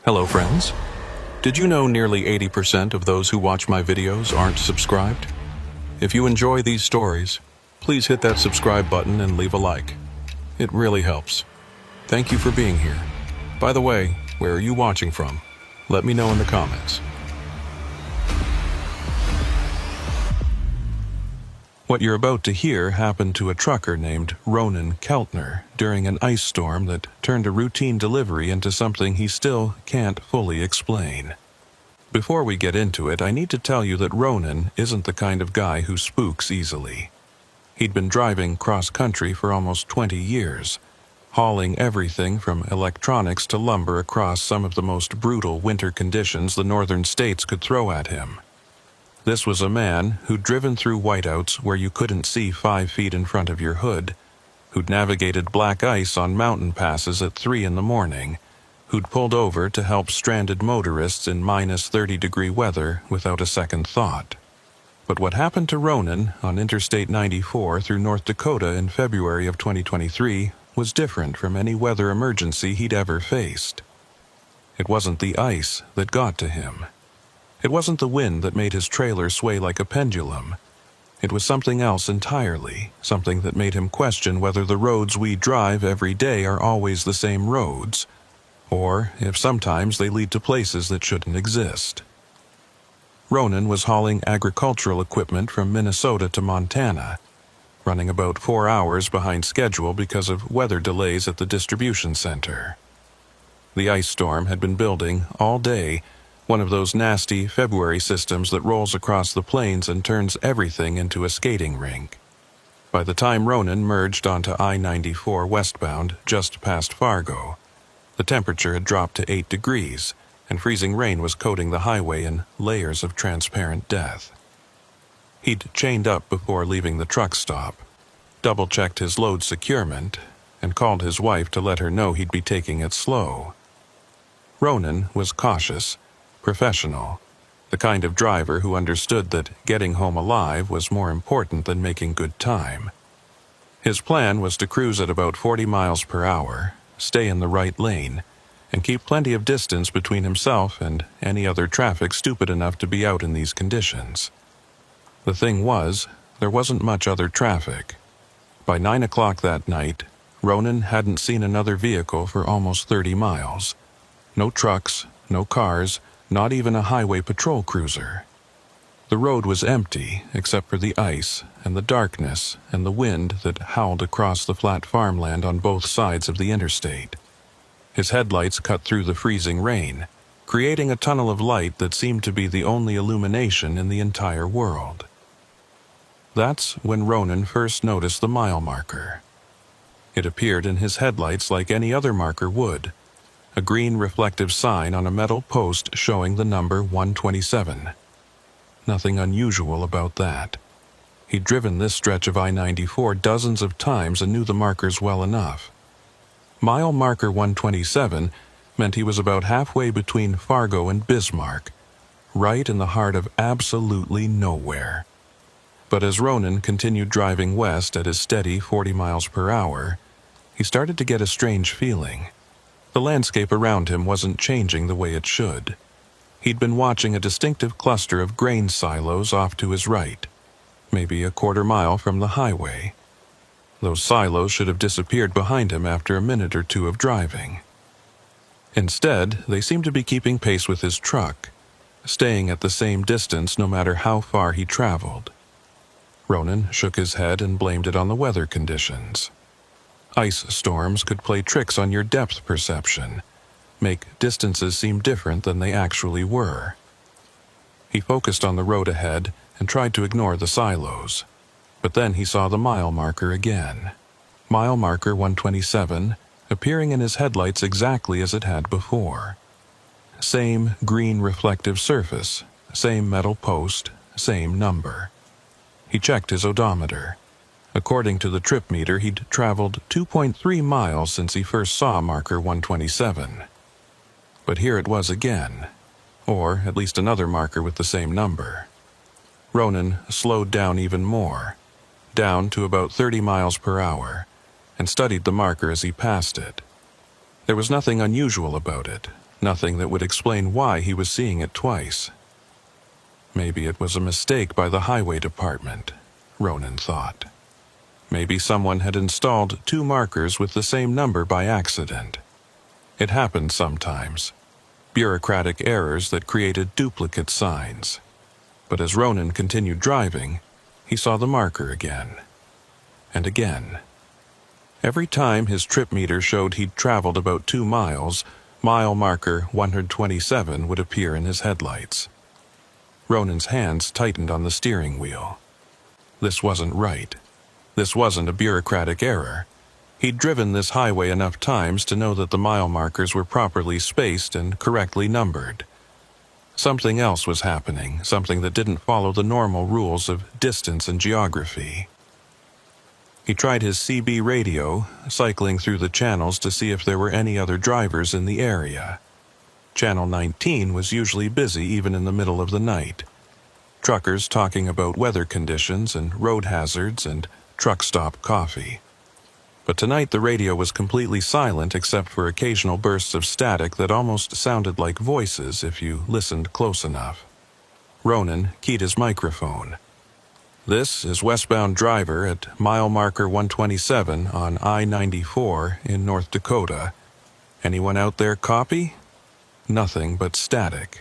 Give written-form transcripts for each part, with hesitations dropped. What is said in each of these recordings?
Hello friends. Did you know nearly 80% of those who watch my videos aren't subscribed? If you enjoy these stories, please hit that subscribe button and leave a like. It really helps. Thank you for being here. By the way, where are you watching from? Let me know in the comments. What you're about to hear happened to a trucker named Ronan Keltner during an ice storm that turned a routine delivery into something he still can't fully explain. Before we get into it, I need to tell you that Ronan isn't the kind of guy who spooks easily. He'd been driving cross-country for almost 20 years, hauling everything from electronics to lumber across some of the most brutal winter conditions the northern states could throw at him. This was a man who'd driven through whiteouts where you couldn't see 5 feet in front of your hood, who'd navigated black ice on mountain passes at 3 in the morning, who'd pulled over to help stranded motorists in minus 30-degree weather without a second thought. But what happened to Ronan on Interstate 94 through North Dakota in February of 2023 was different from any weather emergency he'd ever faced. It wasn't the ice that got to him. It wasn't the wind that made his trailer sway like a pendulum. It was something else entirely, something that made him question whether the roads we drive every day are always the same roads, or if sometimes they lead to places that shouldn't exist. Ronan was hauling agricultural equipment from Minnesota to Montana, running about 4 hours behind schedule because of weather delays at the distribution center. The ice storm had been building all day, one of those nasty February systems that rolls across the plains and turns everything into a skating rink. By the time Ronan merged onto I-94 westbound just past Fargo, the temperature had dropped to 8 degrees, and freezing rain was coating the highway in layers of transparent death. He'd chained up before leaving the truck stop, double-checked his load securement, and called his wife to let her know he'd be taking it slow. Ronan was cautious, professional, the kind of driver who understood that getting home alive was more important than making good time. His plan was to cruise at about 40 miles per hour, stay in the right lane, and keep plenty of distance between himself and any other traffic stupid enough to be out in these conditions. The thing was, there wasn't much other traffic. By 9 o'clock that night, Ronan hadn't seen another vehicle for almost 30 miles. No trucks, no cars, not even a highway patrol cruiser. The road was empty except for the ice and the darkness and the wind that howled across the flat farmland on both sides of the interstate. His headlights cut through the freezing rain, creating a tunnel of light that seemed to be the only illumination in the entire world. That's when Ronan first noticed the mile marker. It appeared in his headlights like any other marker would, a green reflective sign on a metal post showing the number 127. Nothing unusual about that. He'd driven this stretch of I-94 dozens of times and knew the markers well enough. Mile marker 127 meant he was about halfway between Fargo and Bismarck, right in the heart of absolutely nowhere. But as Ronan continued driving west at his steady 40 miles per hour, he started to get a strange feeling. The landscape around him wasn't changing the way it should. He'd been watching a distinctive cluster of grain silos off to his right, maybe a quarter mile from the highway. Those silos should have disappeared behind him after a minute or two of driving. Instead, they seemed to be keeping pace with his truck, staying at the same distance no matter how far he traveled. Ronan shook his head and blamed it on the weather conditions. Ice storms could play tricks on your depth perception, make distances seem different than they actually were. He focused on the road ahead and tried to ignore the silos, but then he saw the mile marker again. Mile marker 127, appearing in his headlights exactly as it had before. Same green reflective surface, same metal post, same number. He checked his odometer. According to the trip meter, he'd traveled 2.3 miles since he first saw marker 127. But here it was again, or at least another marker with the same number. Ronan slowed down even more, down to about 30 miles per hour, and studied the marker as he passed it. There was nothing unusual about it, Nothing that would explain why he was seeing it twice. Maybe it was a mistake by the highway department, Ronan thought. Maybe someone had installed 2 markers with the same number by accident. It happened sometimes. Bureaucratic errors that created duplicate signs. But as Ronan continued driving, he saw the marker again. And again. Every time his trip meter showed he'd traveled about 2 miles, mile marker 127 would appear in his headlights. Ronan's hands tightened on the steering wheel. This wasn't right. This wasn't a bureaucratic error. He'd driven this highway enough times to know that the mile markers were properly spaced and correctly numbered. Something else was happening, something that didn't follow the normal rules of distance and geography. He tried his CB radio, cycling through the channels to see if there were any other drivers in the area. Channel 19 was usually busy even in the middle of the night. Truckers talking about weather conditions and road hazards and truck stop coffee. But tonight the radio was completely silent except for occasional bursts of static that almost sounded like voices if you listened close enough. Ronan keyed his microphone. "This is westbound driver at mile marker 127 on I-94 in North Dakota. Anyone out there copy?" Nothing but static.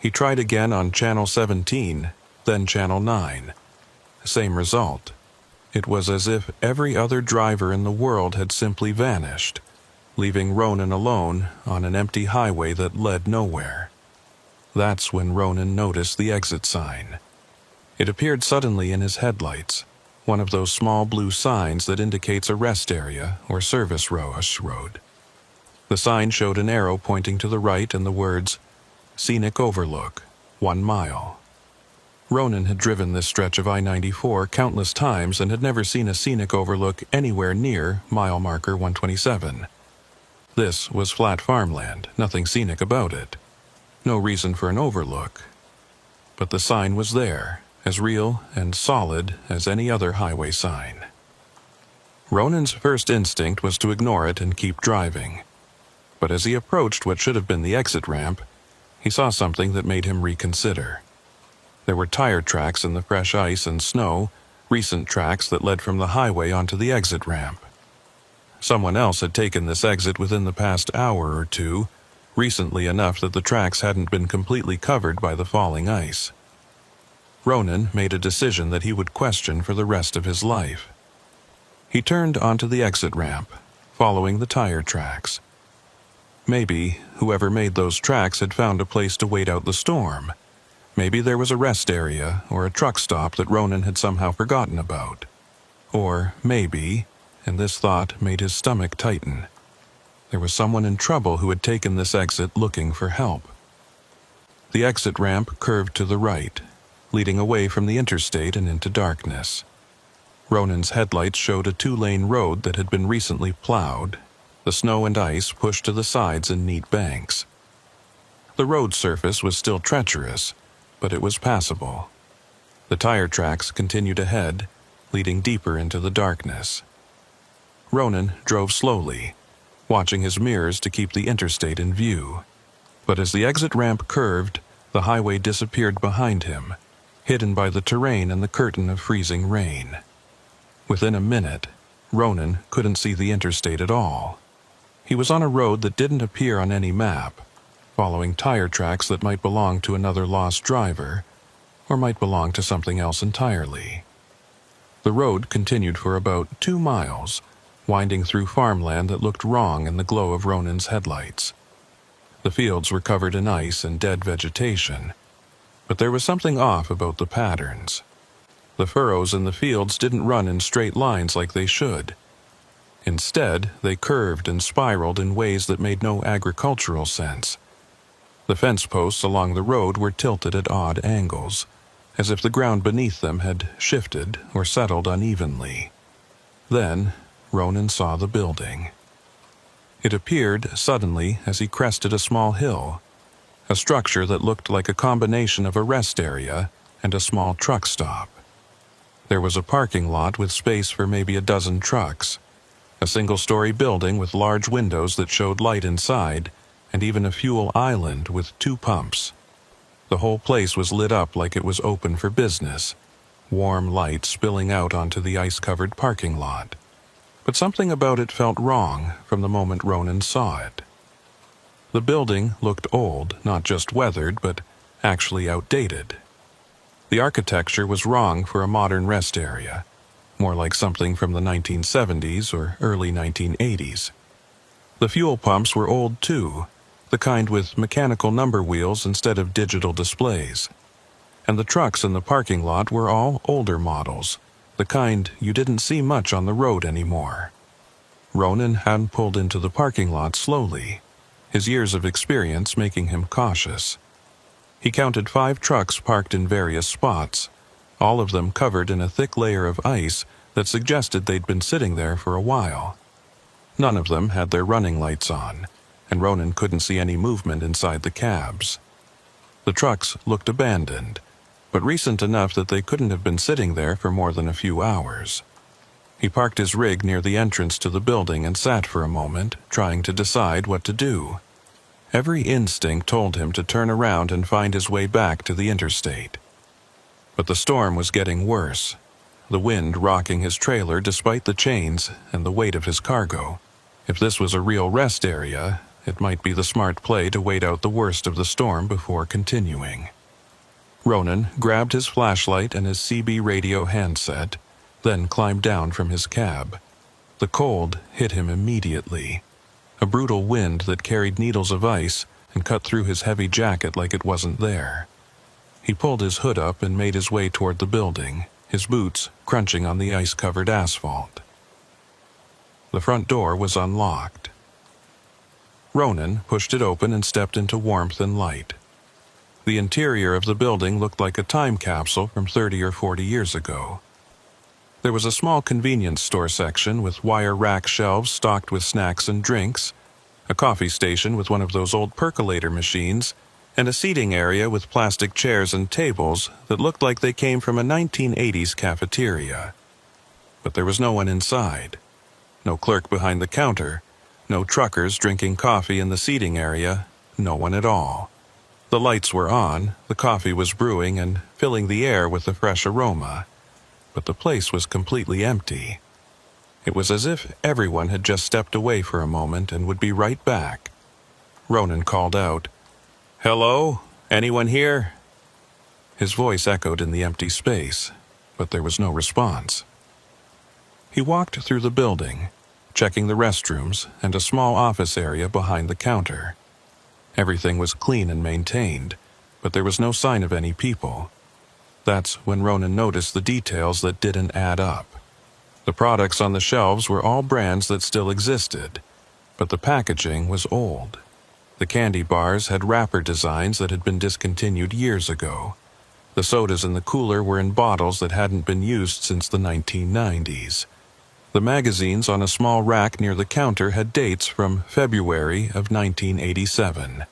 He tried again on channel 17, then channel 9. Same result. It was as if every other driver in the world had simply vanished, leaving Ronan alone on an empty highway that led nowhere. That's when Ronan noticed the exit sign. It appeared suddenly in his headlights, one of those small blue signs that indicates a rest area or service road. The sign showed an arrow pointing to the right and the words, "Scenic Overlook, 1 mile." Ronan had driven this stretch of I-94 countless times and had never seen a scenic overlook anywhere near mile marker 127. This was flat farmland, nothing scenic about it. No reason for an overlook. But the sign was there, as real and solid as any other highway sign. Ronan's first instinct was to ignore it and keep driving. But as he approached what should have been the exit ramp, he saw something that made him reconsider. There were tire tracks in the fresh ice and snow, recent tracks that led from the highway onto the exit ramp. Someone else had taken this exit within the past hour or 2, recently enough that the tracks hadn't been completely covered by the falling ice. Ronan made a decision that he would question for the rest of his life. He turned onto the exit ramp, following the tire tracks. Maybe whoever made those tracks had found a place to wait out the storm. Maybe there was a rest area or a truck stop that Ronan had somehow forgotten about. Or maybe, and this thought made his stomach tighten, there was someone in trouble who had taken this exit looking for help. The exit ramp curved to the right, leading away from the interstate and into darkness. Ronan's headlights showed a 2-lane road that had been recently plowed, the snow and ice pushed to the sides in neat banks. The road surface was still treacherous, but it was passable. The tire tracks continued ahead, leading deeper into the darkness. Ronan drove slowly, watching his mirrors to keep the interstate in view. But as the exit ramp curved, the highway disappeared behind him, hidden by the terrain and the curtain of freezing rain. Within a minute, Ronan couldn't see the interstate at all. He was on a road that didn't appear on any map, following tire tracks that might belong to another lost driver, or might belong to something else entirely. The road continued for about 2 miles, winding through farmland that looked wrong in the glow of Ronan's headlights. The fields were covered in ice and dead vegetation, but there was something off about the patterns. The furrows in the fields didn't run in straight lines like they should. Instead, they curved and spiraled in ways that made no agricultural sense. The fence posts along the road were tilted at odd angles, as if the ground beneath them had shifted or settled unevenly. Then, Ronan saw the building. It appeared suddenly as he crested a small hill, a structure that looked like a combination of a rest area and a small truck stop. There was a parking lot with space for maybe a dozen trucks, a single-story building with large windows that showed light inside, and even a fuel island with 2 pumps. The whole place was lit up like it was open for business, warm light spilling out onto the ice-covered parking lot. But something about it felt wrong from the moment Ronan saw it. The building looked old, not just weathered, but actually outdated. The architecture was wrong for a modern rest area, more like something from the 1970s or early 1980s. The fuel pumps were old too, the kind with mechanical number wheels instead of digital displays. And the trucks in the parking lot were all older models, the kind you didn't see much on the road anymore. Ronan had pulled into the parking lot slowly, his years of experience making him cautious. He counted 5 trucks parked in various spots, all of them covered in a thick layer of ice that suggested they'd been sitting there for a while. None of them had their running lights on, and Ronan couldn't see any movement inside the cabs. The trucks looked abandoned, but recent enough that they couldn't have been sitting there for more than a few hours. He parked his rig near the entrance to the building and sat for a moment, trying to decide what to do. Every instinct told him to turn around and find his way back to the interstate. But the storm was getting worse, the wind rocking his trailer despite the chains and the weight of his cargo. If this was a real rest area, it might be the smart play to wait out the worst of the storm before continuing. Ronan grabbed his flashlight and his CB radio handset, then climbed down from his cab. The cold hit him immediately. A brutal wind that carried needles of ice and cut through his heavy jacket like it wasn't there. He pulled his hood up and made his way toward the building, his boots crunching on the ice-covered asphalt. The front door was unlocked. Ronan pushed it open and stepped into warmth and light. The interior of the building looked like a time capsule from 30 or 40 years ago. There was a small convenience store section with wire rack shelves stocked with snacks and drinks, a coffee station with one of those old percolator machines, and a seating area with plastic chairs and tables that looked like they came from a 1980s cafeteria. But there was no one inside. No clerk behind the counter, no truckers drinking coffee in the seating area, no one at all. The lights were on, the coffee was brewing and filling the air with a fresh aroma. But the place was completely empty. It was as if everyone had just stepped away for a moment and would be right back. Ronan called out, "Hello? Anyone here?" His voice echoed in the empty space, but there was no response. He walked through the building, checking the restrooms and a small office area behind the counter. Everything was clean and maintained, but there was no sign of any people. That's when Ronan noticed the details that didn't add up. The products on the shelves were all brands that still existed, but the packaging was old. The candy bars had wrapper designs that had been discontinued years ago. The sodas in the cooler were in bottles that hadn't been used since the 1990s. The magazines on a small rack near the counter had dates from February of 1987.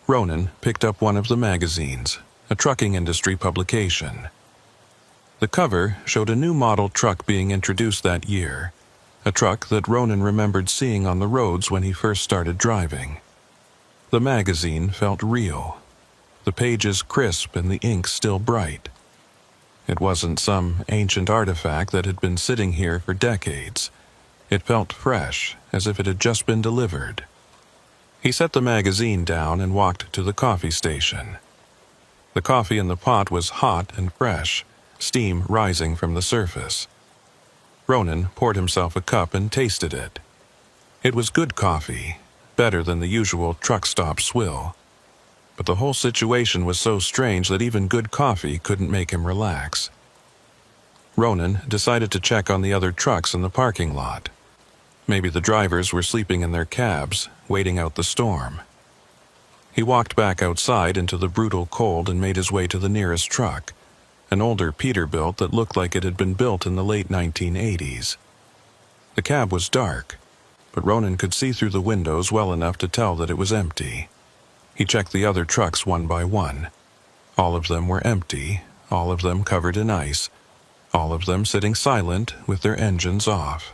Ronan picked up one of the magazines, a trucking industry publication. The cover showed a new model truck being introduced that year, a truck that Ronan remembered seeing on the roads when he first started driving. The magazine felt real, the pages crisp and the ink still bright. It wasn't some ancient artifact that had been sitting here for decades. It felt fresh, as if it had just been delivered. He set the magazine down and walked to the coffee station. The coffee in the pot was hot and fresh, steam rising from the surface. Ronan poured himself a cup and tasted it. It was good coffee, better than the usual truck stop swill. But the whole situation was so strange that even good coffee couldn't make him relax. Ronan decided to check on the other trucks in the parking lot. Maybe the drivers were sleeping in their cabs, waiting out the storm. He walked back outside into the brutal cold and made his way to the nearest truck, an older Peterbilt that looked like it had been built in the late 1980s. The cab was dark, but Ronan could see through the windows well enough to tell that it was empty. He checked the other trucks one by one. All of them were empty, all of them covered in ice, all of them sitting silent with their engines off.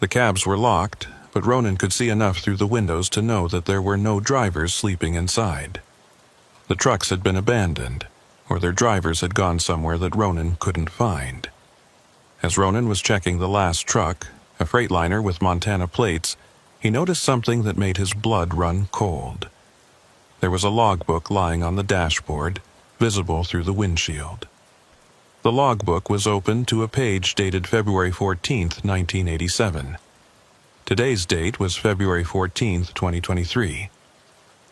The cabs were locked, but Ronan could see enough through the windows to know that there were no drivers sleeping inside. The trucks had been abandoned, or their drivers had gone somewhere that Ronan couldn't find. As Ronan was checking the last truck, a Freightliner with Montana plates, he noticed something that made his blood run cold. There was a logbook lying on the dashboard, visible through the windshield. The logbook was open to a page dated February 14, 1987. Today's date was February 14, 2023.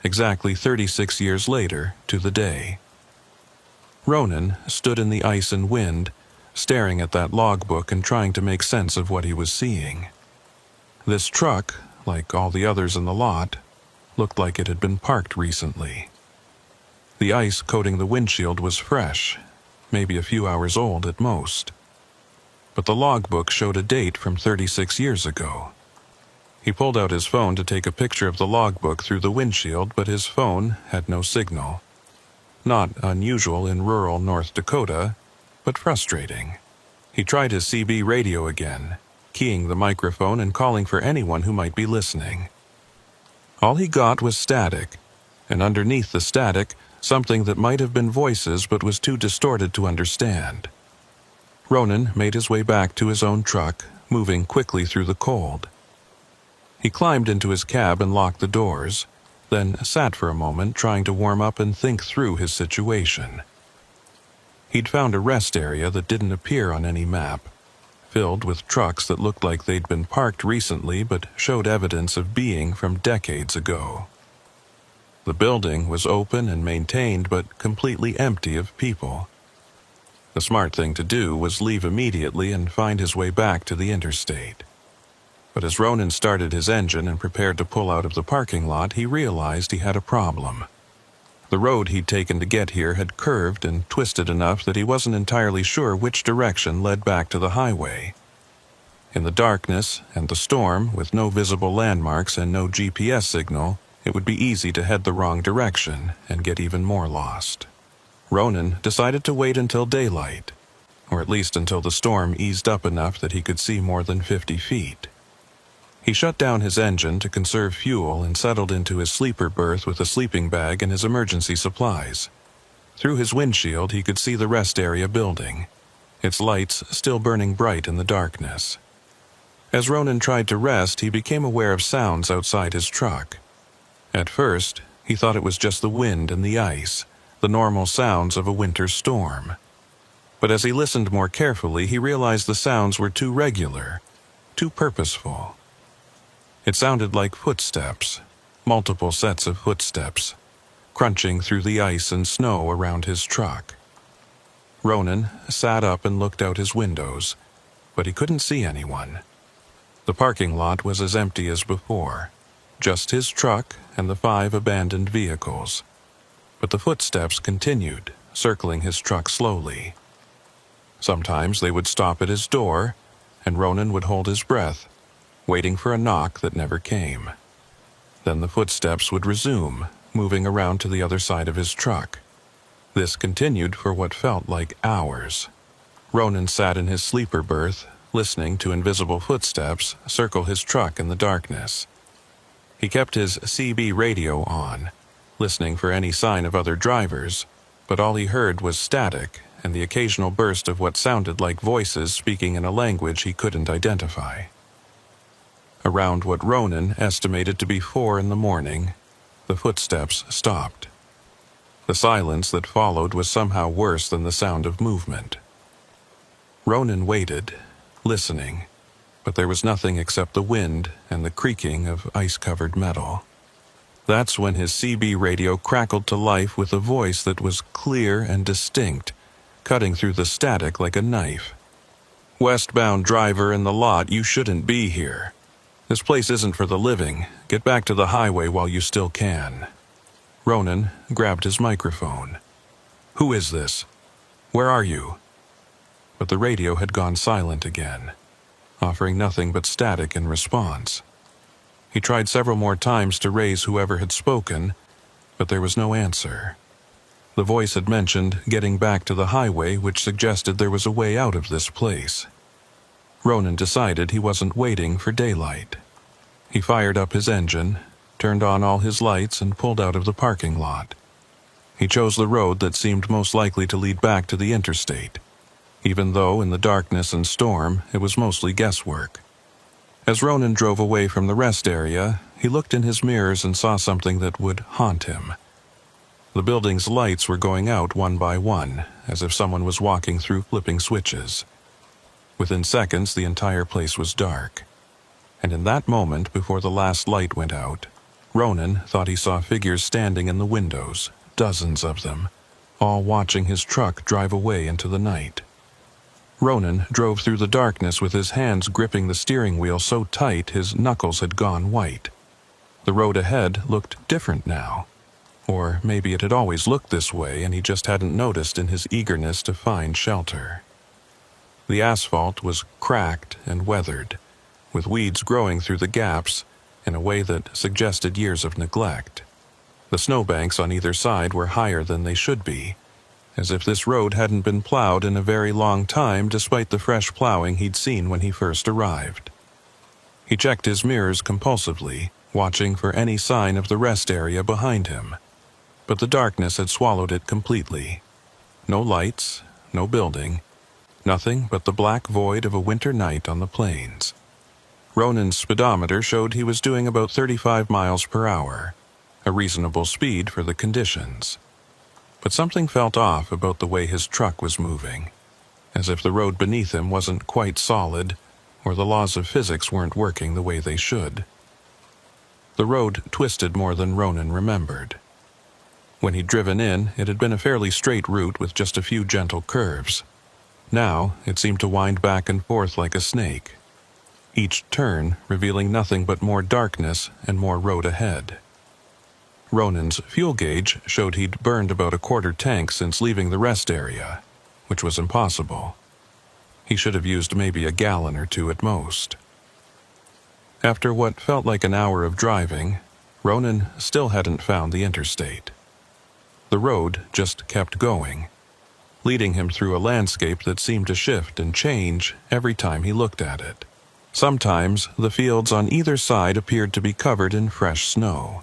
Exactly 36 years later to the day. Ronan stood in the ice and wind, staring at that logbook and trying to make sense of what he was seeing. This truck, like all the others in the lot, looked like it had been parked recently. The ice coating the windshield was fresh, maybe a few hours old at most. But the logbook showed a date from 36 years ago. He pulled out his phone to take a picture of the logbook through the windshield, but his phone had no signal. Not unusual in rural North Dakota, but frustrating. He tried his CB radio again, keying the microphone and calling for anyone who might be listening. All he got was static, and underneath the static, something that might have been voices but was too distorted to understand. Ronan made his way back to his own truck, moving quickly through the cold. He climbed into his cab and locked the doors, then sat for a moment trying to warm up and think through his situation. He'd found a rest area that didn't appear on any map, filled with trucks that looked like they'd been parked recently but showed evidence of being from decades ago. The building was open and maintained but completely empty of people. The smart thing to do was leave immediately and find his way back to the interstate. But as Ronan started his engine and prepared to pull out of the parking lot, he realized he had a problem. The road he'd taken to get here had curved and twisted enough that he wasn't entirely sure which direction led back to the highway. In the darkness and the storm, with no visible landmarks and no GPS signal, it would be easy to head the wrong direction and get even more lost. Ronan decided to wait until daylight, or at least until the storm eased up enough that he could see more than 50 feet. He shut down his engine to conserve fuel and settled into his sleeper berth with a sleeping bag and his emergency supplies. Through his windshield, he could see the rest area building, its lights still burning bright in the darkness. As Ronan tried to rest, he became aware of sounds outside his truck. At first, he thought it was just the wind and the ice, the normal sounds of a winter storm. But as he listened more carefully, he realized the sounds were too regular, too purposeful. It sounded like footsteps, multiple sets of footsteps, crunching through the ice and snow around his truck. Ronan sat up and looked out his windows, but he couldn't see anyone. The parking lot was as empty as before, just his truck and the 5 abandoned vehicles. But the footsteps continued, circling his truck slowly. Sometimes they would stop at his door, and Ronan would hold his breath, waiting for a knock that never came. Then the footsteps would resume, moving around to the other side of his truck. This continued for what felt like hours. Ronan sat in his sleeper berth, listening to invisible footsteps circle his truck in the darkness. He kept his CB radio on, listening for any sign of other drivers, but all he heard was static and the occasional burst of what sounded like voices speaking in a language he couldn't identify. Around what Ronan estimated to be 4 in the morning, the footsteps stopped. The silence that followed was somehow worse than the sound of movement. Ronan waited, listening, but there was nothing except the wind and the creaking of ice-covered metal. That's when his CB radio crackled to life with a voice that was clear and distinct, cutting through the static like a knife. "Westbound driver in the lot, you shouldn't be here. This place isn't for the living. Get back to the highway while you still can." Ronan grabbed his microphone. "Who is this? Where are you?" But the radio had gone silent again, offering nothing but static in response. He tried several more times to raise whoever had spoken, but there was no answer. The voice had mentioned getting back to the highway, which suggested there was a way out of this place. Ronan decided he wasn't waiting for daylight. He fired up his engine, turned on all his lights, and pulled out of the parking lot. He chose the road that seemed most likely to lead back to the interstate, even though in the darkness and storm it was mostly guesswork. As Ronan drove away from the rest area, he looked in his mirrors and saw something that would haunt him. The building's lights were going out one by one, as if someone was walking through flipping switches. Within seconds, the entire place was dark. And in that moment, before the last light went out, Ronan thought he saw figures standing in the windows, dozens of them, all watching his truck drive away into the night. Ronan drove through the darkness with his hands gripping the steering wheel so tight his knuckles had gone white. The road ahead looked different now. Or maybe it had always looked this way and he just hadn't noticed in his eagerness to find shelter. The asphalt was cracked and weathered, with weeds growing through the gaps in a way that suggested years of neglect. The snowbanks on either side were higher than they should be, as if this road hadn't been plowed in a very long time despite the fresh plowing he'd seen when he first arrived. He checked his mirrors compulsively, watching for any sign of the rest area behind him. But the darkness had swallowed it completely. No lights, no building, nothing but the black void of a winter night on the plains. Ronan's speedometer showed he was doing about 35 miles per hour, a reasonable speed for the conditions. But something felt off about the way his truck was moving, as if the road beneath him wasn't quite solid, or the laws of physics weren't working the way they should. The road twisted more than Ronan remembered. When he'd driven in, it had been a fairly straight route with just a few gentle curves. Now, it seemed to wind back and forth like a snake, each turn revealing nothing but more darkness and more road ahead. Ronan's fuel gauge showed he'd burned about a quarter tank since leaving the rest area, which was impossible. He should have used maybe a gallon or two at most. After what felt like an hour of driving, Ronan still hadn't found the interstate. The road just kept going, leading him through a landscape that seemed to shift and change every time he looked at it. Sometimes the fields on either side appeared to be covered in fresh snow.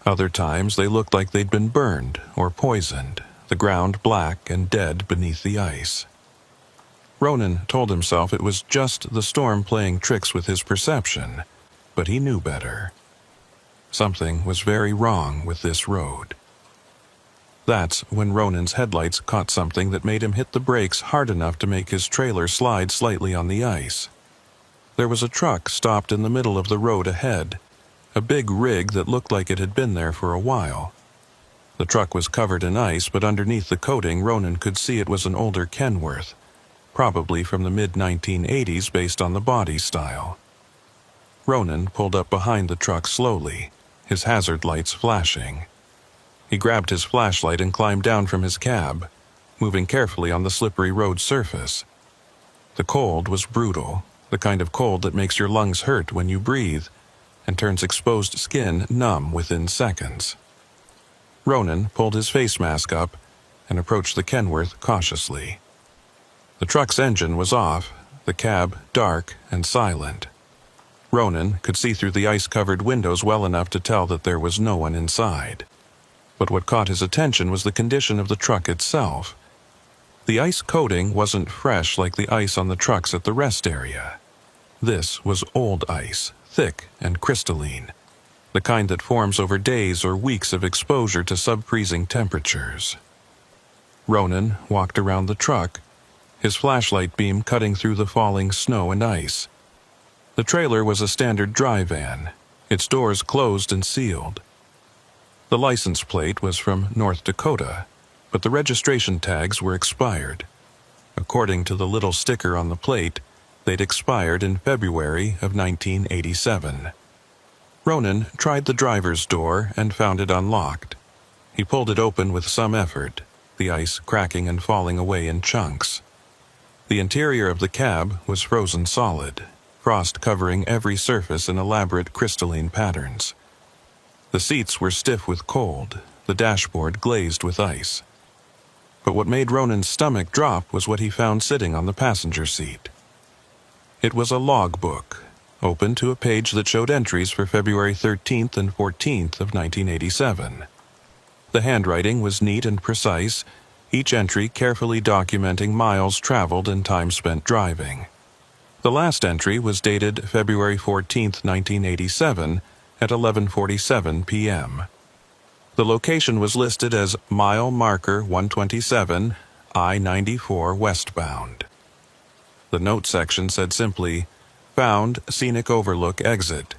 Other times they looked like they'd been burned or poisoned, the ground black and dead beneath the ice. Ronan told himself it was just the storm playing tricks with his perception, but he knew better. Something was very wrong with this road. That's when Ronan's headlights caught something that made him hit the brakes hard enough to make his trailer slide slightly on the ice. There was a truck stopped in the middle of the road ahead, a big rig that looked like it had been there for a while. The truck was covered in ice, but underneath the coating Ronan could see it was an older Kenworth, probably from the mid-1980s based on the body style. Ronan pulled up behind the truck slowly, his hazard lights flashing. He grabbed his flashlight and climbed down from his cab, moving carefully on the slippery road surface. The cold was brutal, the kind of cold that makes your lungs hurt when you breathe, and turns exposed skin numb within seconds. Ronan pulled his face mask up and approached the Kenworth cautiously. The truck's engine was off, the cab dark and silent. Ronan could see through the ice-covered windows well enough to tell that there was no one inside. But what caught his attention was the condition of the truck itself. The ice coating wasn't fresh like the ice on the trucks at the rest area. This was old ice, thick and crystalline, the kind that forms over days or weeks of exposure to sub-freezing temperatures. Ronan walked around the truck, his flashlight beam cutting through the falling snow and ice. The trailer was a standard dry van, its doors closed and sealed. The license plate was from North Dakota, but the registration tags were expired. According to the little sticker on the plate, they'd expired in February of 1987. Ronan tried the driver's door and found it unlocked. He pulled it open with some effort, the ice cracking and falling away in chunks. The interior of the cab was frozen solid, frost covering every surface in elaborate crystalline patterns. The seats were stiff with cold, the dashboard glazed with ice. But what made Ronan's stomach drop was what he found sitting on the passenger seat. It was a logbook, opened to a page that showed entries for February 13th and 14th of 1987. The handwriting was neat and precise, each entry carefully documenting miles traveled and time spent driving. The last entry was dated February 14th, 1987, at 11:47 p.m. The location was listed as mile marker 127, I-94 westbound. The note section said simply, "Found scenic overlook exit.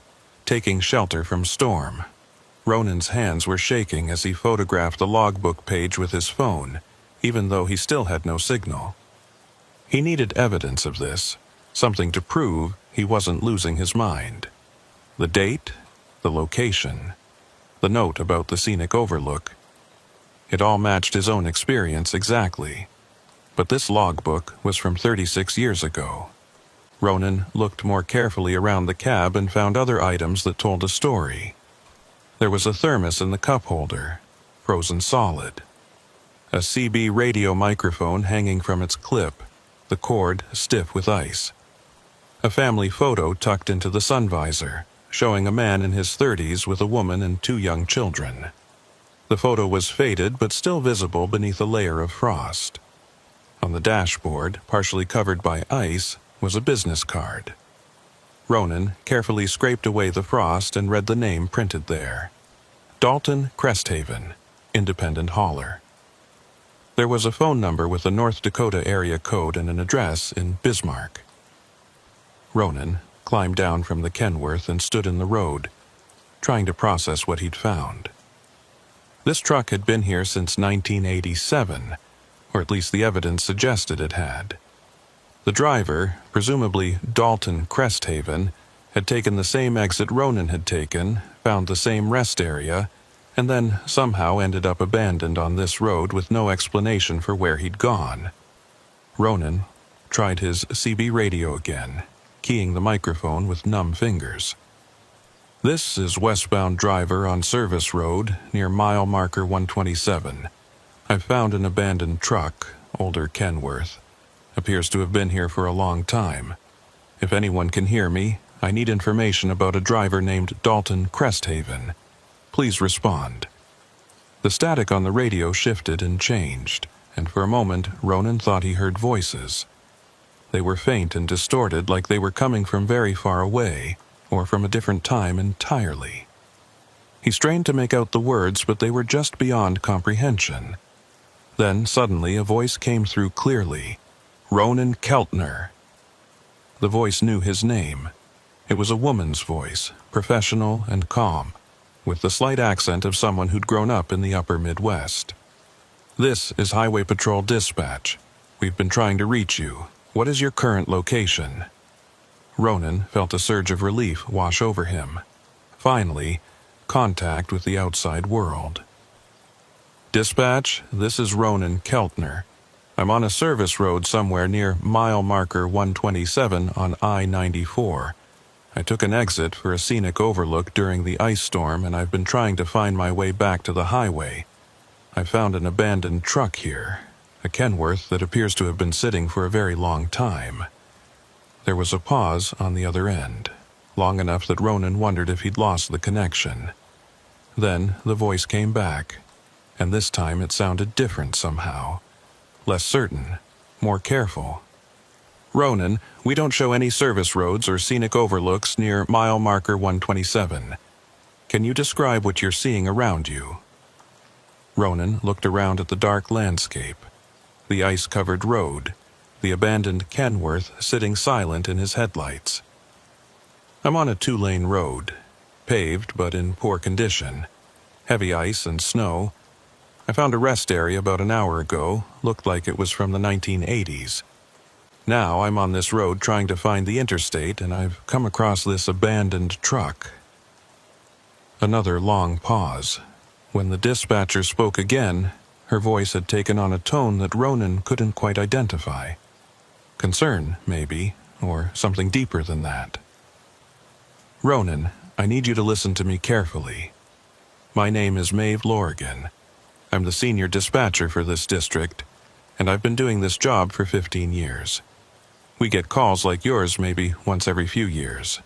Taking shelter from storm." Ronan's hands were shaking as he photographed the logbook page with his phone, even though he still had no signal. He needed evidence of this, something to prove he wasn't losing his mind. The date, the location, the note about the scenic overlook. It all matched his own experience exactly. But this logbook was from 36 years ago. Ronan looked more carefully around the cab and found other items that told a story. There was a thermos in the cup holder, frozen solid. A CB radio microphone hanging from its clip, the cord stiff with ice. A family photo tucked into the sun visor, showing a man in his 30s with a woman and 2 young children. The photo was faded but still visible beneath a layer of frost. On the dashboard, partially covered by ice, was a business card. Ronan carefully scraped away the frost and read the name printed there. Dalton Cresthaven, independent hauler. There was a phone number with a North Dakota area code and an address in Bismarck. Ronan climbed down from the Kenworth and stood in the road, trying to process what he'd found. This truck had been here since 1987, or at least the evidence suggested it had. The driver, presumably Dalton Cresthaven, had taken the same exit Ronan had taken, found the same rest area, and then somehow ended up abandoned on this road with no explanation for where he'd gone. Ronan tried his CB radio again, keying the microphone with numb fingers. "This is westbound driver on service road near mile marker 127. I've found an abandoned truck, older Kenworth. Appears to have been here for a long time. If anyone can hear me, I need information about a driver named Dalton Cresthaven. Please respond." The static on the radio shifted and changed, and for a moment Ronan thought he heard voices. They were faint and distorted, like they were coming from very far away, or from a different time entirely. He strained to make out the words, but they were just beyond comprehension. Then, suddenly, a voice came through clearly. "Ronan Keltner." The voice knew his name. It was a woman's voice, professional and calm, with the slight accent of someone who'd grown up in the upper Midwest. "This is Highway Patrol Dispatch. We've been trying to reach you. What is your current location?" Ronan felt a surge of relief wash over him. Finally, contact with the outside world. "Dispatch, this is Ronan Keltner. I'm on a service road somewhere near mile marker 127 on I-94. I took an exit for a scenic overlook during the ice storm, and I've been trying to find my way back to the highway. I found an abandoned truck here, a Kenworth that appears to have been sitting for a very long time." There was a pause on the other end, long enough that Ronan wondered if he'd lost the connection. Then the voice came back, and this time it sounded different somehow. Less certain, more careful. "Ronan, we don't show any service roads or scenic overlooks near mile marker 127. Can you describe what you're seeing around you?" Ronan looked around at the dark landscape, the ice-covered road, the abandoned Kenworth sitting silent in his headlights. "I'm on a 2-lane road, paved but in poor condition, heavy ice and snow. I found a rest area about an hour ago, looked like it was from the 1980s. Now I'm on this road trying to find the interstate, and I've come across this abandoned truck." Another long pause. When the dispatcher spoke again, her voice had taken on a tone that Ronan couldn't quite identify. Concern, maybe, or something deeper than that. "Ronan, I need you to listen to me carefully. My name is Maeve Lorrigan. I'm the senior dispatcher for this district, and I've been doing this job for 15 years. We get calls like yours maybe once every few years.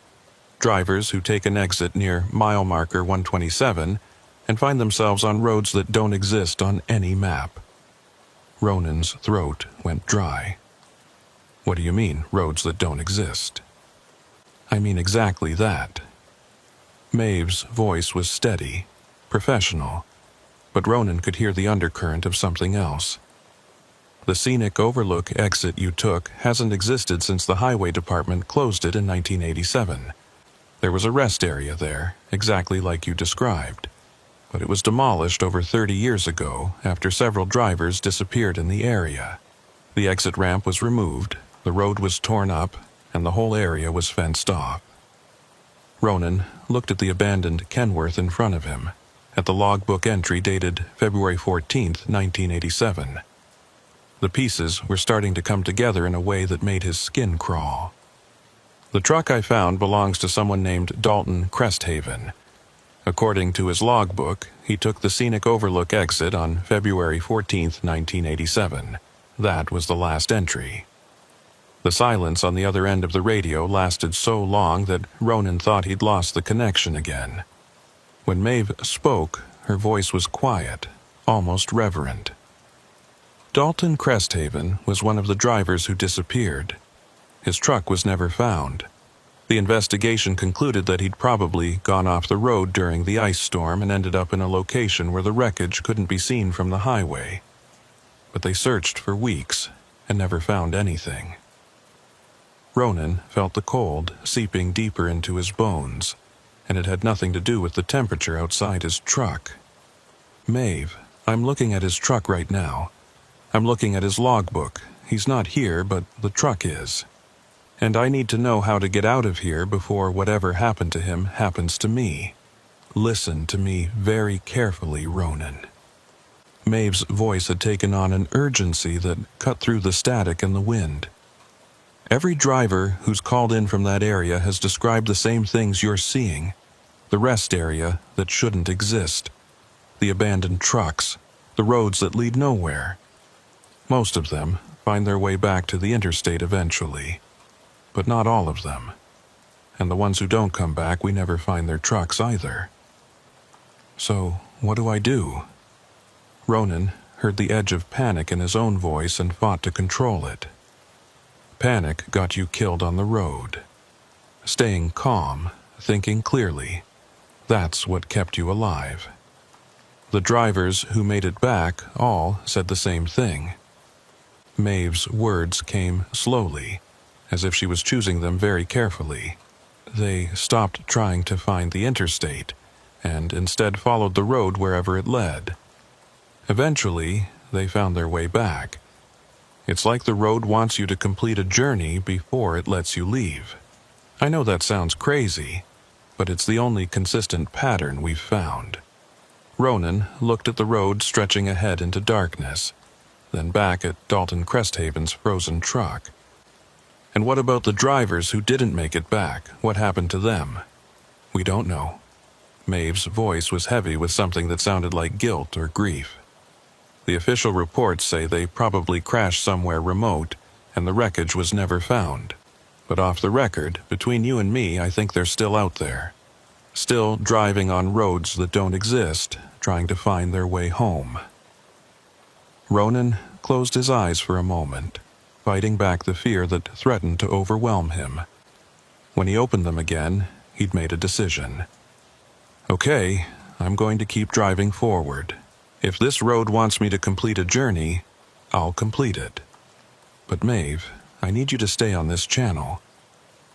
Drivers who take an exit near mile marker 127 and find themselves on roads that don't exist on any map. Ronan's throat went dry. What do you mean, roads that don't exist? I mean exactly that. Maeve's voice was steady, professional, but Ronan could hear the undercurrent of something else. The scenic overlook exit you took hasn't existed since the highway department closed it in 1987. There was a rest area there, exactly like you described, but it was demolished over 30 years ago after several drivers disappeared in the area. The exit ramp was removed, the road was torn up, and the whole area was fenced off. Ronan looked at the abandoned Kenworth in front of him, at the logbook entry dated February 14, 1987. The pieces were starting to come together in a way that made his skin crawl. The truck I found belongs to someone named Dalton Cresthaven. According to his logbook, he took the scenic overlook exit on February 14, 1987. That was the last entry. The silence on the other end of the radio lasted so long that Ronan thought he'd lost the connection again. When Maeve spoke, her voice was quiet, almost reverent. Dalton Cresthaven was one of the drivers who disappeared. His truck was never found. The investigation concluded that he'd probably gone off the road during the ice storm and ended up in a location where the wreckage couldn't be seen from the highway. But they searched for weeks and never found anything. Ronan felt the cold seeping deeper into his bones, and it had nothing to do with the temperature outside his truck. Maeve, I'm looking at his truck right now. I'm looking at his logbook. He's not here, but the truck is. And I need to know how to get out of here before whatever happened to him happens to me. Listen to me very carefully, Ronan. Maeve's voice had taken on an urgency that cut through the static and the wind. Every driver who's called in from that area has described the same things you're seeing. The rest area that shouldn't exist. The abandoned trucks. The roads that lead nowhere. Most of them find their way back to the interstate eventually. But not all of them. And the ones who don't come back, we never find their trucks either. So, what do I do? Ronan heard the edge of panic in his own voice and fought to control it. Panic got you killed on the road. Staying calm, thinking clearly, that's what kept you alive. The drivers who made it back all said the same thing. Maeve's words came slowly, as if she was choosing them very carefully. They stopped trying to find the interstate, and instead followed the road wherever it led. Eventually, they found their way back. It's like the road wants you to complete a journey before it lets you leave. I know that sounds crazy, but it's the only consistent pattern we've found. Ronan looked at the road stretching ahead into darkness, then back at Dalton Cresthaven's frozen truck. And what about the drivers who didn't make it back? What happened to them? We don't know. Maeve's voice was heavy with something that sounded like guilt or grief. The official reports say they probably crashed somewhere remote, and the wreckage was never found. But off the record, between you and me, I think they're still out there. Still driving on roads that don't exist, trying to find their way home. Ronan closed his eyes for a moment, fighting back the fear that threatened to overwhelm him. When he opened them again, he'd made a decision. Okay, I'm going to keep driving forward. If this road wants me to complete a journey, I'll complete it. But Maeve, I need you to stay on this channel.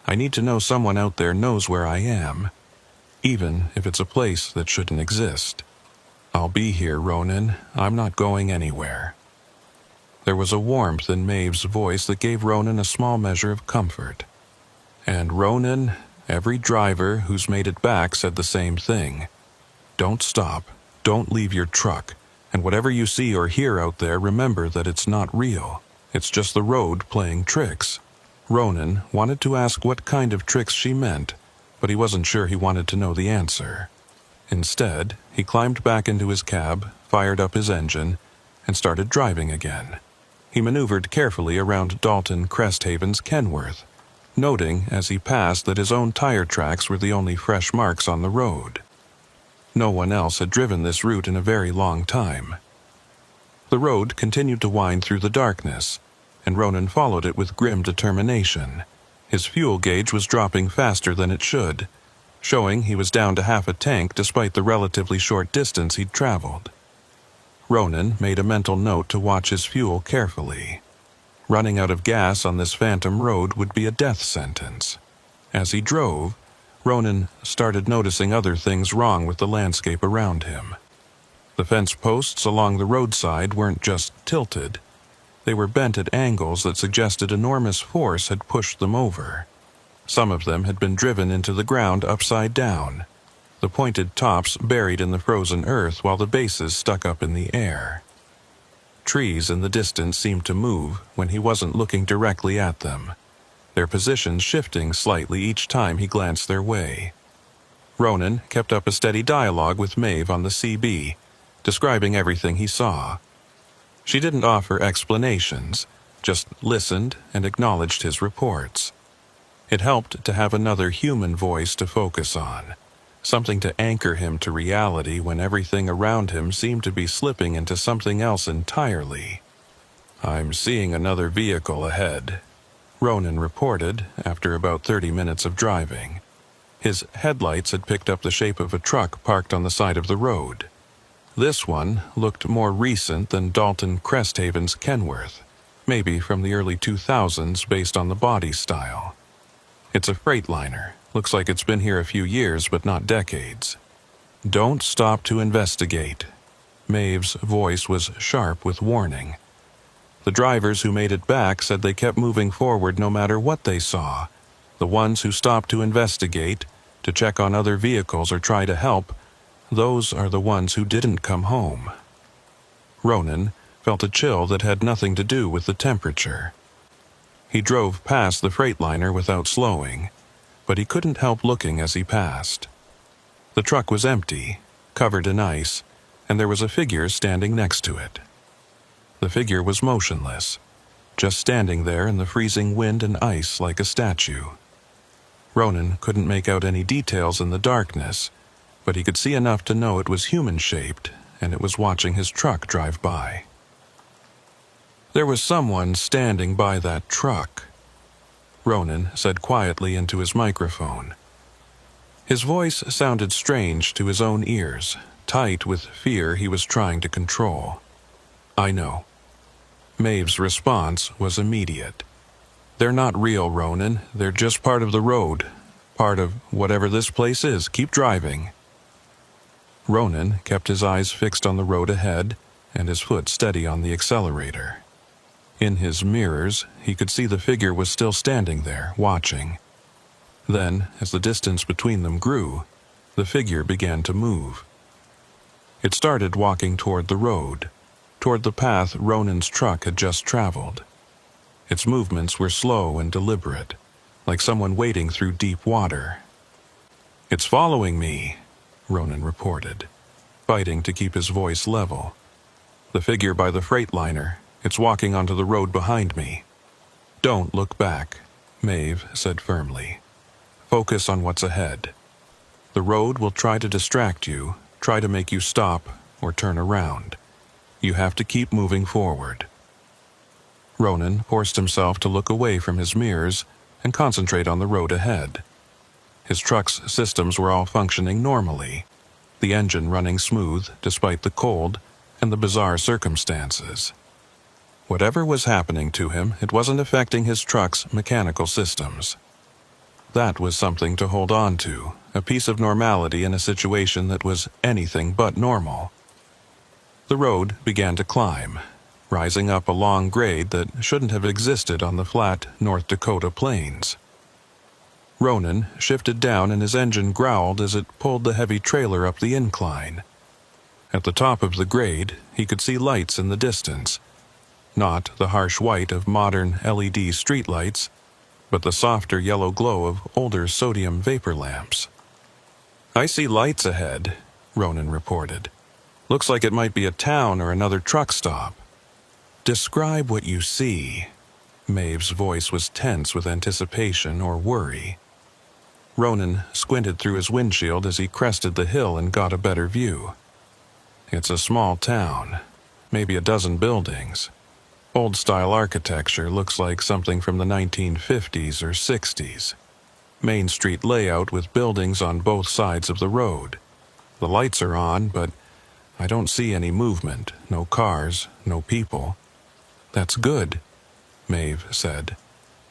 I need to know someone out there knows where I am, even if it's a place that shouldn't exist. I'll be here, Ronan. I'm not going anywhere. There was a warmth in Maeve's voice that gave Ronan a small measure of comfort. And Ronan, every driver who's made it back said the same thing. Don't stop. Don't leave your truck. And whatever you see or hear out there, remember that it's not real. It's just the road playing tricks. Ronan wanted to ask what kind of tricks she meant, but he wasn't sure he wanted to know the answer. Instead, he climbed back into his cab, fired up his engine, and started driving again. He maneuvered carefully around Dalton Cresthaven's Kenworth. noting as he passed that his own tire tracks were the only fresh marks on the road. No one else had driven this route in a very long time. The road continued to wind through the darkness, and Ronan followed it with grim determination. His fuel gauge was dropping faster than it should, showing he was down to half a tank despite the relatively short distance he'd traveled. Ronan made a mental note to watch his fuel carefully. Running out of gas on this phantom road would be a death sentence. As he drove, Ronan started noticing other things wrong with the landscape around him. The fence posts along the roadside weren't just tilted. They were bent at angles that suggested enormous force had pushed them over. Some of them had been driven into the ground upside down, the pointed tops buried in the frozen earth while the bases stuck up in the air. Trees in the distance seemed to move when he wasn't looking directly at them, their positions shifting slightly each time he glanced their way. Ronan kept up a steady dialogue with Maeve on the CB, describing everything he saw. She didn't offer explanations, just listened and acknowledged his reports. It helped to have another human voice to focus on, something to anchor him to reality when everything around him seemed to be slipping into something else entirely. "I'm seeing another vehicle ahead," Ronan reported after about 30 minutes of driving. His headlights had picked up the shape of a truck parked on the side of the road. This one looked more recent than Dalton Cresthaven's Kenworth, maybe from the early 2000s based on the body style. It's a Freightliner. Looks like it's been here a few years, but not decades. "Don't stop to investigate." Maeve's voice was sharp with warning. The drivers who made it back said they kept moving forward no matter what they saw. The ones who stopped to investigate, to check on other vehicles or try to help, those are the ones who didn't come home. Ronan felt a chill that had nothing to do with the temperature. He drove past the Freightliner without slowing, but he couldn't help looking as he passed. The truck was empty, covered in ice, and there was a figure standing next to it. The figure was motionless, just standing there in the freezing wind and ice like a statue. Ronan couldn't make out any details in the darkness, but he could see enough to know it was human-shaped, and it was watching his truck drive by. There was someone standing by that truck, Ronan said quietly into his microphone. His voice sounded strange to his own ears, tight with fear he was trying to control. "I know." Maeve's response was immediate. "They're not real, Ronan. They're just part of the road. Part of whatever this place is. Keep driving." Ronan kept his eyes fixed on the road ahead and his foot steady on the accelerator. In his mirrors, he could see the figure was still standing there, watching. Then, as the distance between them grew, the figure began to move. It started walking toward the road, toward the path Ronan's truck had just traveled. Its movements were slow and deliberate, like someone wading through deep water. "It's following me," Ronan reported, fighting to keep his voice level. "The figure by the Freightliner. It's walking onto the road behind me." "Don't look back," Maeve said firmly. "Focus on what's ahead. The road will try to distract you, try to make you stop or turn around. You have to keep moving forward." Ronan forced himself to look away from his mirrors and concentrate on the road ahead. His truck's systems were all functioning normally, the engine running smooth despite the cold and the bizarre circumstances. Whatever was happening to him, it wasn't affecting his truck's mechanical systems. That was something to hold on to, a piece of normality in a situation that was anything but normal. The road began to climb, rising up a long grade that shouldn't have existed on the flat North Dakota plains. Ronan shifted down and his engine growled as it pulled the heavy trailer up the incline. At the top of the grade, he could see lights in the distance. Not the harsh white of modern LED streetlights, but the softer yellow glow of older sodium vapor lamps. "I see lights ahead," Ronan reported. "Looks like it might be a town or another truck stop." "Describe what you see," Maeve's voice was tense with anticipation or worry. Ronan squinted through his windshield as he crested the hill and got a better view. It's a small town, maybe a dozen buildings. Old-style architecture looks like something from the 1950s or 60s. Main Street layout with buildings on both sides of the road. The lights are on, but I don't see any movement, no cars, no people. That's good, Maeve said,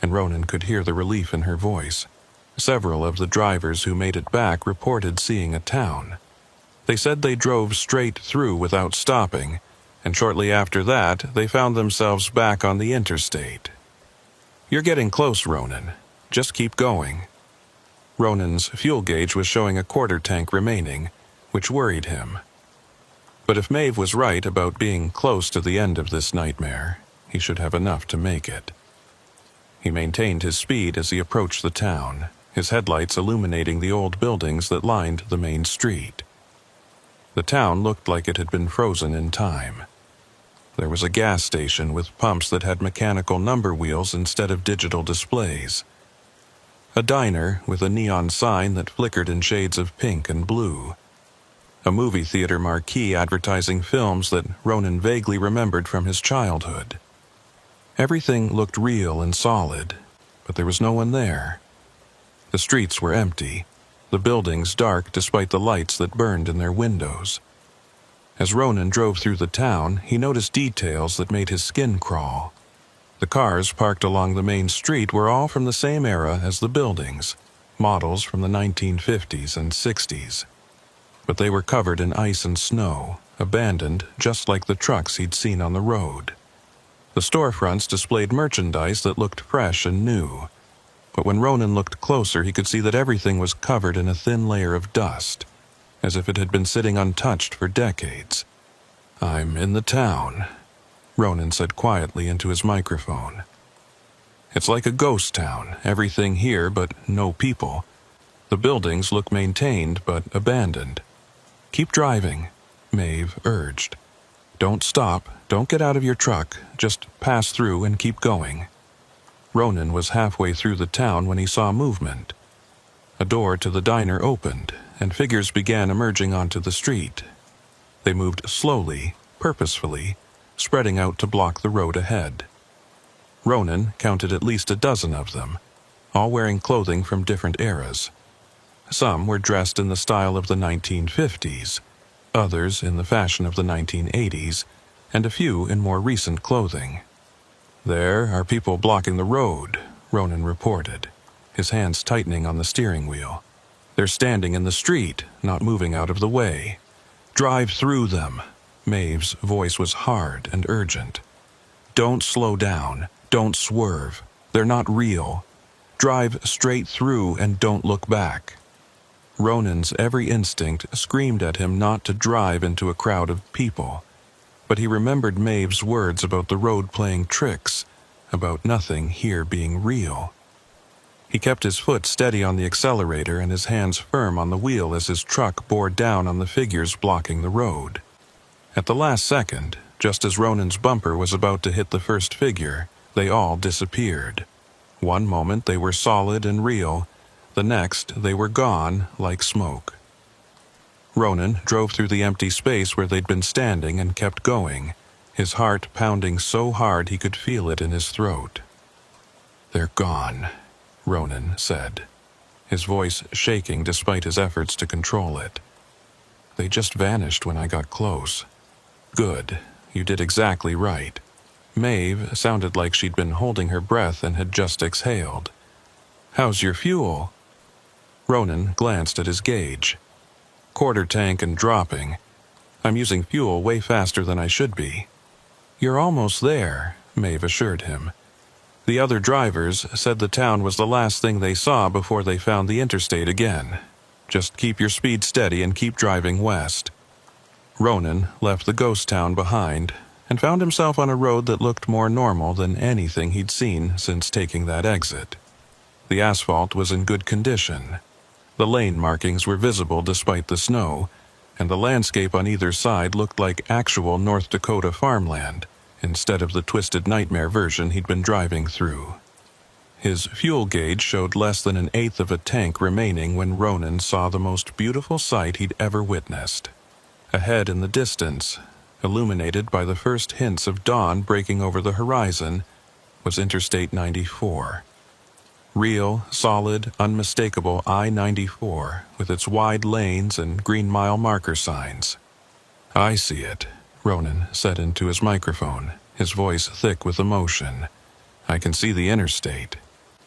and Ronan could hear the relief in her voice. Several of the drivers who made it back reported seeing a town. They said they drove straight through without stopping, and shortly after that they found themselves back on the interstate. You're getting close, Ronan. Just keep going. Ronan's fuel gauge was showing a quarter tank remaining, which worried him. But if Maeve was right about being close to the end of this nightmare, he should have enough to make it. He maintained his speed as he approached the town, his headlights illuminating the old buildings that lined the main street. The town looked like it had been frozen in time. There was a gas station with pumps that had mechanical number wheels instead of digital displays. A diner with a neon sign that flickered in shades of pink and blue. A movie theater marquee advertising films that Ronan vaguely remembered from his childhood. Everything looked real and solid, but there was no one there. The streets were empty, the buildings dark despite the lights that burned in their windows. As Ronan drove through the town, he noticed details that made his skin crawl. The cars parked along the main street were all from the same era as the buildings, models from the 1950s and 60s. But they were covered in ice and snow, abandoned just like the trucks he'd seen on the road. The storefronts displayed merchandise that looked fresh and new, but when Ronan looked closer he could see that everything was covered in a thin layer of dust, as if it had been sitting untouched for decades. I'm in the town, Ronan said quietly into his microphone. It's like a ghost town, everything here but no people. The buildings look maintained but abandoned. Keep driving, Maeve urged. Don't stop, don't get out of your truck, just pass through and keep going. Ronan was halfway through the town when he saw movement. A door to the diner opened, and figures began emerging onto the street. They moved slowly, purposefully, spreading out to block the road ahead. Ronan counted at least a dozen of them, all wearing clothing from different eras. Some were dressed in the style of the 1950s, others in the fashion of the 1980s, and a few in more recent clothing. There are people blocking the road, Ronan reported, his hands tightening on the steering wheel. They're standing in the street, not moving out of the way. Drive through them. Maeve's voice was hard and urgent. Don't slow down. Don't swerve. They're not real. Drive straight through and don't look back. Ronan's every instinct screamed at him not to drive into a crowd of people, but he remembered Maeve's words about the road playing tricks, about nothing here being real. He kept his foot steady on the accelerator and his hands firm on the wheel as his truck bore down on the figures blocking the road. At the last second, just as Ronan's bumper was about to hit the first figure, they all disappeared. One moment they were solid and real, the next they were gone like smoke. Ronan drove through the empty space where they'd been standing and kept going, his heart pounding so hard he could feel it in his throat. They're gone, Ronan said, his voice shaking despite his efforts to control it. They just vanished when I got close. Good, you did exactly right. Maeve sounded like she'd been holding her breath and had just exhaled. How's your fuel? Ronan glanced at his gauge. Quarter tank and dropping. I'm using fuel way faster than I should be. You're almost there, Maeve assured him. The other drivers said the town was the last thing they saw before they found the interstate again. Just keep your speed steady and keep driving west. Ronan left the ghost town behind and found himself on a road that looked more normal than anything he'd seen since taking that exit. The asphalt was in good condition. The lane markings were visible despite the snow, and the landscape on either side looked like actual North Dakota farmland, instead of the twisted nightmare version he'd been driving through. His fuel gauge showed less than an eighth of a tank remaining when Ronan saw the most beautiful sight he'd ever witnessed. Ahead in the distance, illuminated by the first hints of dawn breaking over the horizon, was Interstate 94. Real, solid, unmistakable I-94 with its wide lanes and green mile marker signs. "I see it," Ronan said into his microphone, his voice thick with emotion. "I can see the interstate."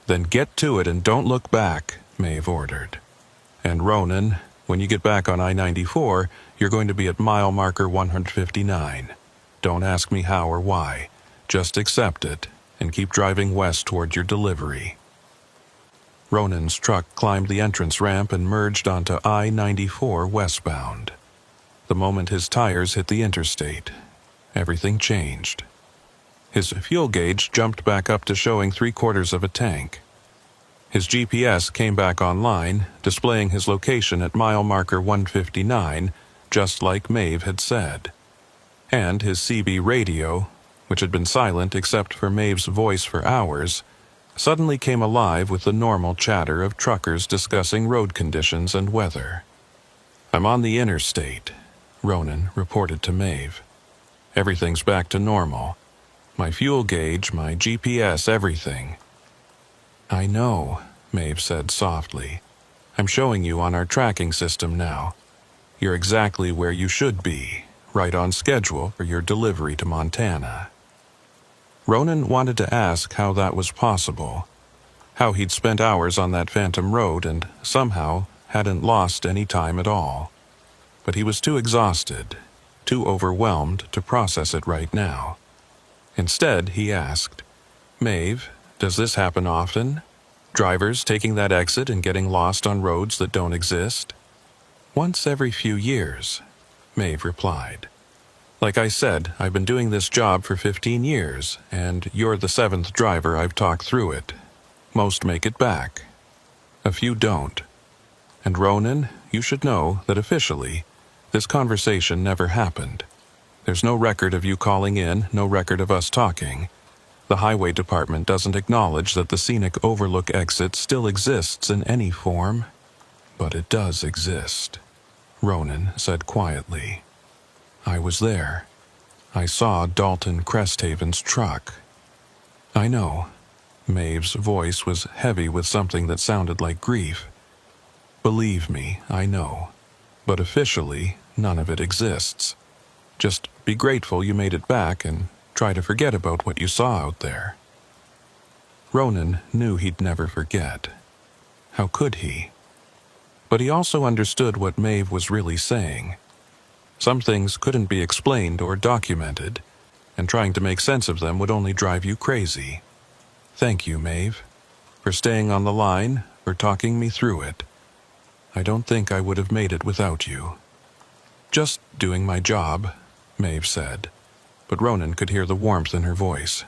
"Then get to it and don't look back," Maeve ordered. "And Ronan, when you get back on I-94, you're going to be at mile marker 159. Don't ask me how or why. Just accept it and keep driving west toward your delivery." Ronan's truck climbed the entrance ramp and merged onto I-94 westbound. The moment his tires hit the interstate, everything changed. His fuel gauge jumped back up to showing 3/4 of a tank. His GPS came back online, displaying his location at mile marker 159, just like Maeve had said. And his CB radio, which had been silent except for Maeve's voice for hours, suddenly came alive with the normal chatter of truckers discussing road conditions and weather. "I'm on the interstate," Ronan reported to Maeve. "Everything's back to normal. My fuel gauge, my GPS, everything." "I know," Maeve said softly. "I'm showing you on our tracking system now. You're exactly where you should be, right on schedule for your delivery to Montana." Ronan wanted to ask how that was possible, how he'd spent hours on that phantom road and somehow hadn't lost any time at all. But he was too exhausted, too overwhelmed to process it right now. Instead, he asked, "Maeve, does this happen often? Drivers taking that exit and getting lost on roads that don't exist?" "Once every few years," Maeve replied. "Like I said, I've been doing this job for 15 years, and you're the 7th driver I've talked through it. Most make it back. A few don't. And Ronan, you should know that officially, this conversation never happened. There's no record of you calling in, no record of us talking. The highway department doesn't acknowledge that the scenic overlook exit still exists in any form. But it does exist," Ronan said quietly. "I was there. I saw Dalton Cresthaven's truck." "I know." Maeve's voice was heavy with something that sounded like grief. "Believe me, I know. But officially, none of it exists. Just be grateful you made it back and try to forget about what you saw out there." Ronan knew he'd never forget. How could he? But he also understood what Maeve was really saying. Some things couldn't be explained or documented, and trying to make sense of them would only drive you crazy. "Thank you, Maeve, for staying on the line, for talking me through it. I don't think I would have made it without you." "Just doing my job," Maeve said, but Ronan could hear the warmth in her voice.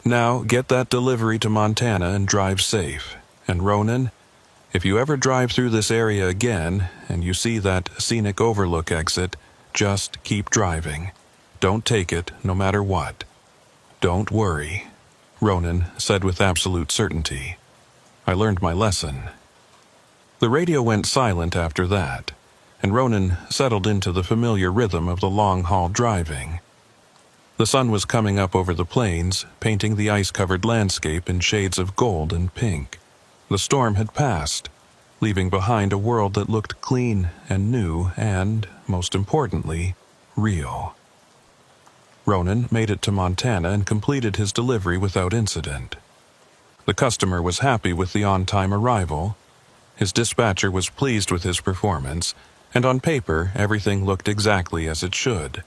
"Now get that delivery to Montana and drive safe. And Ronan, if you ever drive through this area again and you see that scenic overlook exit, just keep driving. Don't take it, no matter what. Don't worry," Ronan said with absolute certainty. "I learned my lesson." The radio went silent after that, and Ronan settled into the familiar rhythm of the long-haul driving. The sun was coming up over the plains, painting the ice-covered landscape in shades of gold and pink. The storm had passed, leaving behind a world that looked clean and new and, most importantly, real. Ronan made it to Montana and completed his delivery without incident. The customer was happy with the on-time arrival. His dispatcher was pleased with his performance, and on paper everything looked exactly as it should.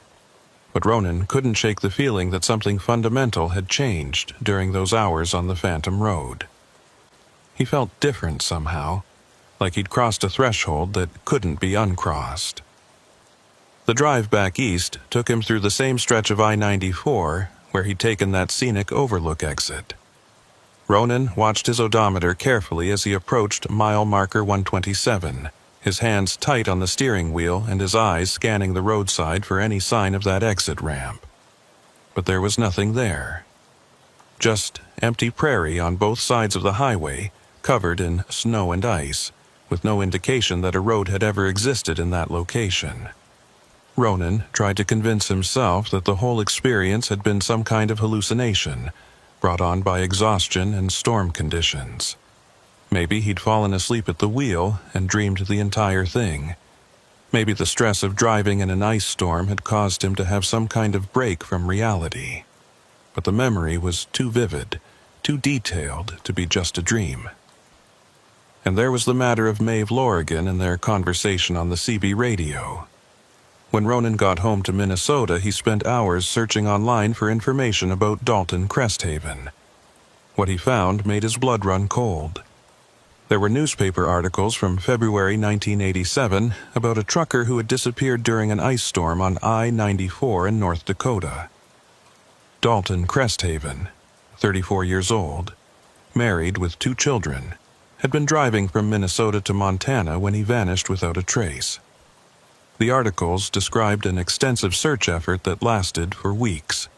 But Ronan couldn't shake the feeling that something fundamental had changed during those hours on the Phantom Road. He felt different somehow, like he'd crossed a threshold that couldn't be uncrossed. The drive back east took him through the same stretch of I-94 where he'd taken that scenic overlook exit. Ronan watched his odometer carefully as he approached mile marker 127, his hands tight on the steering wheel and his eyes scanning the roadside for any sign of that exit ramp. but there was nothing there. Just empty prairie on both sides of the highway, covered in snow and ice, with no indication that a road had ever existed in that location. Ronan tried to convince himself that the whole experience had been some kind of hallucination, brought on by exhaustion and storm conditions. Maybe he'd fallen asleep at the wheel and dreamed the entire thing. Maybe the stress of driving in an ice storm had caused him to have some kind of break from reality. But the memory was too vivid, too detailed to be just a dream. And there was the matter of Maeve Lorigan and their conversation on the CB radio. When Ronan got home to Minnesota, he spent hours searching online for information about Dalton Cresthaven. What he found made his blood run cold. There were newspaper articles from February 1987 about a trucker who had disappeared during an ice storm on I-94 in North Dakota. Dalton Cresthaven, 34 years old, married with 2 children, had been driving from Minnesota to Montana when he vanished without a trace. The articles described an extensive search effort that lasted for weeks.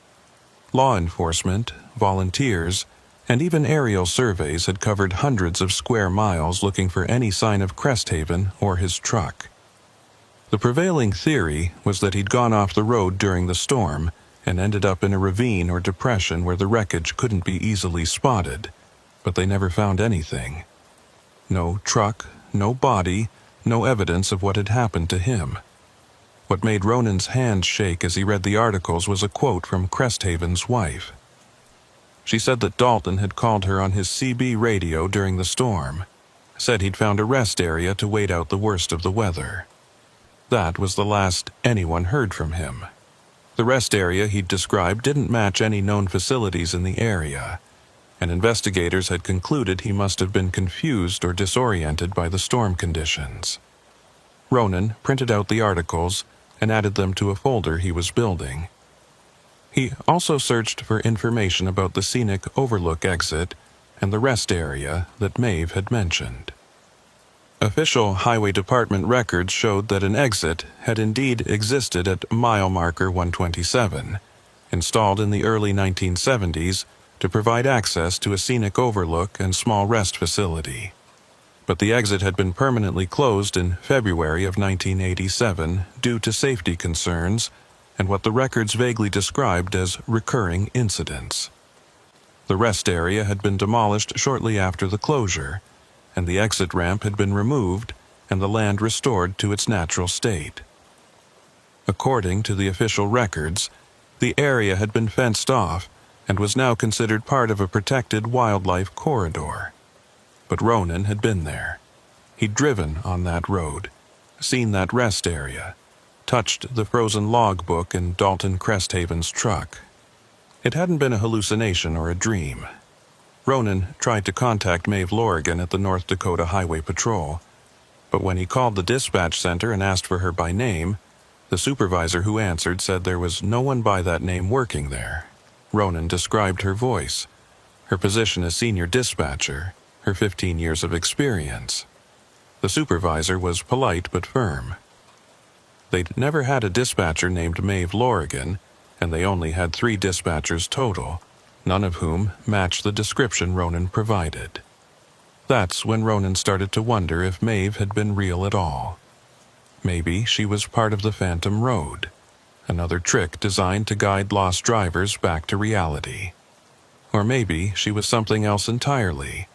Law enforcement, volunteers, and even aerial surveys had covered hundreds of square miles looking for any sign of Cresthaven or his truck. The prevailing theory was that he'd gone off the road during the storm and ended up in a ravine or depression where the wreckage couldn't be easily spotted, but they never found anything. No truck, no body, no evidence of what had happened to him. What made Ronan's hands shake as he read the articles was a quote from Cresthaven's wife. She said that Dalton had called her on his CB radio during the storm, said he'd found a rest area to wait out the worst of the weather. That was the last anyone heard from him. The rest area he'd described didn't match any known facilities in the area, and investigators had concluded he must have been confused or disoriented by the storm conditions. Ronan printed out the articles and added them to a folder he was building. He also searched for information about the scenic overlook exit and the rest area that Maeve had mentioned. Official Highway Department records showed that an exit had indeed existed at mile marker 127, installed in the early 1970s to provide access to a scenic overlook and small rest facility. But the exit had been permanently closed in February of 1987 due to safety concerns and what the records vaguely described as recurring incidents. The rest area had been demolished shortly after the closure, and the exit ramp had been removed and the land restored to its natural state. According to the official records, the area had been fenced off and was now considered part of a protected wildlife corridor. But Ronan had been there. He'd driven on that road, seen that rest area, touched the frozen logbook in Dalton Cresthaven's truck. It hadn't been a hallucination or a dream. Ronan tried to contact Maeve Lorigan at the North Dakota Highway Patrol, but when he called the dispatch center and asked for her by name, the supervisor who answered said there was no one by that name working there. Ronan described her voice, her position as senior dispatcher, her 15 years of experience. The supervisor was polite but firm. They'd never had a dispatcher named Maeve Lorigan, and they only had 3 dispatchers total, none of whom matched the description Ronan provided. That's when Ronan started to wonder if Maeve had been real at all. Maybe she was part of the Phantom Road, another trick designed to guide lost drivers back to reality. Or maybe she was something else entirely,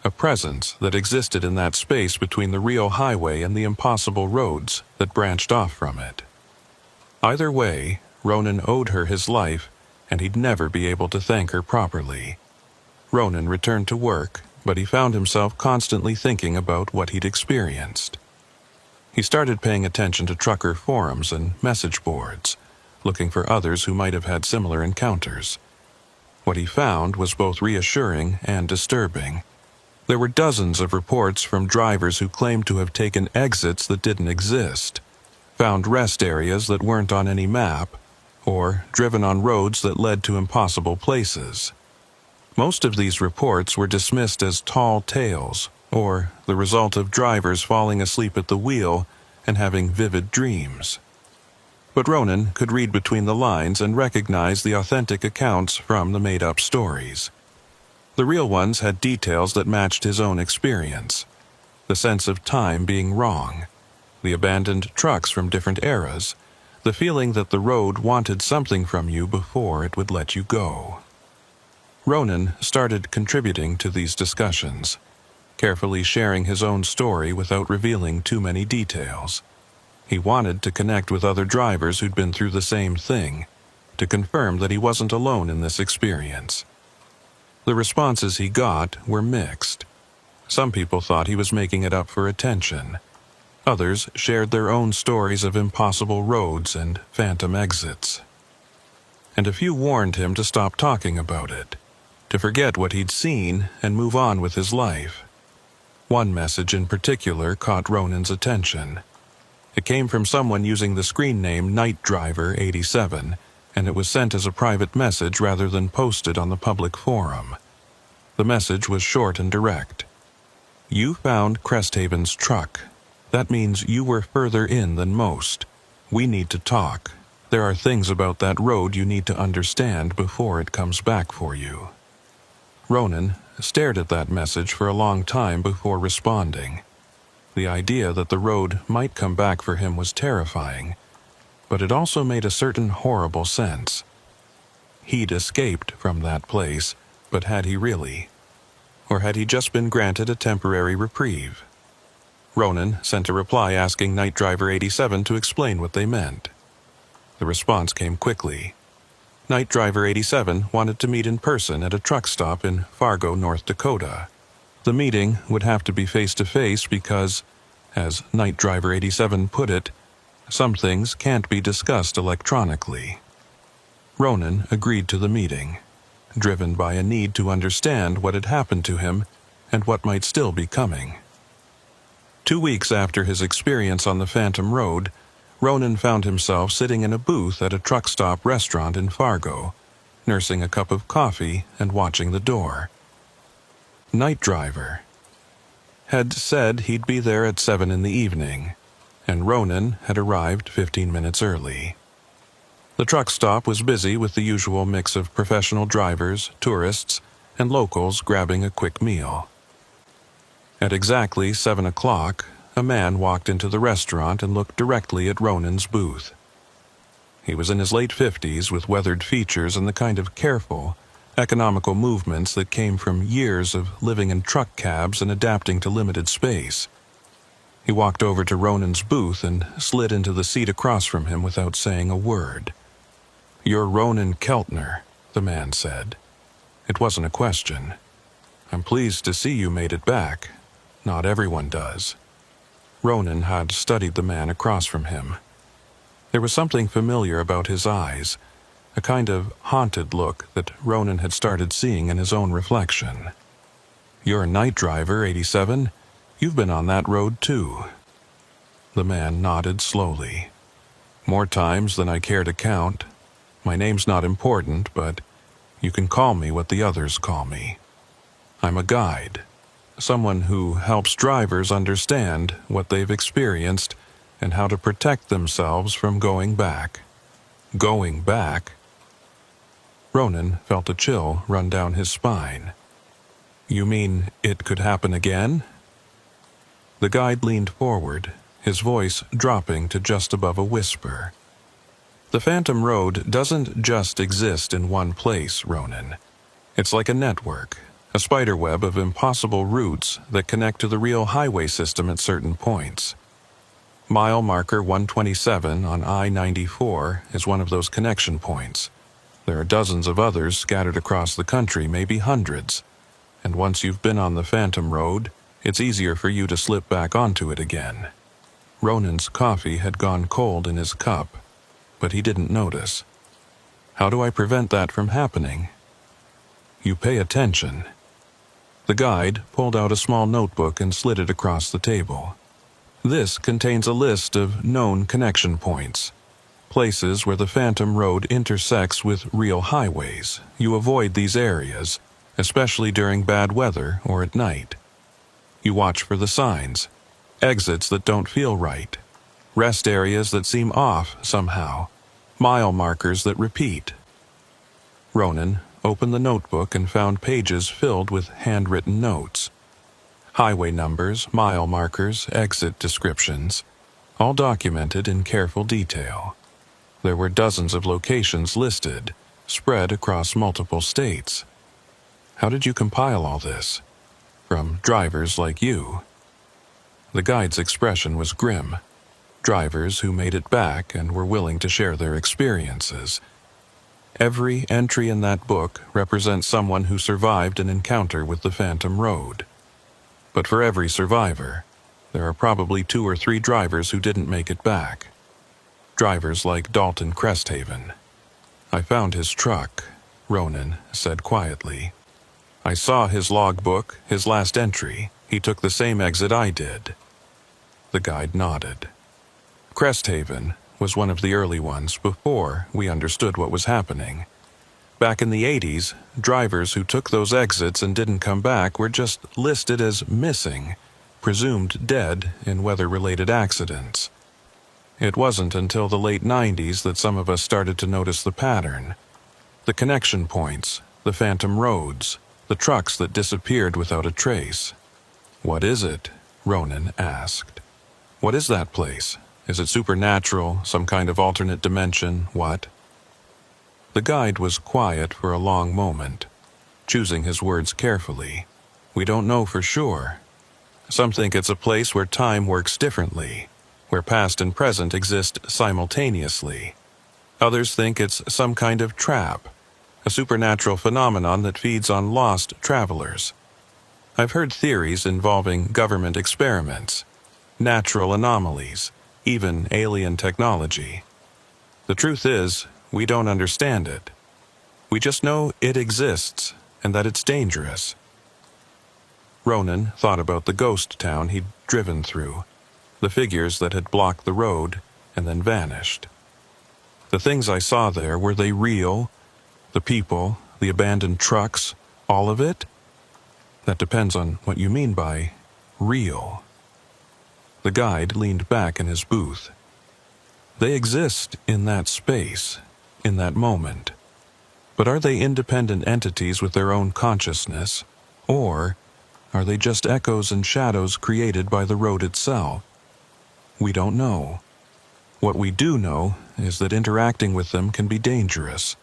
a presence that existed in that space between the real highway and the impossible roads that branched off from it. Either way, Ronan owed her his life, and he'd never be able to thank her properly. Ronan returned to work, but he found himself constantly thinking about what he'd experienced. He started paying attention to trucker forums and message boards, looking for others who might have had similar encounters. What he found was both reassuring and disturbing. There were dozens of reports from drivers who claimed to have taken exits that didn't exist, found rest areas that weren't on any map, or driven on roads that led to impossible places. Most of these reports were dismissed as tall tales, or the result of drivers falling asleep at the wheel and having vivid dreams. But Ronan could read between the lines and recognize the authentic accounts from the made-up stories. The real ones had details that matched his own experience. The sense of time being wrong, the abandoned trucks from different eras, the feeling that the road wanted something from you before it would let you go. Ronan started contributing to these discussions, carefully sharing his own story without revealing too many details. He wanted to connect with other drivers who'd been through the same thing, to confirm that he wasn't alone in this experience. The responses he got were mixed. Some people thought he was making it up for attention. Others shared their own stories of impossible roads and phantom exits. And a few warned him to stop talking about it, to forget what he'd seen and move on with his life. One message in particular caught Ronan's attention. It came from someone using the screen name NightDriver87, and it was sent as a private message rather than posted on the public forum. The message was short and direct. "You found Cresthaven's truck. That means you were further in than most. We need to talk. There are things about that road you need to understand before it comes back for you." Ronan stared at that message for a long time before responding. The idea that the road might come back for him was terrifying, but it also made a certain horrible sense. He'd escaped from that place, but had he really? Or had he just been granted a temporary reprieve? Ronan sent a reply asking NightDriver87 to explain what they meant. The response came quickly. NightDriver87 wanted to meet in person at a truck stop in Fargo, North Dakota. The meeting would have to be face-to-face because, as NightDriver87 put it, some things can't be discussed electronically. Ronan agreed to the meeting, driven by a need to understand what had happened to him and what might still be coming. 2 weeks after his experience on the Phantom Road, Ronan found himself sitting in a booth at a truck stop restaurant in Fargo, nursing a cup of coffee and watching the door. Night Driver had said he'd be there at 7 in the evening, and Ronan had arrived 15 minutes early. The truck stop was busy with the usual mix of professional drivers, tourists, and locals grabbing a quick meal. At exactly 7 o'clock, a man walked into the restaurant and looked directly at Ronan's booth. He was in his late 50s with weathered features and the kind of careful, economical movements that came from years of living in truck cabs and adapting to limited space. He walked over to Ronan's booth and slid into the seat across from him without saying a word. "You're Ronan Keltner," the man said. It wasn't a question. "I'm pleased to see you made it back. Not everyone does." Ronan had studied the man across from him. There was something familiar about his eyes, a kind of haunted look that Ronan had started seeing in his own reflection. "You're NightDriver87. You've been on that road too." The man nodded slowly. "More times than I care to count. My name's not important, but you can call me what the others call me. I'm a guide, someone who helps drivers understand what they've experienced and how to protect themselves from going back." Going back? Ronan felt a chill run down his spine. "You mean it could happen again?" The guide leaned forward, his voice dropping to just above a whisper. "The Phantom Road doesn't just exist in one place, Ronan. It's like a network, a spiderweb of impossible routes that connect to the real highway system at certain points. Mile marker 127 on I-94 is one of those connection points. There are dozens of others scattered across the country, maybe hundreds. And once you've been on the Phantom Road, it's easier for you to slip back onto it again." Ronan's coffee had gone cold in his cup, but he didn't notice. "How do I prevent that from happening?" "You pay attention." The guide pulled out a small notebook and slid it across the table. "This contains a list of known connection points. Places where the Phantom Road intersects with real highways. You avoid these areas, especially during bad weather or at night. You watch for the signs, exits that don't feel right, rest areas that seem off somehow, mile markers that repeat. Ronan opened the notebook and found pages filled with handwritten notes. Highway numbers, mile markers, exit descriptions, all documented in careful detail. There were dozens of locations listed, spread across multiple states. How did you compile all this? From drivers like you? The guide's expression was grim. Drivers who made it back and were willing to share their experiences. Every entry in that book represents someone who survived an encounter with the Phantom Road. But for every survivor, there are probably 2 or 3 drivers who didn't make it back. Drivers like Dalton Cresthaven. I found his truck, Ronan said quietly. I saw his logbook, his last entry. He took the same exit I did. The guide nodded. Cresthaven was one of the early ones before we understood what was happening. Back in the 80s, drivers who took those exits and didn't come back were just listed as missing, presumed dead in weather-related accidents. It wasn't until the late 90s that some of us started to notice the pattern. The connection points, the phantom roads, the trucks that disappeared without a trace. What is it? Ronan asked. What is that place? Is it supernatural, some kind of alternate dimension, what? The guide was quiet for a long moment, choosing his words carefully. We don't know for sure. Some think it's a place where time works differently, where past and present exist simultaneously. Others think it's some kind of trap, a supernatural phenomenon that feeds on lost travelers. I've heard theories involving government experiments, natural anomalies, even alien technology. The truth is, we don't understand it. We just know it exists and that it's dangerous. Ronan thought about the ghost town he'd driven through, the figures that had blocked the road and then vanished. The things I saw there, were they real? The people, the abandoned trucks, all of it? That depends on what you mean by real. The guide leaned back in his booth. They exist in that space, in that moment. But are they independent entities with their own consciousness, or are they just echoes and shadows created by the road itself? We don't know. What we do know is that interacting with them can be dangerous.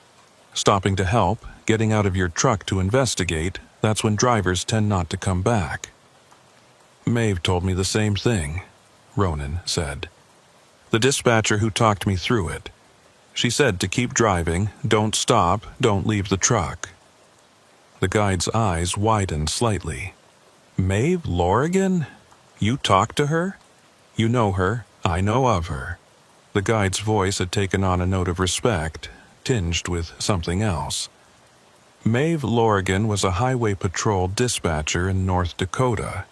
Stopping to help, getting out of your truck to investigate, that's when drivers tend not to come back. Maeve told me the same thing, Ronan said. The dispatcher who talked me through it. She said to keep driving, don't stop, don't leave the truck. The guide's eyes widened slightly. Maeve Lorigan? You talked to her? You know her, I know of her. The guide's voice had taken on a note of respect, tinged with something else. Maeve Lorigan was a highway patrol dispatcher in North Dakota.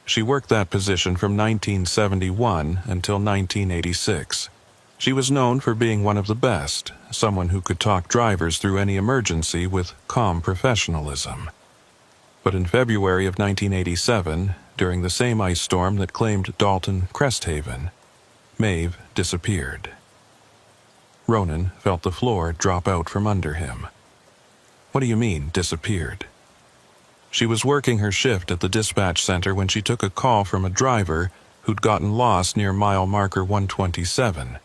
She worked that position from 1971 until 1986. She was known for being one of the best, someone who could talk drivers through any emergency with calm professionalism. But in February of 1987, during the same ice storm that claimed Dalton Cresthaven, Maeve disappeared. Ronan felt the floor drop out from under him. What do you mean, disappeared? She was working her shift at the dispatch center when she took a call from a driver who'd gotten lost near mile marker 127.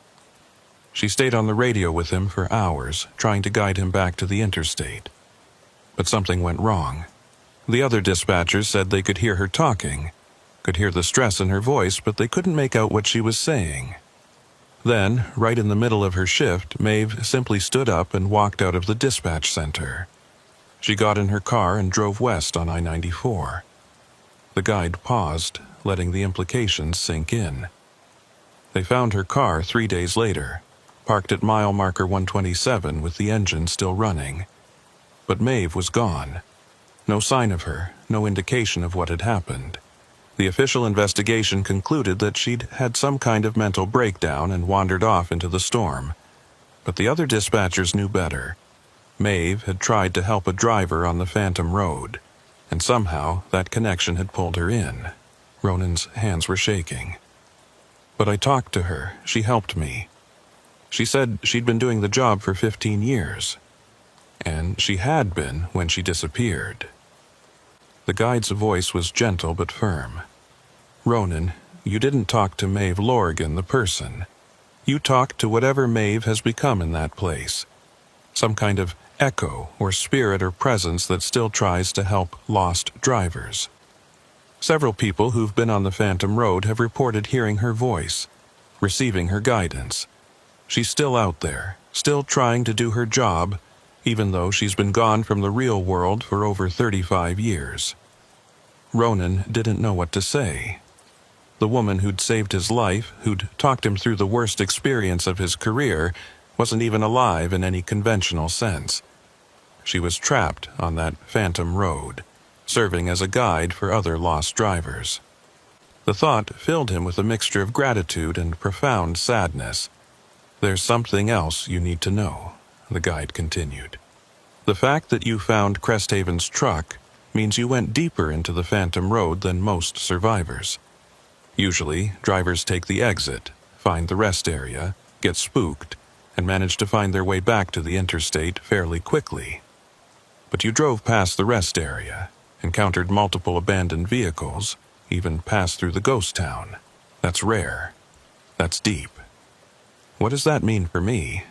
She stayed on the radio with him for hours, trying to guide him back to the interstate. But something went wrong. The other dispatchers said they could hear her talking, could hear the stress in her voice, but they couldn't make out what she was saying. Then, right in the middle of her shift, Maeve simply stood up and walked out of the dispatch center. She got in her car and drove west on I-94. The guide paused, letting the implications sink in. They found her car 3 days later, parked at mile marker 127 with the engine still running. But Maeve was gone. No sign of her, no indication of what had happened. The official investigation concluded that she'd had some kind of mental breakdown and wandered off into the storm. But the other dispatchers knew better. Maeve had tried to help a driver on the Phantom Road, and somehow that connection had pulled her in. Ronan's hands were shaking. But I talked to her. She helped me. She said she'd been doing the job for 15 years. And she had been when she disappeared. The guide's voice was gentle but firm. Ronan, you didn't talk to Maeve Lorrigan, the person. You talked to whatever Maeve has become in that place. Some kind of echo or spirit or presence that still tries to help lost drivers. Several people who've been on the Phantom Road have reported hearing her voice, receiving her guidance. She's still out there, still trying to do her job, even though she's been gone from the real world for over 35 years. Ronan didn't know what to say. The woman who'd saved his life, who'd talked him through the worst experience of his career, wasn't even alive in any conventional sense. She was trapped on that Phantom Road, serving as a guide for other lost drivers. The thought filled him with a mixture of gratitude and profound sadness. There's something else you need to know, the guide continued. The fact that you found Cresthaven's truck means you went deeper into the Phantom Road than most survivors. Usually, drivers take the exit, find the rest area, get spooked, and manage to find their way back to the interstate fairly quickly. But you drove past the rest area, encountered multiple abandoned vehicles, even passed through the ghost town. That's rare. That's deep. What does that mean for me?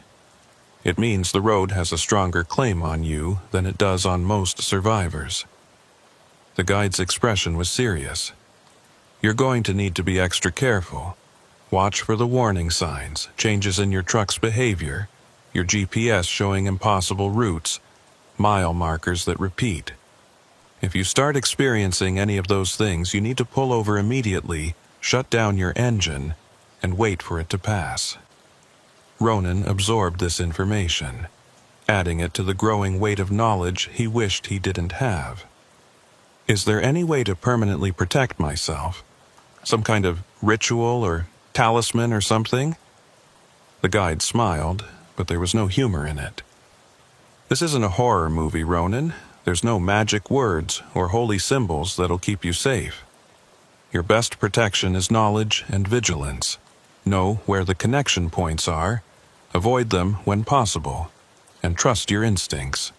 It means the road has a stronger claim on you than it does on most survivors. The guide's expression was serious. You're going to need to be extra careful. Watch for the warning signs, changes in your truck's behavior, your GPS showing impossible routes, mile markers that repeat. If you start experiencing any of those things, you need to pull over immediately, shut down your engine, and wait for it to pass. Ronan absorbed this information, adding it to the growing weight of knowledge he wished he didn't have. Is there any way to permanently protect myself? Some kind of ritual or talisman or something? The guide smiled, but there was no humor in it. This isn't a horror movie, Ronan. There's no magic words or holy symbols that'll keep you safe. Your best protection is knowledge and vigilance. Know where the connection points are, avoid them when possible, and trust your instincts.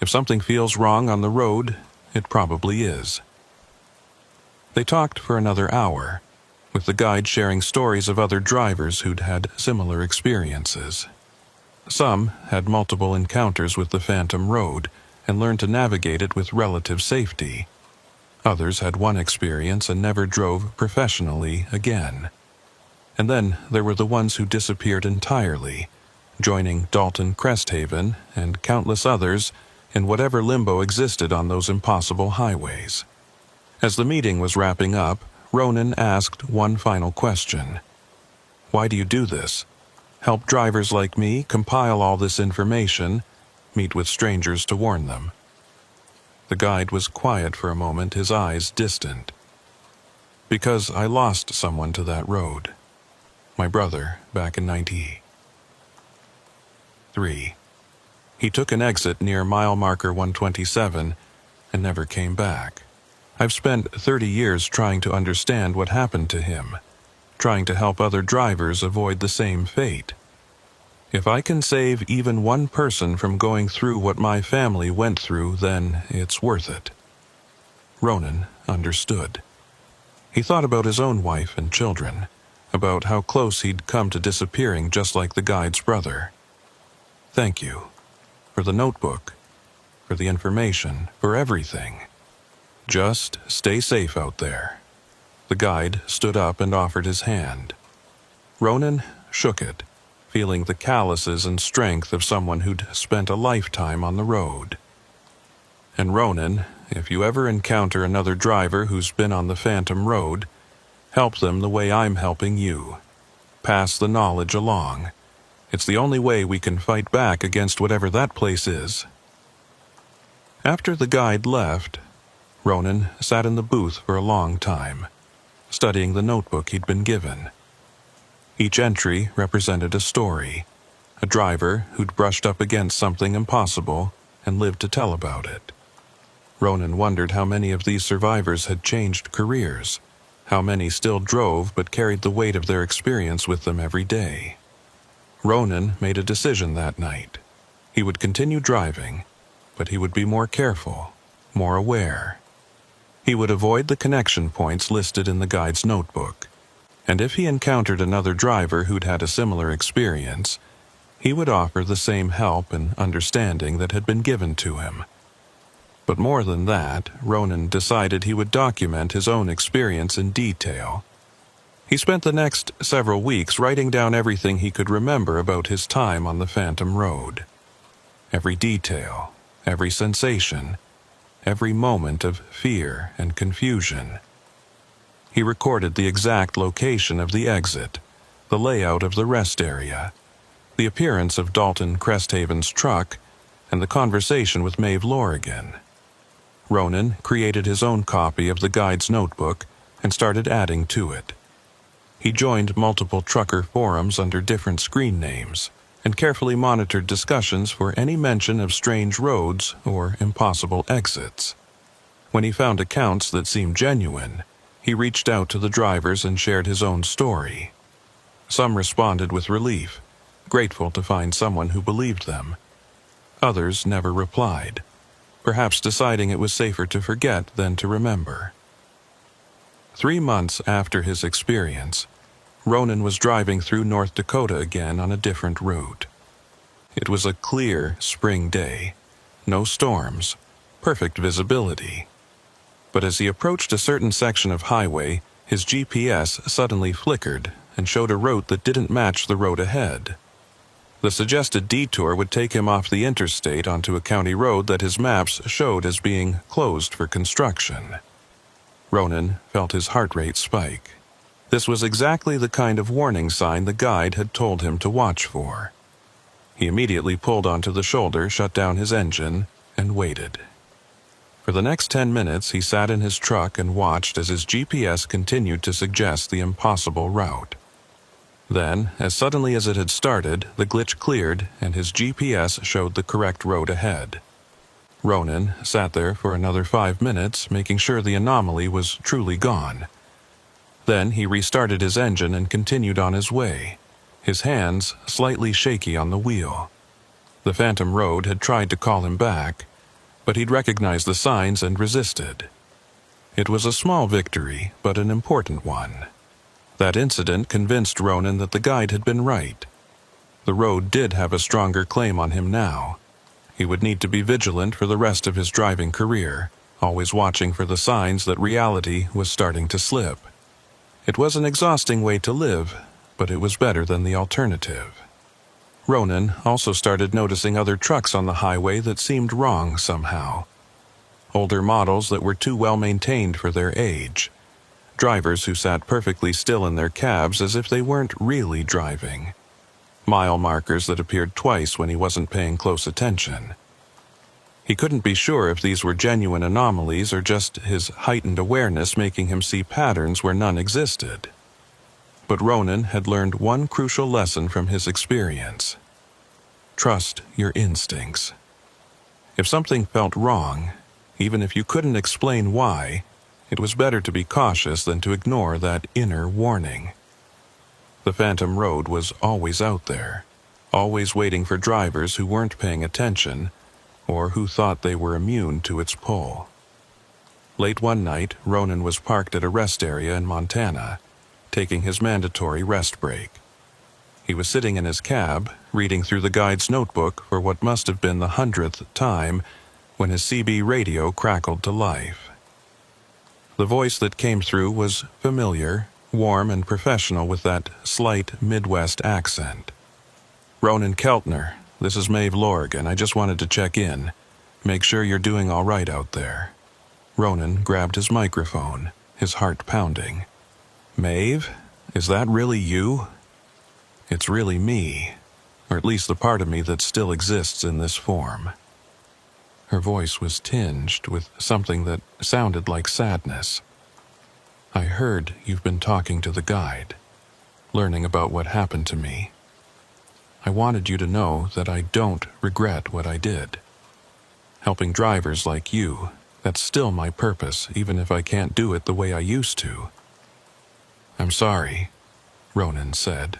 If something feels wrong on the road, it probably is. They talked for another hour, with the guide sharing stories of other drivers who'd had similar experiences. Some had multiple encounters with the Phantom Road and learned to navigate it with relative safety. Others had one experience and never drove professionally again. And then there were the ones who disappeared entirely, joining Dalton Cresthaven and countless others in whatever limbo existed on those impossible highways. As the meeting was wrapping up, Ronan asked one final question. Why do you do this? Help drivers like me compile all this information, meet with strangers to warn them. The guide was quiet for a moment, his eyes distant. Because I lost someone to that road. My brother, back in 93. He took an exit near mile marker 127 and never came back. I've spent 30 years trying to understand what happened to him, trying to help other drivers avoid the same fate. If I can save even one person from going through what my family went through, then it's worth it. Ronan understood. He thought about his own wife and children, about how close he'd come to disappearing just like the guide's brother. Thank you. For the notebook. For the information. For everything. Just stay safe out there. The guide stood up and offered his hand. Ronan shook it, feeling the calluses and strength of someone who'd spent a lifetime on the road. And Ronan, if you ever encounter another driver who's been on the Phantom Road, help them the way I'm helping you. Pass the knowledge along. It's the only way we can fight back against whatever that place is. After the guide left, Ronan sat in the booth for a long time, studying the notebook he'd been given. Each entry represented a story, a driver who'd brushed up against something impossible and lived to tell about it. Ronan wondered how many of these survivors had changed careers, How many still drove but carried the weight of their experience with them every day? Ronan made a decision that night. He would continue driving, but he would be more careful, more aware. He would avoid the connection points listed in the guide's notebook, and if he encountered another driver who'd had a similar experience, he would offer the same help and understanding that had been given to him. But more than that, Ronan decided he would document his own experience in detail. He spent the next several weeks writing down everything he could remember about his time on the Phantom Road. Every detail, every sensation, every moment of fear and confusion. He recorded the exact location of the exit, the layout of the rest area, the appearance of Dalton Cresthaven's truck, and the conversation with Maeve Lorigan. Ronan created his own copy of the guide's notebook and started adding to it. He joined multiple trucker forums under different screen names and carefully monitored discussions for any mention of strange roads or impossible exits. When he found accounts that seemed genuine, he reached out to the drivers and shared his own story. Some responded with relief, grateful to find someone who believed them. Others never replied, perhaps deciding it was safer to forget than to remember. 3 months after his experience, Ronan was driving through North Dakota again on a different route. It was a clear spring day, no storms, perfect visibility. But as he approached a certain section of highway, his GPS suddenly flickered and showed a route that didn't match the road ahead. The suggested detour would take him off the interstate onto a county road that his maps showed as being closed for construction. Ronan felt his heart rate spike. This was exactly the kind of warning sign the guide had told him to watch for. He immediately pulled onto the shoulder, shut down his engine, and waited. For the next 10 minutes, he sat in his truck and watched as his GPS continued to suggest the impossible route. Then, as suddenly as it had started, the glitch cleared and his GPS showed the correct road ahead. Ronan sat there for another 5 minutes, making sure the anomaly was truly gone. Then he restarted his engine and continued on his way, his hands slightly shaky on the wheel. The Phantom Road had tried to call him back, but he'd recognized the signs and resisted. It was a small victory, but an important one. That incident convinced Ronan that the guide had been right. The road did have a stronger claim on him now. He would need to be vigilant for the rest of his driving career, always watching for the signs that reality was starting to slip. It was an exhausting way to live, but it was better than the alternative. Ronan also started noticing other trucks on the highway that seemed wrong somehow. Older models that were too well maintained for their age. Drivers who sat perfectly still in their cabs as if they weren't really driving. Mile markers that appeared twice when he wasn't paying close attention. He couldn't be sure if these were genuine anomalies or just his heightened awareness making him see patterns where none existed. But Ronan had learned one crucial lesson from his experience. Trust your instincts. If something felt wrong, even if you couldn't explain why, it was better to be cautious than to ignore that inner warning. The Phantom Road was always out there, always waiting for drivers who weren't paying attention or who thought they were immune to its pull. Late one night, Ronan was parked at a rest area in Montana, taking his mandatory rest break. He was sitting in his cab, reading through the guide's notebook for what must have been the 100th time when his CB radio crackled to life. The voice that came through was familiar, warm and professional with that slight Midwest accent. "Ronan Keltner, this is Maeve Lorigan. I just wanted to check in. Make sure you're doing all right out there." Ronan grabbed his microphone, his heart pounding. "Maeve, is that really you?" "It's really me, or at least the part of me that still exists in this form." Her voice was tinged with something that sounded like sadness. "I heard you've been talking to the guide, learning about what happened to me. I wanted you to know that I don't regret what I did. Helping drivers like you, that's still my purpose, even if I can't do it the way I used to. "I'm sorry," Ronan said,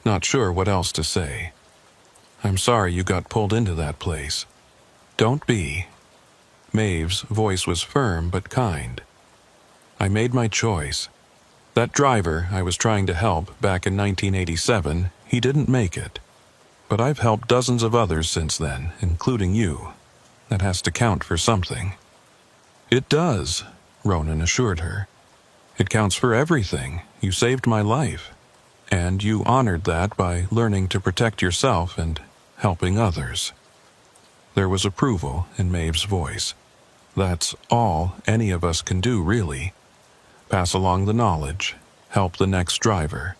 not sure what else to say. "I'm sorry you got pulled into that place." "Don't be." Maeve's voice was firm but kind. "I made my choice. That driver I was trying to help back in 1987, he didn't make it. But I've helped dozens of others since then, including you. That has to count for something." "It does," Ronan assured her. "It counts for everything. You saved my life. And you honored that by learning to protect yourself and helping others." There was approval in Maeve's voice. "That's all any of us can do, really. Pass along the knowledge, help the next driver,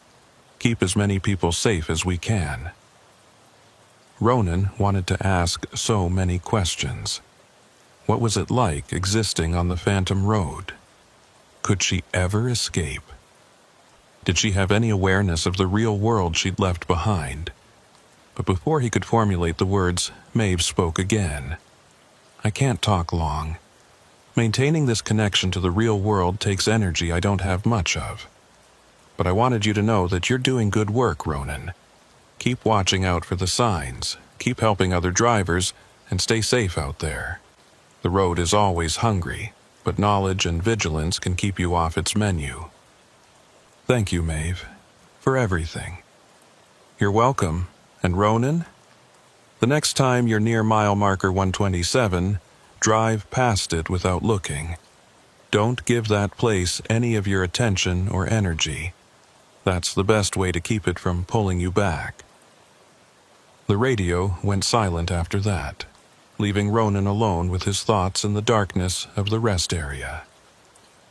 keep as many people safe as we can." Ronan wanted to ask so many questions. What was it like existing on the Phantom Road? Could she ever escape? Did she have any awareness of the real world she'd left behind? But before he could formulate the words, Maeve spoke again. "I can't talk long. Maintaining this connection to the real world takes energy I don't have much of. But I wanted you to know that you're doing good work, Ronan. Keep watching out for the signs, keep helping other drivers, and stay safe out there. The road is always hungry, but knowledge and vigilance can keep you off its menu." "Thank you, Maeve, for everything." "You're welcome. And Ronan? The next time you're near mile marker 127, drive past it without looking. Don't give that place any of your attention or energy. That's the best way to keep it from pulling you back." The radio went silent after that, leaving Ronan alone with his thoughts in the darkness of the rest area.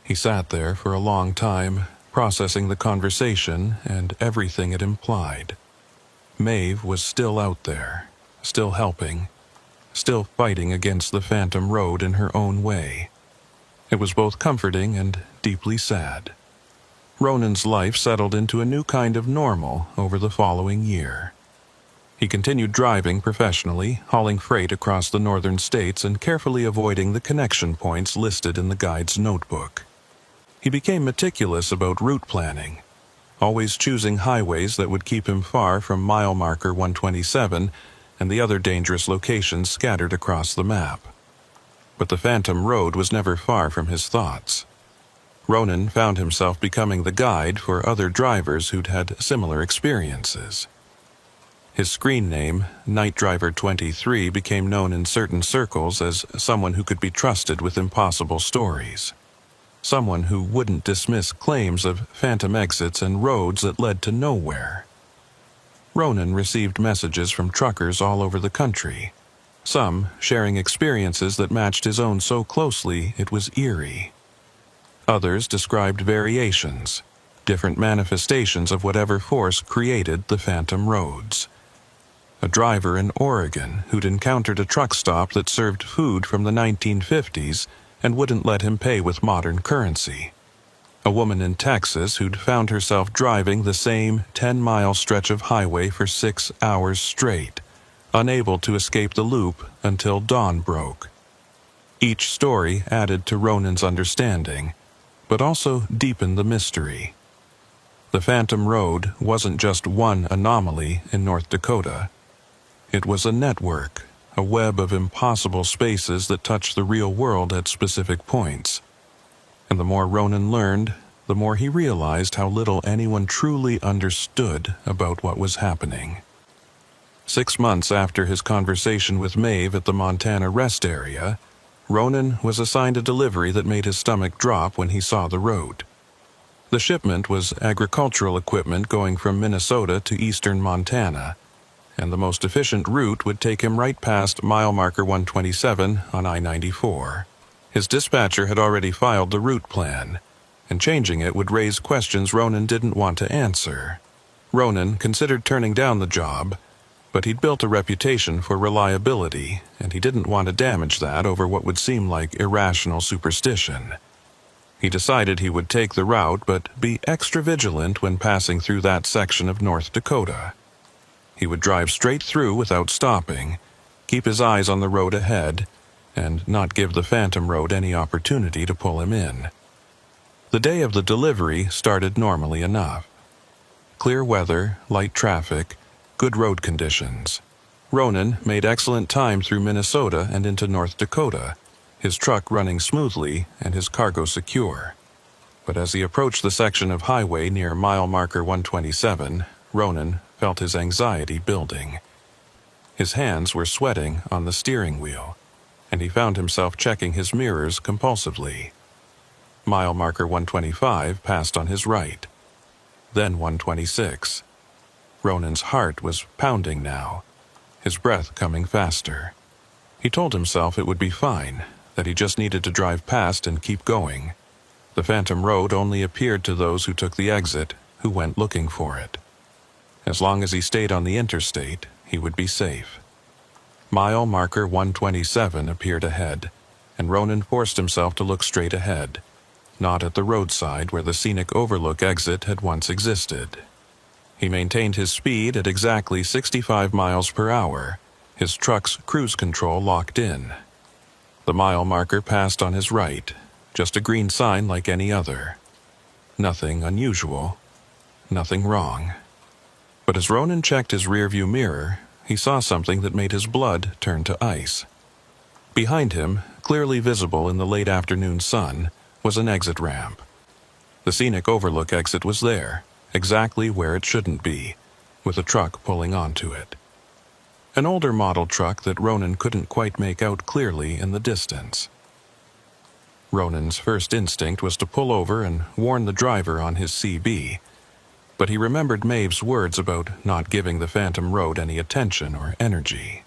He sat there for a long time, processing the conversation and everything it implied. Maeve was still out there, still helping, still fighting against the Phantom Road in her own way. It was both comforting and deeply sad. Ronan's life settled into a new kind of normal over the following year. He continued driving professionally, hauling freight across the northern states and carefully avoiding the connection points listed in the guide's notebook. He became meticulous about route planning, always choosing highways that would keep him far from mile marker 127 and the other dangerous locations scattered across the map. But the Phantom Road was never far from his thoughts. Ronan found himself becoming the guide for other drivers who'd had similar experiences. His screen name, Night Driver 23, became known in certain circles as someone who could be trusted with impossible stories. Someone who wouldn't dismiss claims of phantom exits and roads that led to nowhere. Ronan received messages from truckers all over the country, some sharing experiences that matched his own so closely it was eerie. Others described variations, different manifestations of whatever force created the phantom roads. A driver in Oregon who'd encountered a truck stop that served food from the 1950s and wouldn't let him pay with modern currency. A woman in Texas who'd found herself driving the same 10-mile stretch of highway for 6 hours straight, unable to escape the loop until dawn broke. Each story added to Ronan's understanding, but also deepened the mystery. The Phantom Road wasn't just one anomaly in North Dakota. It was a network, a web of impossible spaces that touched the real world at specific points. And the more Ronan learned, the more he realized how little anyone truly understood about what was happening. 6 months after his conversation with Maeve at the Montana rest area, Ronan was assigned a delivery that made his stomach drop when he saw the road. The shipment was agricultural equipment going from Minnesota to eastern Montana, and the most efficient route would take him right past mile marker 127 on I-94. His dispatcher had already filed the route plan, and changing it would raise questions Ronan didn't want to answer. Ronan considered turning down the job, but he'd built a reputation for reliability, and he didn't want to damage that over what would seem like irrational superstition. He decided he would take the route, but be extra vigilant when passing through that section of North Dakota. He would drive straight through without stopping, keep his eyes on the road ahead, and not give the Phantom Road any opportunity to pull him in. The day of the delivery started normally enough. Clear weather, light traffic, good road conditions. Ronan made excellent time through Minnesota and into North Dakota, his truck running smoothly and his cargo secure. But as he approached the section of highway near mile marker 127, Ronan felt his anxiety building. His hands were sweating on the steering wheel, and he found himself checking his mirrors compulsively. Mile marker 125 passed on his right. Then 126. Ronan's heart was pounding now, his breath coming faster. He told himself it would be fine, that he just needed to drive past and keep going. The phantom road only appeared to those who took the exit, who went looking for it. As long as he stayed on the interstate, he would be safe. Mile marker 127 appeared ahead, and Ronan forced himself to look straight ahead, not at the roadside where the scenic overlook exit had once existed. He maintained his speed at exactly 65 miles per hour, his truck's cruise control locked in. The mile marker passed on his right, just a green sign like any other. Nothing unusual, nothing wrong. But as Ronan checked his rearview mirror, he saw something that made his blood turn to ice. Behind him, clearly visible in the late afternoon sun, was an exit ramp. The scenic overlook exit was there, exactly where it shouldn't be, with a truck pulling onto it. An older model truck that Ronan couldn't quite make out clearly in the distance. Ronan's first instinct was to pull over and warn the driver on his CB, but he remembered Maeve's words about not giving the phantom road any attention or energy.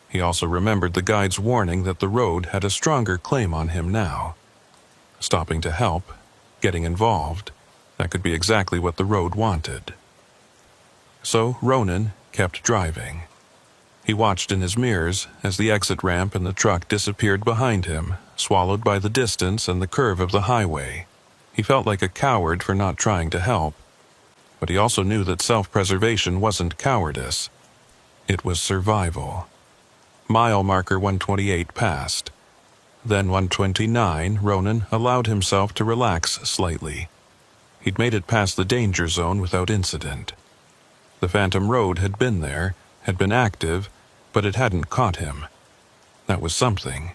He also remembered the guide's warning that the road had a stronger claim on him now. Stopping to help, getting involved, that could be exactly what the road wanted. So Ronan kept driving. He watched in his mirrors as the exit ramp and the truck disappeared behind him, swallowed by the distance and the curve of the highway. He felt like a coward for not trying to help, but he also knew that self-preservation wasn't cowardice. It was survival. Mile marker 128 passed. Then 129, Ronan allowed himself to relax slightly. He'd made it past the danger zone without incident. The phantom road had been there, had been active, but it hadn't caught him. That was something.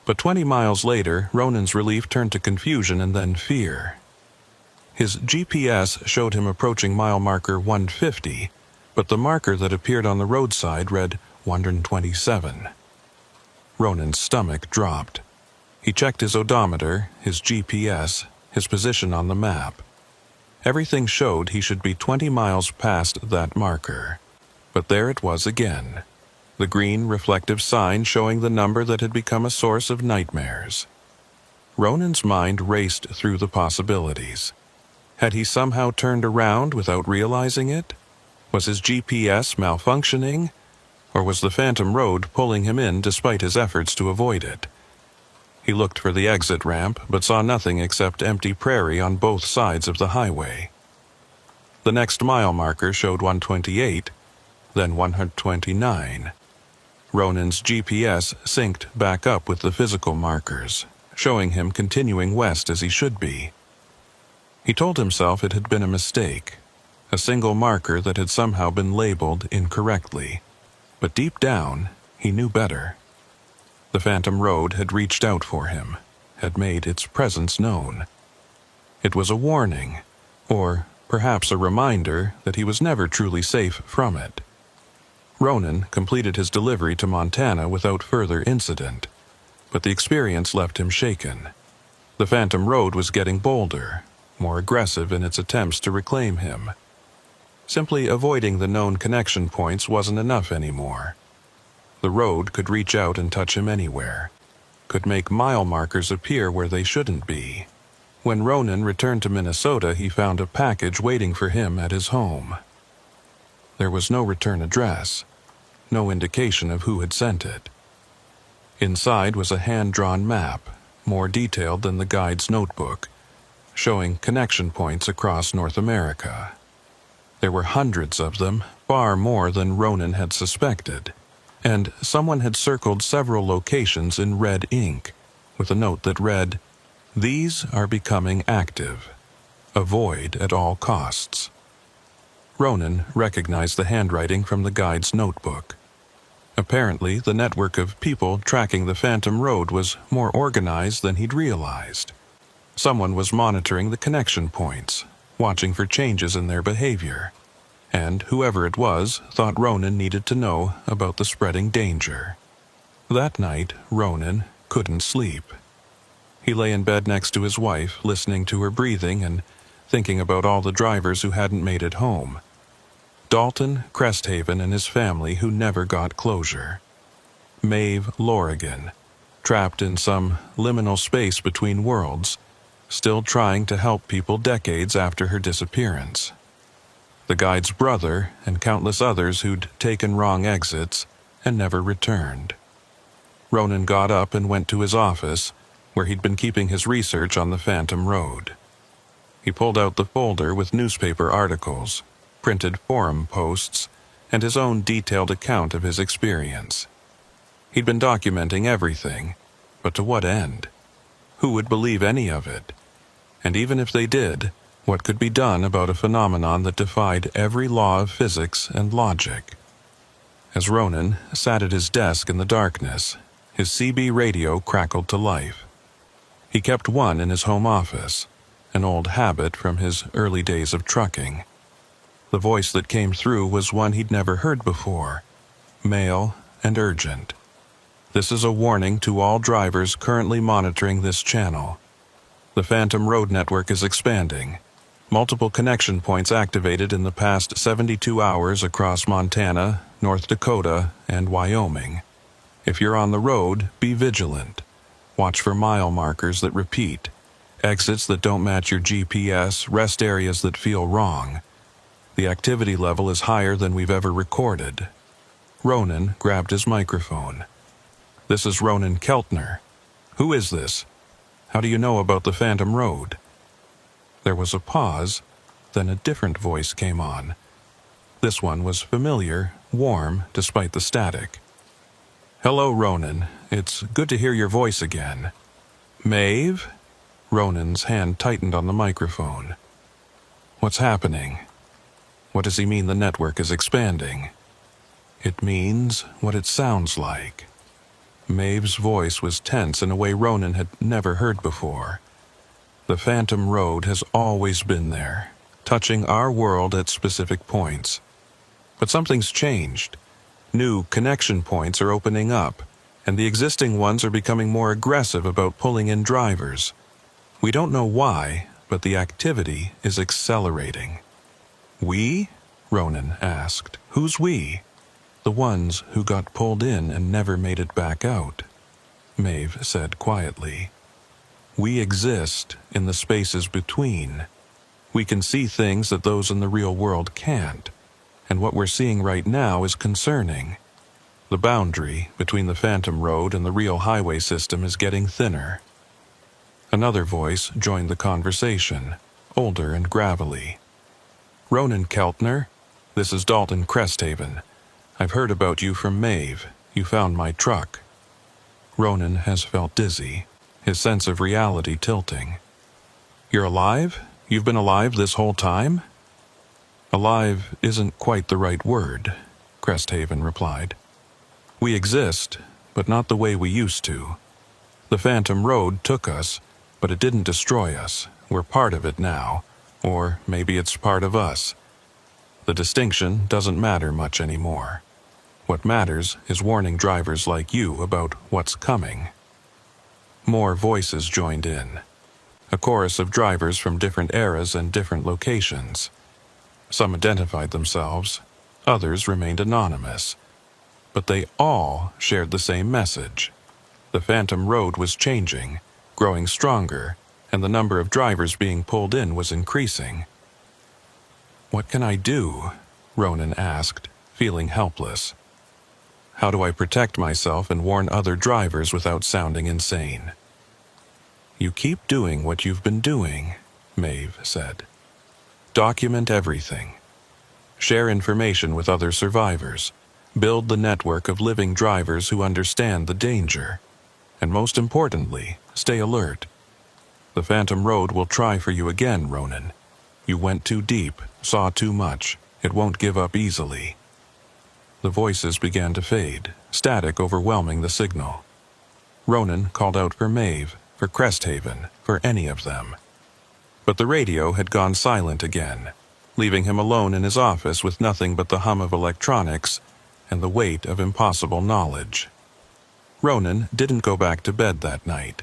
But 20 miles later, Ronan's relief turned to confusion and then fear. His GPS showed him approaching mile marker 150, but the marker that appeared on the roadside read 127. Ronan's stomach dropped. He checked his odometer, his GPS, his position on the map. Everything showed he should be 20 miles past that marker. But there it was again, the green reflective sign showing the number that had become a source of nightmares. Ronan's mind raced through the possibilities. Had he somehow turned around without realizing it? Was his GPS malfunctioning? Or was the phantom road pulling him in despite his efforts to avoid it? He looked for the exit ramp, but saw nothing except empty prairie on both sides of the highway. The next mile marker showed 128, then 129. Ronan's GPS synced back up with the physical markers, showing him continuing west as he should be. He told himself it had been a mistake, a single marker that had somehow been labeled incorrectly. But deep down, he knew better. The phantom road had reached out for him, had made its presence known. It was a warning, or perhaps a reminder that he was never truly safe from it. Ronan completed his delivery to Montana without further incident, but the experience left him shaken. The phantom road was getting bolder, more aggressive in its attempts to reclaim him. Simply avoiding the known connection points wasn't enough anymore. The road could reach out and touch him anywhere, could make mile markers appear where they shouldn't be. When Ronan returned to Minnesota, he found a package waiting for him at his home. There was no return address, no indication of who had sent it. Inside was a hand-drawn map, more detailed than the guide's notebook, showing connection points across North America. There were hundreds of them, far more than Ronan had suspected, and someone had circled several locations in red ink, with a note that read, These are becoming active. Avoid at all costs. Ronan recognized the handwriting from the guide's notebook. Apparently, the network of people tracking the Phantom Road was more organized than he'd realized. Someone was monitoring the connection points, watching for changes in their behavior. And whoever it was thought Ronan needed to know about the spreading danger. That night, Ronan couldn't sleep. He lay in bed next to his wife, listening to her breathing and thinking about all the drivers who hadn't made it home. Dalton Cresthaven and his family who never got closure. Maeve Lorigan, trapped in some liminal space between worlds, still trying to help people decades after her disappearance. The guide's brother and countless others who'd taken wrong exits and never returned. Ronan got up and went to his office, where he'd been keeping his research on the Phantom Road. He pulled out the folder with newspaper articles, printed forum posts, and his own detailed account of his experience. He'd been documenting everything, but to what end? Who would believe any of it? And even if they did, what could be done about a phenomenon that defied every law of physics and logic? As Ronan sat at his desk in the darkness, his CB radio crackled to life. He kept one in his home office, an old habit from his early days of trucking. The voice that came through was one he'd never heard before, male and urgent. This is a warning to all drivers currently monitoring this channel. The Phantom Road network is expanding. Multiple connection points activated in the past 72 hours across Montana, North Dakota, and Wyoming. If you're on the road, be vigilant. Watch for mile markers that repeat, exits that don't match your GPS, rest areas that feel wrong. The activity level is higher than we've ever recorded. Ronan grabbed his microphone. This is Ronan Keltner. Who is this? How do you know about the Phantom Road? There was a pause, then a different voice came on. This one was familiar, warm, despite the static. Hello, Ronan. It's good to hear your voice again. Maeve? Ronan's hand tightened on the microphone. What's happening? What does he mean the network is expanding? It means what it sounds like. Maeve's voice was tense in a way Ronan had never heard before. The Phantom Road has always been there, touching our world at specific points. But something's changed. New connection points are opening up, and the existing ones are becoming more aggressive about pulling in drivers. We don't know why, but the activity is accelerating. We? Ronan asked. Who's we? The ones who got pulled in and never made it back out, Maeve said quietly. We exist in the spaces between. We can see things that those in the real world can't, and what we're seeing right now is concerning. The boundary between the Phantom Road and the real highway system is getting thinner. Another voice joined the conversation, older and gravelly. Ronan Keltner, this is Dalton Cresthaven. I've heard about you from Maeve. You found my truck. Ronan has felt dizzy, his sense of reality tilting. You're alive? You've been alive this whole time? Alive isn't quite the right word, Cresthaven replied. We exist, but not the way we used to. The Phantom Road took us, but it didn't destroy us. We're part of it now. Or maybe it's part of us. The distinction doesn't matter much anymore. What matters is warning drivers like you about what's coming. More voices joined in. A chorus of drivers from different eras and different locations. Some identified themselves, others remained anonymous. But they all shared the same message. The Phantom Road was changing, growing stronger, and the number of drivers being pulled in was increasing. What can I do? Ronan asked, feeling helpless. How do I protect myself and warn other drivers without sounding insane? You keep doing what you've been doing, Maeve said. Document everything. Share information with other survivors. Build the network of living drivers who understand the danger. And most importantly, stay alert. "The Phantom Road will try for you again, Ronan. You went too deep, saw too much. It won't give up easily." The voices began to fade, static overwhelming the signal. Ronan called out for Maeve, for Cresthaven, for any of them. But the radio had gone silent again, leaving him alone in his office with nothing but the hum of electronics and the weight of impossible knowledge. Ronan didn't go back to bed that night.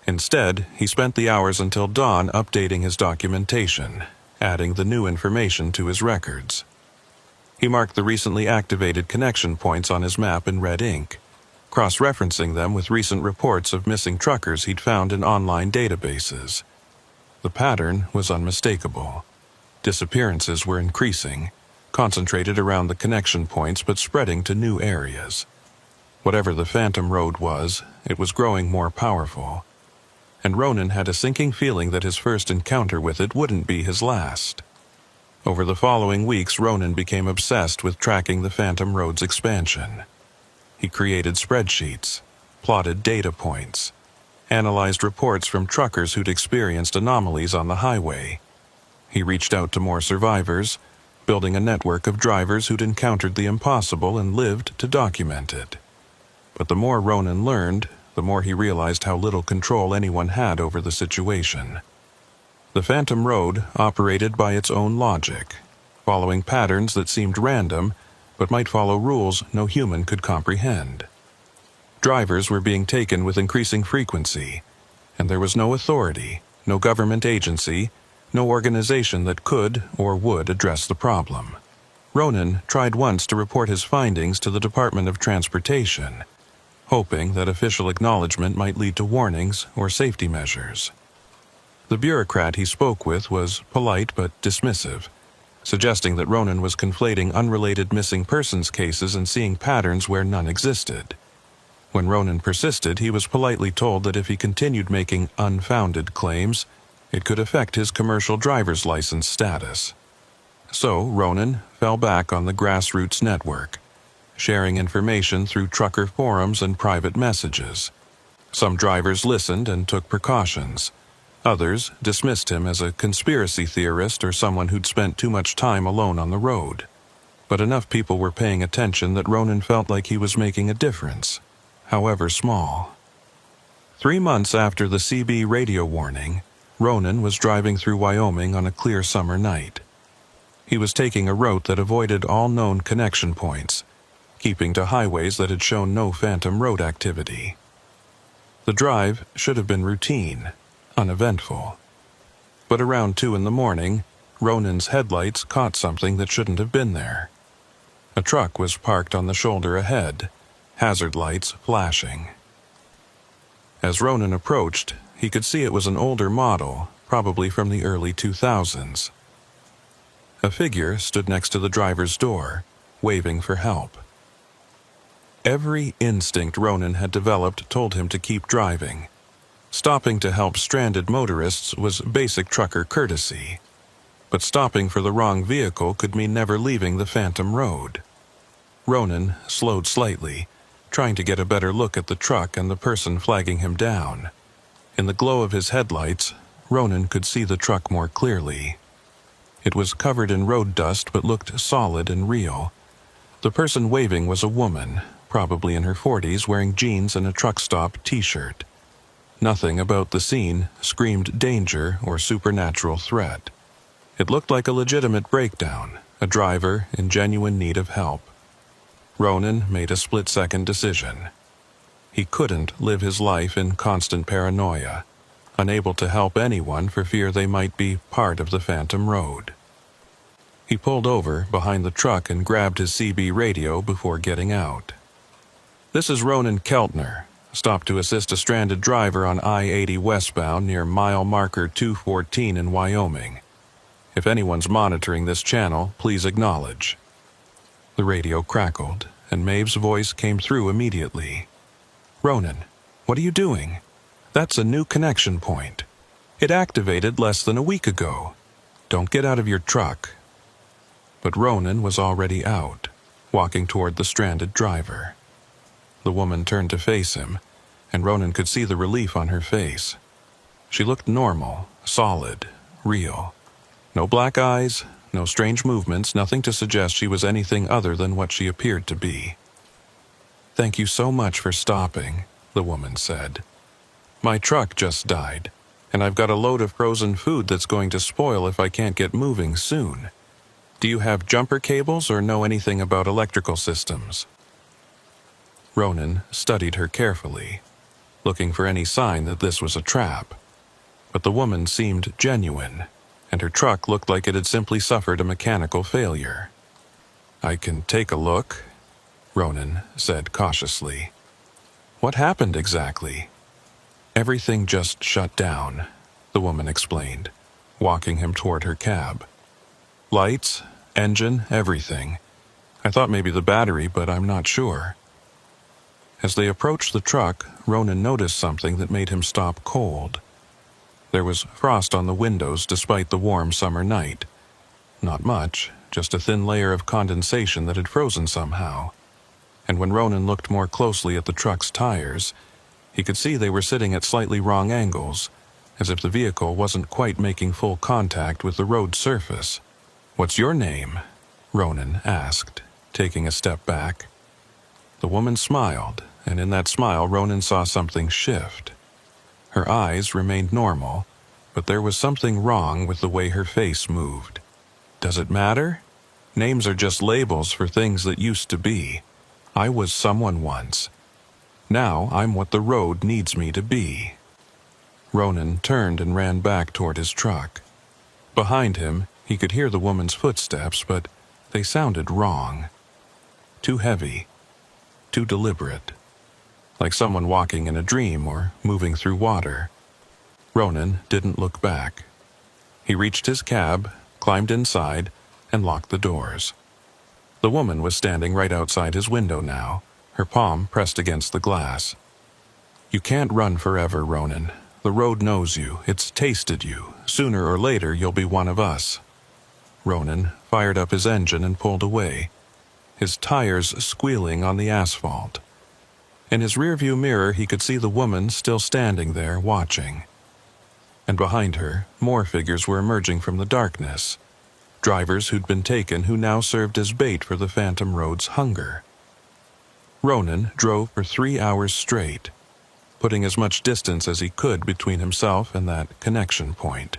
Instead, he spent the hours until dawn updating his documentation, adding the new information to his records. He marked the recently activated connection points on his map in red ink, cross-referencing them with recent reports of missing truckers he'd found in online databases. The pattern was unmistakable. Disappearances were increasing, concentrated around the connection points but spreading to new areas. Whatever the Phantom Road was, it was growing more powerful. And Ronan had a sinking feeling that his first encounter with it wouldn't be his last. Over the following weeks, Ronan became obsessed with tracking the Phantom Road's expansion. He created spreadsheets, plotted data points, analyzed reports from truckers who'd experienced anomalies on the highway. He reached out to more survivors, building a network of drivers who'd encountered the impossible and lived to document it. But the more Ronan learned, the more he realized how little control anyone had over the situation. The Phantom Road operated by its own logic, following patterns that seemed random, but might follow rules no human could comprehend. Drivers were being taken with increasing frequency, and there was no authority, no government agency, no organization that could or would address the problem. Ronan tried once to report his findings to the Department of Transportation, hoping that official acknowledgement might lead to warnings or safety measures. The bureaucrat he spoke with was polite but dismissive, suggesting that Ronan was conflating unrelated missing persons cases and seeing patterns where none existed. When Ronan persisted, he was politely told that if he continued making unfounded claims, it could affect his commercial driver's license status. So Ronan fell back on the grassroots network, sharing information through trucker forums and private messages. Some drivers listened and took precautions. Others dismissed him as a conspiracy theorist or someone who'd spent too much time alone on the road. But enough people were paying attention that Ronan felt like he was making a difference, however small. 3 months after the CB radio warning, Ronan was driving through Wyoming on a clear summer night. He was taking a route that avoided all known connection points, keeping to highways that had shown no Phantom Road activity. The drive should have been routine, uneventful. But around 2 in the morning, Ronan's headlights caught something that shouldn't have been there. A truck was parked on the shoulder ahead, hazard lights flashing. As Ronan approached, he could see it was an older model, probably from the early 2000s. A figure stood next to the driver's door, waving for help. Every instinct Ronan had developed told him to keep driving. Stopping to help stranded motorists was basic trucker courtesy. But stopping for the wrong vehicle could mean never leaving the Phantom Road. Ronan slowed slightly, trying to get a better look at the truck and the person flagging him down. In the glow of his headlights, Ronan could see the truck more clearly. It was covered in road dust but looked solid and real. The person waving was a woman, probably in her 40s, wearing jeans and a truck stop t-shirt. Nothing about the scene screamed danger or supernatural threat. It looked like a legitimate breakdown, a driver in genuine need of help. Ronan made a split-second decision. He couldn't live his life in constant paranoia, unable to help anyone for fear they might be part of the Phantom Road. He pulled over behind the truck and grabbed his CB radio before getting out. "This is Ronan Keltner. Stopped to assist a stranded driver on I-80 westbound near mile marker 214 in Wyoming. If anyone's monitoring this channel, please acknowledge." The radio crackled, and Maeve's voice came through immediately. "Ronan, what are you doing? That's a new connection point. It activated less than a week ago. Don't get out of your truck." But Ronan was already out, walking toward the stranded driver. The woman turned to face him, and Ronan could see the relief on her face. She looked normal, solid, real. No black eyes, no strange movements, nothing to suggest she was anything other than what she appeared to be. "Thank you so much for stopping," the woman said. "My truck just died, and I've got a load of frozen food that's going to spoil if I can't get moving soon. Do you have jumper cables or know anything about electrical systems?" Ronan studied her carefully, looking for any sign that this was a trap. But the woman seemed genuine, and her truck looked like it had simply suffered a mechanical failure. "I can take a look," Ronan said cautiously. "What happened exactly?" "Everything just shut down," the woman explained, walking him toward her cab. "Lights, engine, everything. I thought maybe the battery, but I'm not sure." As they approached the truck, Ronan noticed something that made him stop cold. There was frost on the windows despite the warm summer night. Not much, just a thin layer of condensation that had frozen somehow. And when Ronan looked more closely at the truck's tires, he could see they were sitting at slightly wrong angles, as if the vehicle wasn't quite making full contact with the road surface. "What's your name?" Ronan asked, taking a step back. The woman smiled, and in that smile Ronan saw something shift. Her eyes remained normal, but there was something wrong with the way her face moved. "Does it matter? Names are just labels for things that used to be. I was someone once. Now I'm what the road needs me to be." Ronan turned and ran back toward his truck. Behind him, he could hear the woman's footsteps, but they sounded wrong. Too heavy, too deliberate, like someone walking in a dream or moving through water. Ronan didn't look back. He reached his cab, climbed inside, and locked the doors. The woman was standing right outside his window now, her palm pressed against the glass. "You can't run forever, Ronan. The road knows you. It's tasted you. Sooner or later, you'll be one of us." Ronan fired up his engine and pulled away, his tires squealing on the asphalt. In his rearview mirror, he could see the woman still standing there, watching. And behind her, more figures were emerging from the darkness. Drivers who'd been taken who now served as bait for the Phantom Road's hunger. Ronan drove for 3 hours straight, putting as much distance as he could between himself and that connection point.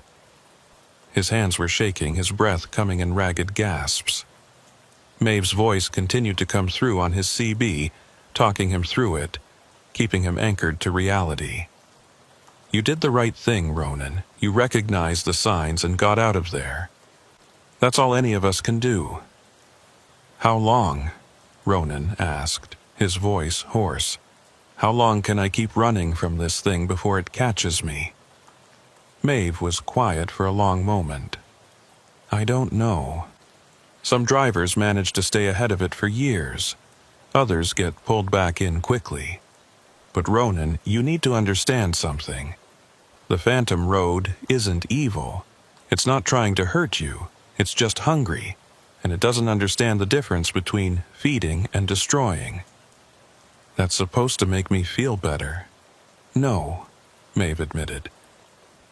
His hands were shaking, his breath coming in ragged gasps. Maeve's voice continued to come through on his CB, talking him through it, keeping him anchored to reality. "You did the right thing, Ronan. You recognized the signs and got out of there. That's all any of us can do." "How long?" Ronan asked, his voice hoarse. "How long can I keep running from this thing before it catches me?" Maeve was quiet for a long moment. "I don't know. Some drivers manage to stay ahead of it for years. Others get pulled back in quickly. But Ronan, you need to understand something. The Phantom Road isn't evil. It's not trying to hurt you. It's just hungry, and it doesn't understand the difference between feeding and destroying." "That's supposed to make me feel better." "No," Maeve admitted.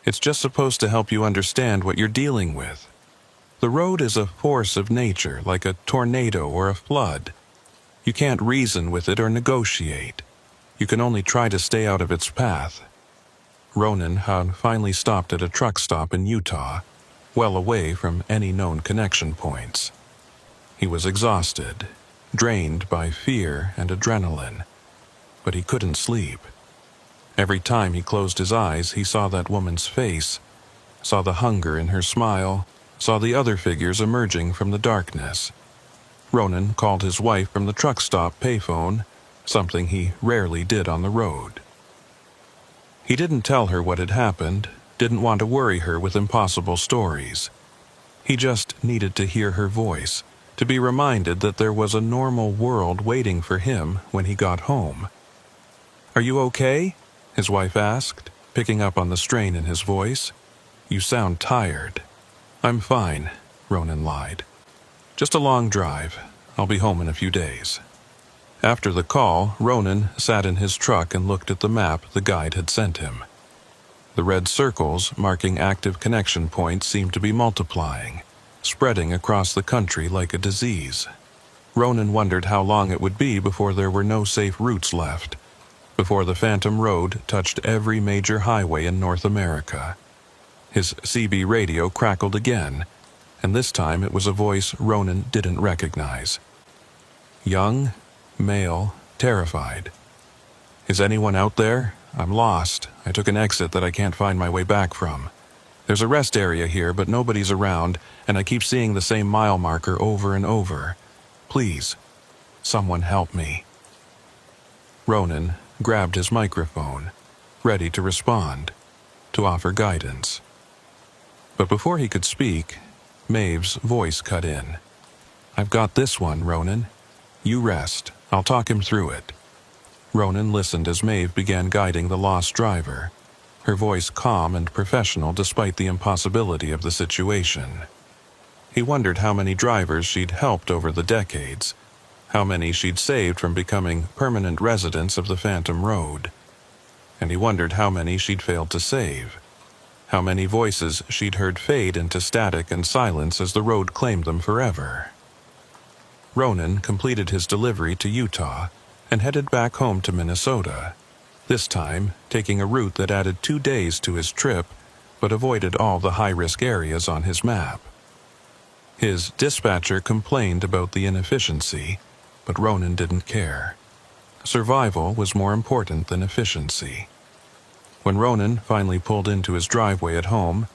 "It's just supposed to help you understand what you're dealing with. The road is a force of nature, like a tornado or a flood. You can't reason with it or negotiate. You can only try to stay out of its path." Ronan had finally stopped at a truck stop in Utah, well away from any known connection points. He was exhausted, drained by fear and adrenaline, but he couldn't sleep. Every time he closed his eyes, he saw that woman's face, saw the hunger in her smile, saw the other figures emerging from the darkness. Ronan called his wife from the truck stop payphone, something he rarely did on the road. He didn't tell her what had happened, didn't want to worry her with impossible stories. He just needed to hear her voice, to be reminded that there was a normal world waiting for him when he got home. "Are you okay?" his wife asked, picking up on the strain in his voice. "You sound tired." "I'm fine," Ronan lied. "Just a long drive. I'll be home in a few days." After the call, Ronan sat in his truck and looked at the map the guide had sent him. The red circles marking active connection points seemed to be multiplying, spreading across the country like a disease. Ronan wondered how long it would be before there were no safe routes left, before the Phantom Road touched every major highway in North America. His CB radio crackled again, and this time it was a voice Ronan didn't recognize. Young, male, terrified. "Is anyone out there? I'm lost. I took an exit that I can't find my way back from. There's a rest area here, but nobody's around, and I keep seeing the same mile marker over and over. Please, someone help me." Ronan grabbed his microphone, ready to respond, to offer guidance. But before he could speak, Maeve's voice cut in. "I've got this one, Ronan. You rest. I'll talk him through it." Ronan listened as Maeve began guiding the lost driver, her voice calm and professional despite the impossibility of the situation. He wondered how many drivers she'd helped over the decades, how many she'd saved from becoming permanent residents of the Phantom Road. And he wondered how many she'd failed to save, how many voices she'd heard fade into static and silence as the road claimed them forever. Ronan completed his delivery to Utah and headed back home to Minnesota, this time taking a route that added 2 days to his trip but avoided all the high-risk areas on his map. His dispatcher complained about the inefficiency, but Ronan didn't care. Survival was more important than efficiency. When Ronan finally pulled into his driveway at home,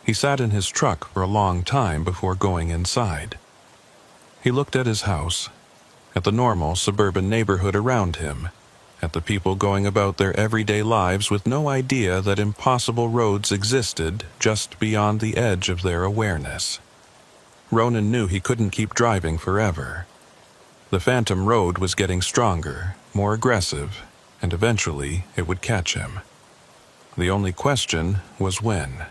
he sat in his truck for a long time before going inside. He looked at his house, at the normal suburban neighborhood around him, at the people going about their everyday lives with no idea that impossible roads existed just beyond the edge of their awareness. Ronan knew he couldn't keep driving forever. The Phantom Road was getting stronger, more aggressive, and eventually it would catch him. The only question was when.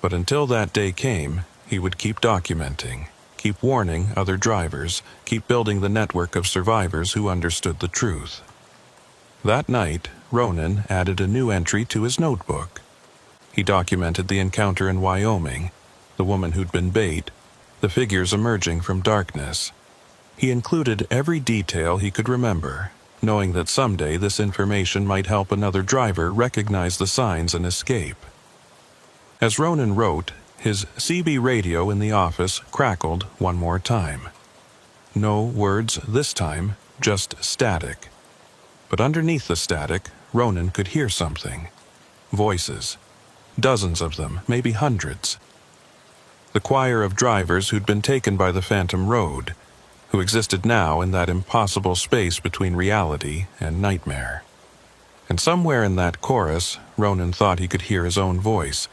But until that day came, he would keep documenting, keep warning other drivers, keep building the network of survivors who understood the truth. That night, Ronan added a new entry to his notebook. He documented the encounter in Wyoming, the woman who'd been bait, the figures emerging from darkness. He included every detail he could remember, knowing that someday this information might help another driver recognize the signs and escape. As Ronan wrote, his CB radio in the office crackled one more time. No words this time, just static. But underneath the static, Ronan could hear something. Voices. Dozens of them, maybe hundreds. The choir of drivers who'd been taken by the Phantom Road, who existed now in that impossible space between reality and nightmare. And somewhere in that chorus, Ronan thought he could hear his own voice,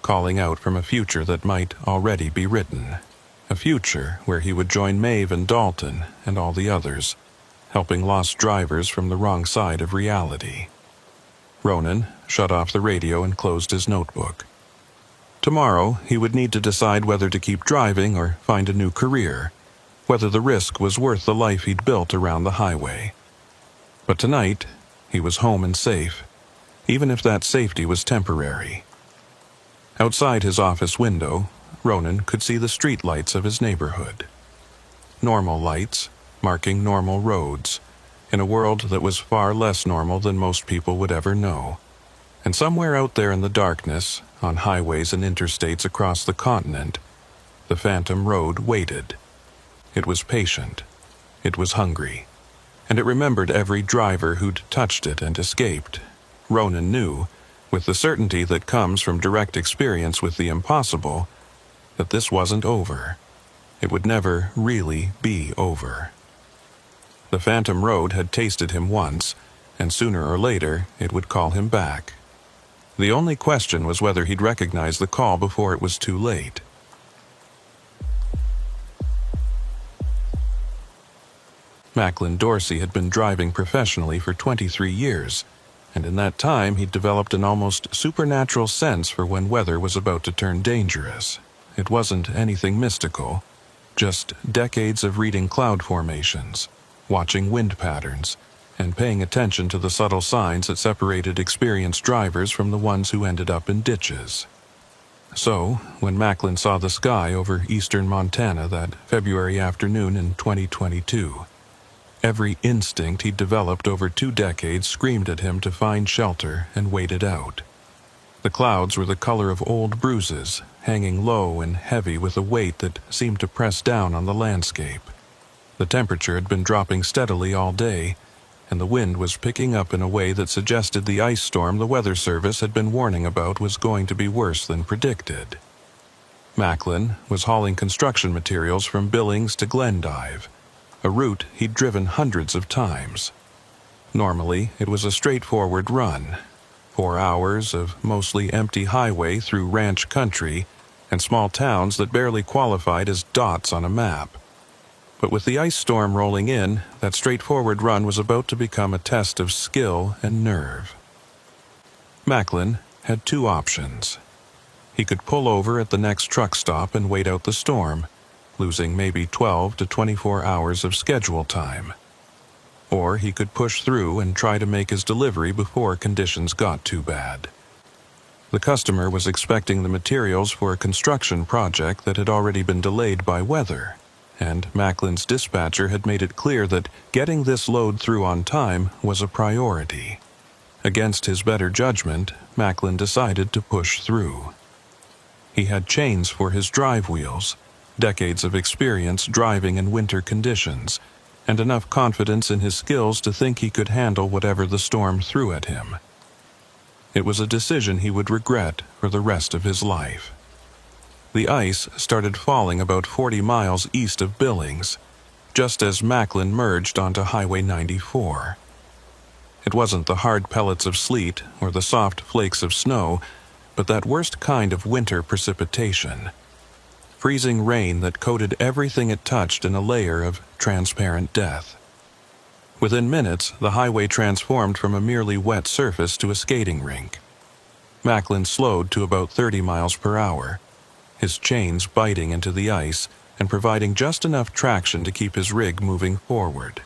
calling out from a future that might already be written. A future where he would join Maeve and Dalton and all the others, helping lost drivers from the wrong side of reality. Ronan shut off the radio and closed his notebook. Tomorrow, he would need to decide whether to keep driving or find a new career, whether the risk was worth the life he'd built around the highway. But tonight, he was home and safe, even if that safety was temporary. Outside his office window, Ronan could see the street lights of his neighborhood. Normal lights, marking normal roads, in a world that was far less normal than most people would ever know. And somewhere out there in the darkness, on highways and interstates across the continent, the Phantom Road waited. It was patient. It was hungry. And it remembered every driver who'd touched it and escaped. Ronan knew, with the certainty that comes from direct experience with the impossible, that this wasn't over. It would never really be over. The Phantom Road had tasted him once, and sooner or later it would call him back. The only question was whether he'd recognize the call before it was too late. Macklin Dorsey had been driving professionally for 23 years, and in that time he'd developed an almost supernatural sense for when weather was about to turn dangerous. It wasn't anything mystical, just decades of reading cloud formations, watching wind patterns, and paying attention to the subtle signs that separated experienced drivers from the ones who ended up in ditches. So, when Macklin saw the sky over eastern Montana that February afternoon in 2022, every instinct he'd developed over 2 decades screamed at him to find shelter and wait it out. The clouds were the color of old bruises, hanging low and heavy with a weight that seemed to press down on the landscape. The temperature had been dropping steadily all day, and the wind was picking up in a way that suggested the ice storm the Weather Service had been warning about was going to be worse than predicted. Macklin was hauling construction materials from Billings to Glendive, a route he'd driven hundreds of times. Normally, it was a straightforward run, 4 hours of mostly empty highway through ranch country and small towns that barely qualified as dots on a map. But with the ice storm rolling in, that straightforward run was about to become a test of skill and nerve. Macklin had 2 options. He could pull over at the next truck stop and wait out the storm, losing maybe 12 to 24 hours of schedule time. Or he could push through and try to make his delivery before conditions got too bad. The customer was expecting the materials for a construction project that had already been delayed by weather, and Macklin's dispatcher had made it clear that getting this load through on time was a priority. Against his better judgment, Macklin decided to push through. He had chains for his drive wheels, decades of experience driving in winter conditions, and enough confidence in his skills to think he could handle whatever the storm threw at him. It was a decision he would regret for the rest of his life. The ice started falling about 40 miles east of Billings, just as Macklin merged onto Highway 94. It wasn't the hard pellets of sleet or the soft flakes of snow, but that worst kind of winter precipitation. Freezing rain that coated everything it touched in a layer of transparent death. Within minutes, the highway transformed from a merely wet surface to a skating rink. Macklin slowed to about 30 miles per hour, his chains biting into the ice and providing just enough traction to keep his rig moving forward.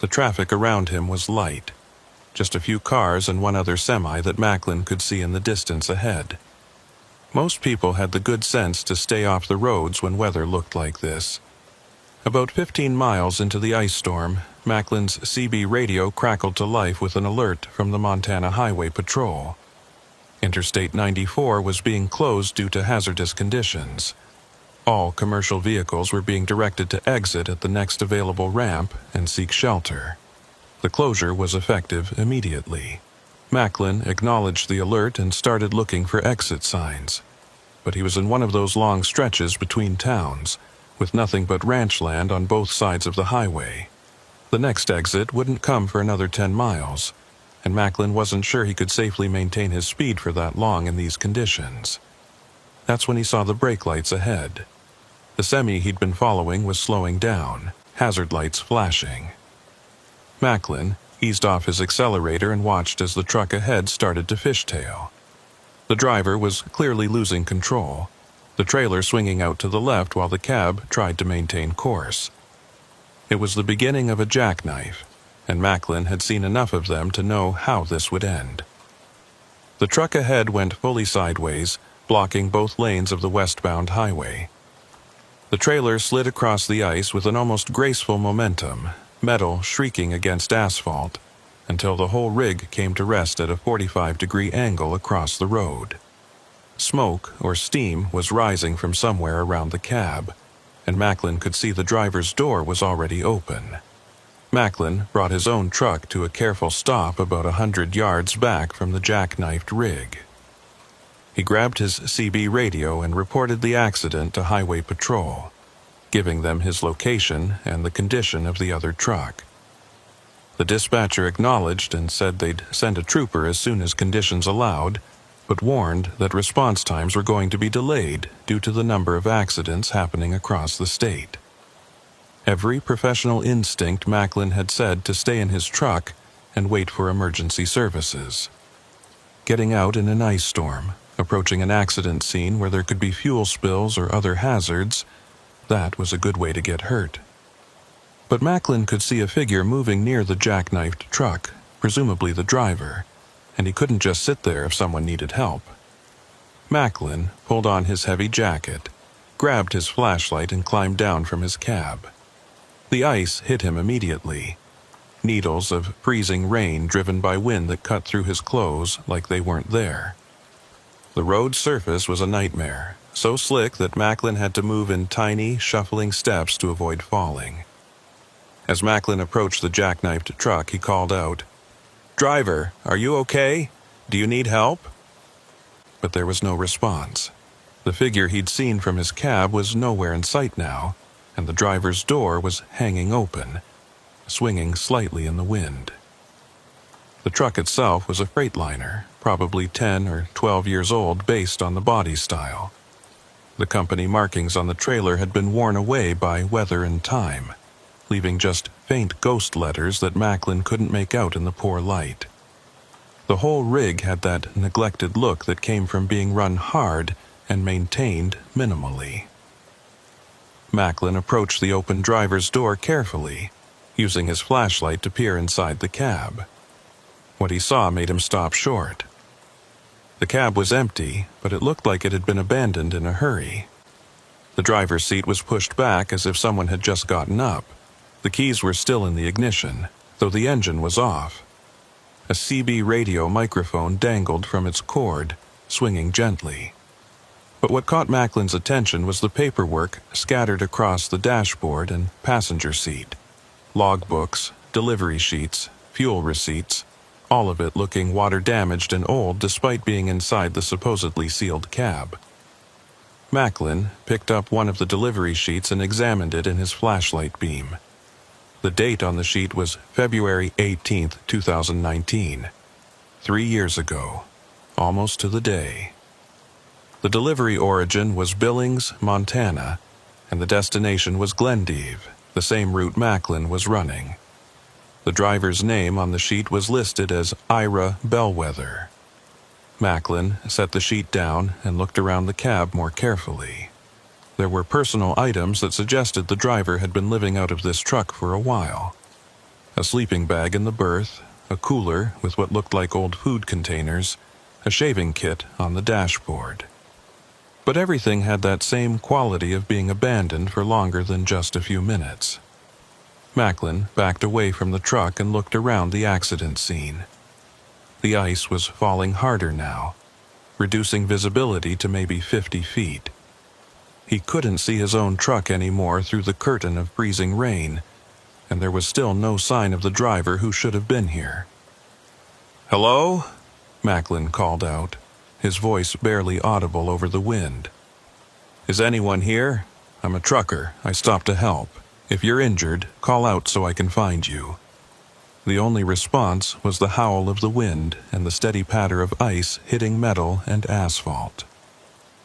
The traffic around him was light, just a few cars and one other semi that Macklin could see in the distance ahead. Most people had the good sense to stay off the roads when weather looked like this. About 15 miles into the ice storm, Macklin's CB radio crackled to life with an alert from the Montana Highway Patrol. Interstate 94 was being closed due to hazardous conditions. All commercial vehicles were being directed to exit at the next available ramp and seek shelter. The closure was effective immediately. Macklin acknowledged the alert and started looking for exit signs. But he was in one of those long stretches between towns, with nothing but ranch land on both sides of the highway. The next exit wouldn't come for another 10 miles, and Macklin wasn't sure he could safely maintain his speed for that long in these conditions. That's when he saw the brake lights ahead. The semi he'd been following was slowing down, hazard lights flashing. Macklin eased off his accelerator and watched as the truck ahead started to fishtail. The driver was clearly losing control, the trailer swinging out to the left while the cab tried to maintain course. It was the beginning of a jackknife, and Macklin had seen enough of them to know how this would end. The truck ahead went fully sideways, blocking both lanes of the westbound highway. The trailer slid across the ice with an almost graceful momentum, metal shrieking against asphalt, until the whole rig came to rest at a 45-degree angle across the road. Smoke or steam was rising from somewhere around the cab, and Macklin could see the driver's door was already open. Macklin brought his own truck to a careful stop about 100 yards back from the jackknifed rig. He grabbed his CB radio and reported the accident to Highway Patrol, giving them his location and the condition of the other truck. The dispatcher acknowledged and said they'd send a trooper as soon as conditions allowed, but warned that response times were going to be delayed due to the number of accidents happening across the state. Every professional instinct Macklin had said to stay in his truck and wait for emergency services. Getting out in an ice storm, approaching an accident scene where there could be fuel spills or other hazards, that was a good way to get hurt. But Macklin could see a figure moving near the jackknifed truck, presumably the driver, and he couldn't just sit there if someone needed help. Macklin pulled on his heavy jacket, grabbed his flashlight and climbed down from his cab. The ice hit him immediately. Needles of freezing rain driven by wind that cut through his clothes like they weren't there. The road surface was a nightmare, so slick that Macklin had to move in tiny, shuffling steps to avoid falling. As Macklin approached the jackknifed truck, he called out, "Driver, are you okay? Do you need help?" But there was no response. The figure he'd seen from his cab was nowhere in sight now, and the driver's door was hanging open, swinging slightly in the wind. The truck itself was a Freightliner, probably 10 or 12 years old based on the body style. The company markings on the trailer had been worn away by weather and time, leaving just faint ghost letters that Macklin couldn't make out in the poor light. The whole rig had that neglected look that came from being run hard and maintained minimally. Macklin approached the open driver's door carefully, using his flashlight to peer inside the cab. What he saw made him stop short. The cab was empty, but it looked like it had been abandoned in a hurry. The driver's seat was pushed back as if someone had just gotten up. The keys were still in the ignition, though the engine was off. A CB radio microphone dangled from its cord, swinging gently. But what caught Macklin's attention was the paperwork scattered across the dashboard and passenger seat. Logbooks, delivery sheets, fuel receipts, all of it looking water-damaged and old despite being inside the supposedly sealed cab. Macklin picked up one of the delivery sheets and examined it in his flashlight beam. The date on the sheet was February 18, 2019. 3 years ago, almost to the day. The delivery origin was Billings, Montana, and the destination was Glendive, the same route Macklin was running. The driver's name on the sheet was listed as Ira Bellwether. Macklin set the sheet down and looked around the cab more carefully. There were personal items that suggested the driver had been living out of this truck for a while. A sleeping bag in the berth, a cooler with what looked like old food containers, a shaving kit on the dashboard. But everything had that same quality of being abandoned for longer than just a few minutes. Macklin backed away from the truck and looked around the accident scene. The ice was falling harder now, reducing visibility to maybe 50 feet. He couldn't see his own truck anymore through the curtain of freezing rain, and there was still no sign of the driver who should have been here. "Hello?" Macklin called out, his voice barely audible over the wind. "Is anyone here? I'm a trucker. I stopped to help. If you're injured, call out so I can find you." The only response was the howl of the wind and the steady patter of ice hitting metal and asphalt.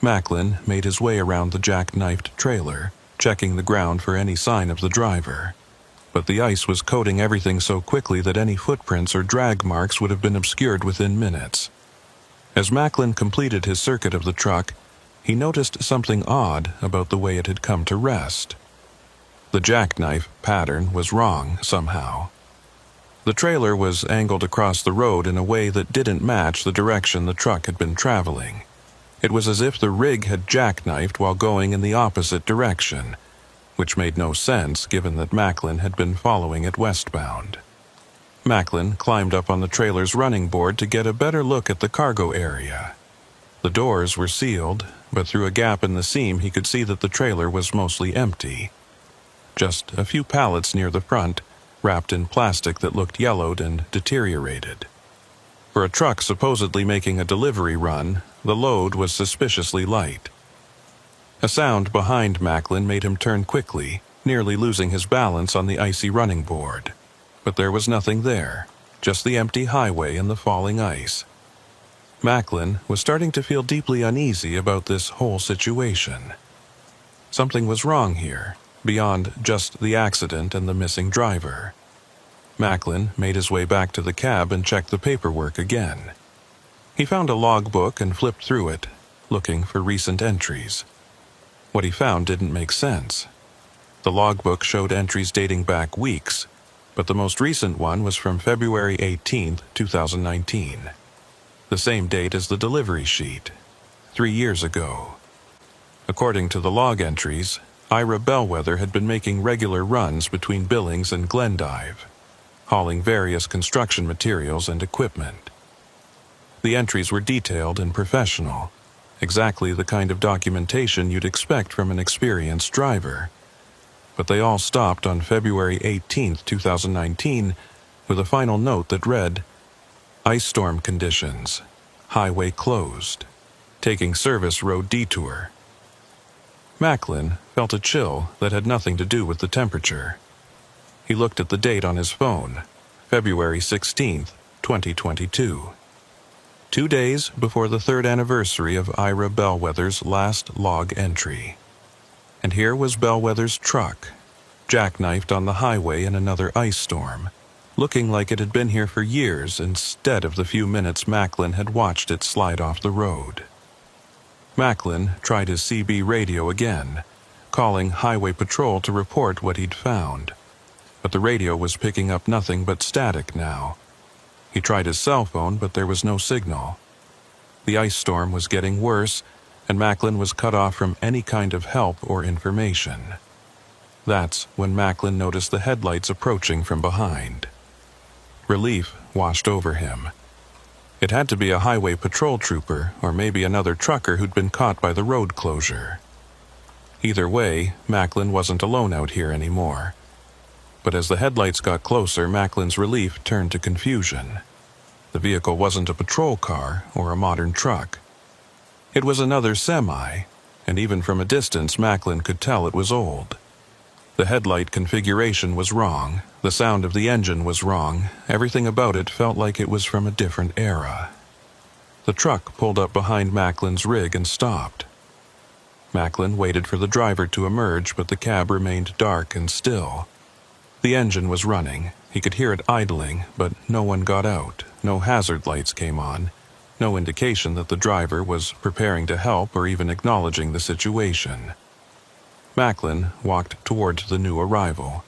Macklin made his way around the jackknifed trailer, checking the ground for any sign of the driver. But the ice was coating everything so quickly that any footprints or drag marks would have been obscured within minutes. As Macklin completed his circuit of the truck, he noticed something odd about the way it had come to rest. The jackknife pattern was wrong somehow. The trailer was angled across the road in a way that didn't match the direction the truck had been traveling. It was as if the rig had jackknifed while going in the opposite direction, which made no sense given that Macklin had been following it westbound. Macklin climbed up on the trailer's running board to get a better look at the cargo area. The doors were sealed, but through a gap in the seam he could see that the trailer was mostly empty. Just a few pallets near the front, wrapped in plastic that looked yellowed and deteriorated. For a truck supposedly making a delivery run, the load was suspiciously light. A sound behind Macklin made him turn quickly, nearly losing his balance on the icy running board. But there was nothing there, just the empty highway and the falling ice. Macklin was starting to feel deeply uneasy about this whole situation. Something was wrong here, beyond just the accident and the missing driver. Macklin made his way back to the cab and checked the paperwork again. He found a logbook and flipped through it, looking for recent entries. What he found didn't make sense. The logbook showed entries dating back weeks, but the most recent one was from February 18, 2019. The same date as the delivery sheet, 3 years ago. According to the log entries, Ira Bellwether had been making regular runs between Billings and Glendive, hauling various construction materials and equipment. The entries were detailed and professional, exactly the kind of documentation you'd expect from an experienced driver. But they all stopped on February 18, 2019, with a final note that read, "Ice storm conditions. Highway closed. Taking service road detour." Macklin felt a chill that had nothing to do with the temperature. He looked at the date on his phone, February 16, 2022. 2 days before the 3rd anniversary of Ira Bellwether's last log entry. And here was Bellwether's truck, jackknifed on the highway in another ice storm, looking like it had been here for years instead of the few minutes Macklin had watched it slide off the road. Macklin tried his CB radio again, calling Highway Patrol to report what he'd found. But the radio was picking up nothing but static now. He tried his cell phone, but there was no signal. The ice storm was getting worse, and Macklin was cut off from any kind of help or information. That's when Macklin noticed the headlights approaching from behind. Relief washed over him. It had to be a highway patrol trooper or maybe another trucker who'd been caught by the road closure. Either way, Macklin wasn't alone out here anymore. But as the headlights got closer, Macklin's relief turned to confusion. The vehicle wasn't a patrol car or a modern truck. It was another semi, and even from a distance Macklin could tell it was old. The headlight configuration was wrong, the sound of the engine was wrong, everything about it felt like it was from a different era. The truck pulled up behind Macklin's rig and stopped. Macklin waited for the driver to emerge, but the cab remained dark and still. The engine was running, he could hear it idling, but no one got out, no hazard lights came on, no indication that the driver was preparing to help or even acknowledging the situation. Macklin walked toward the new arrival,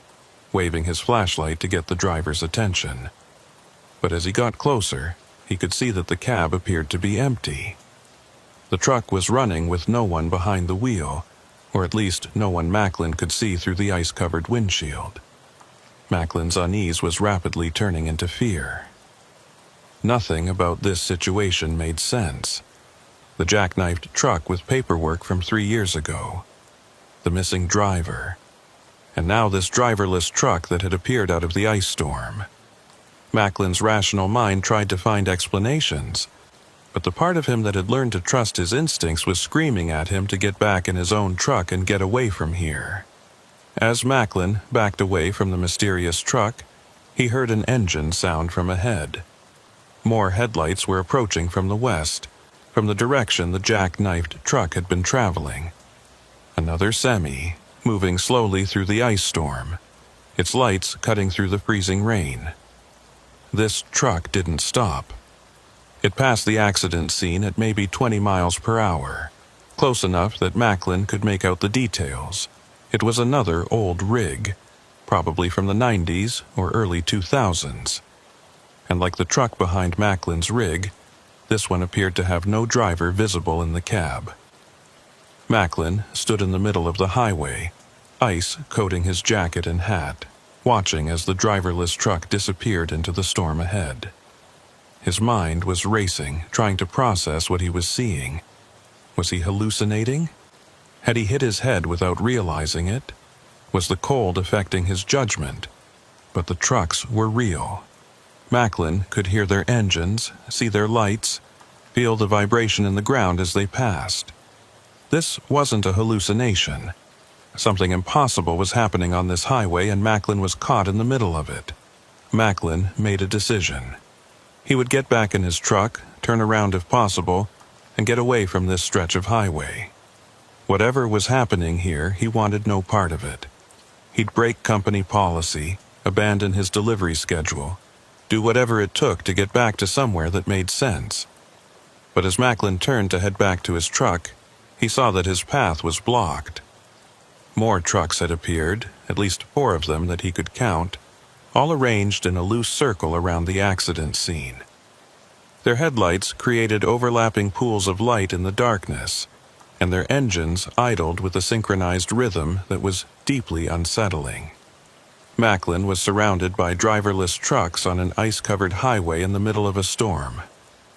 waving his flashlight to get the driver's attention. But as he got closer, he could see that the cab appeared to be empty. The truck was running with no one behind the wheel, or at least no one Macklin could see through the ice-covered windshield. Macklin's unease was rapidly turning into fear. Nothing about this situation made sense. The jackknifed truck with paperwork from 3 years ago. The missing driver. And now this driverless truck that had appeared out of the ice storm. Macklin's rational mind tried to find explanations, but the part of him that had learned to trust his instincts was screaming at him to get back in his own truck and get away from here. As Macklin backed away from the mysterious truck, he heard an engine sound from ahead. More headlights were approaching from the west, from the direction the jackknifed truck had been traveling. Another semi, moving slowly through the ice storm, its lights cutting through the freezing rain. This truck didn't stop. It passed the accident scene at maybe 20 miles per hour, close enough that Macklin could make out the details. It was another old rig, probably from the 90s or early 2000s. And like the truck behind Macklin's rig, this one appeared to have no driver visible in the cab. Macklin stood in the middle of the highway, ice coating his jacket and hat, watching as the driverless truck disappeared into the storm ahead. His mind was racing, trying to process what he was seeing. Was he hallucinating? Had he hit his head without realizing it? Was the cold affecting his judgment? But the trucks were real. Macklin could hear their engines, see their lights, feel the vibration in the ground as they passed. This wasn't a hallucination. Something impossible was happening on this highway, and Macklin was caught in the middle of it. Macklin made a decision. He would get back in his truck, turn around if possible, and get away from this stretch of highway. Whatever was happening here, he wanted no part of it. He'd break company policy, abandon his delivery schedule, do whatever it took to get back to somewhere that made sense. But as Macklin turned to head back to his truck, he saw that his path was blocked. More trucks had appeared, at least 4 of them that he could count, all arranged in a loose circle around the accident scene. Their headlights created overlapping pools of light in the darkness, and their engines idled with a synchronized rhythm that was deeply unsettling. Macklin was surrounded by driverless trucks on an ice-covered highway in the middle of a storm,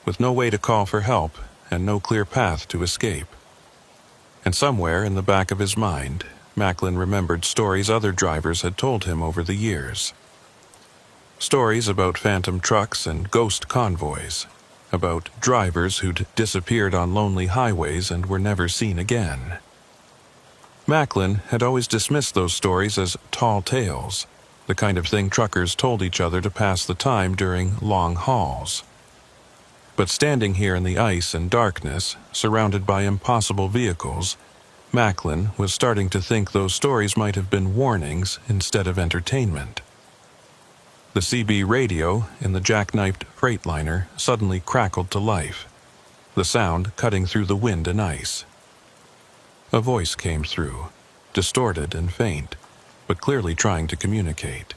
with no way to call for help and no clear path to escape. And somewhere in the back of his mind, Macklin remembered stories other drivers had told him over the years. Stories about phantom trucks and ghost convoys, about drivers who'd disappeared on lonely highways and were never seen again. Macklin had always dismissed those stories as tall tales, the kind of thing truckers told each other to pass the time during long hauls. But standing here in the ice and darkness, surrounded by impossible vehicles, Macklin was starting to think those stories might have been warnings instead of entertainment. The CB radio in the jackknifed Freightliner suddenly crackled to life, the sound cutting through the wind and ice. A voice came through, distorted and faint, but clearly trying to communicate.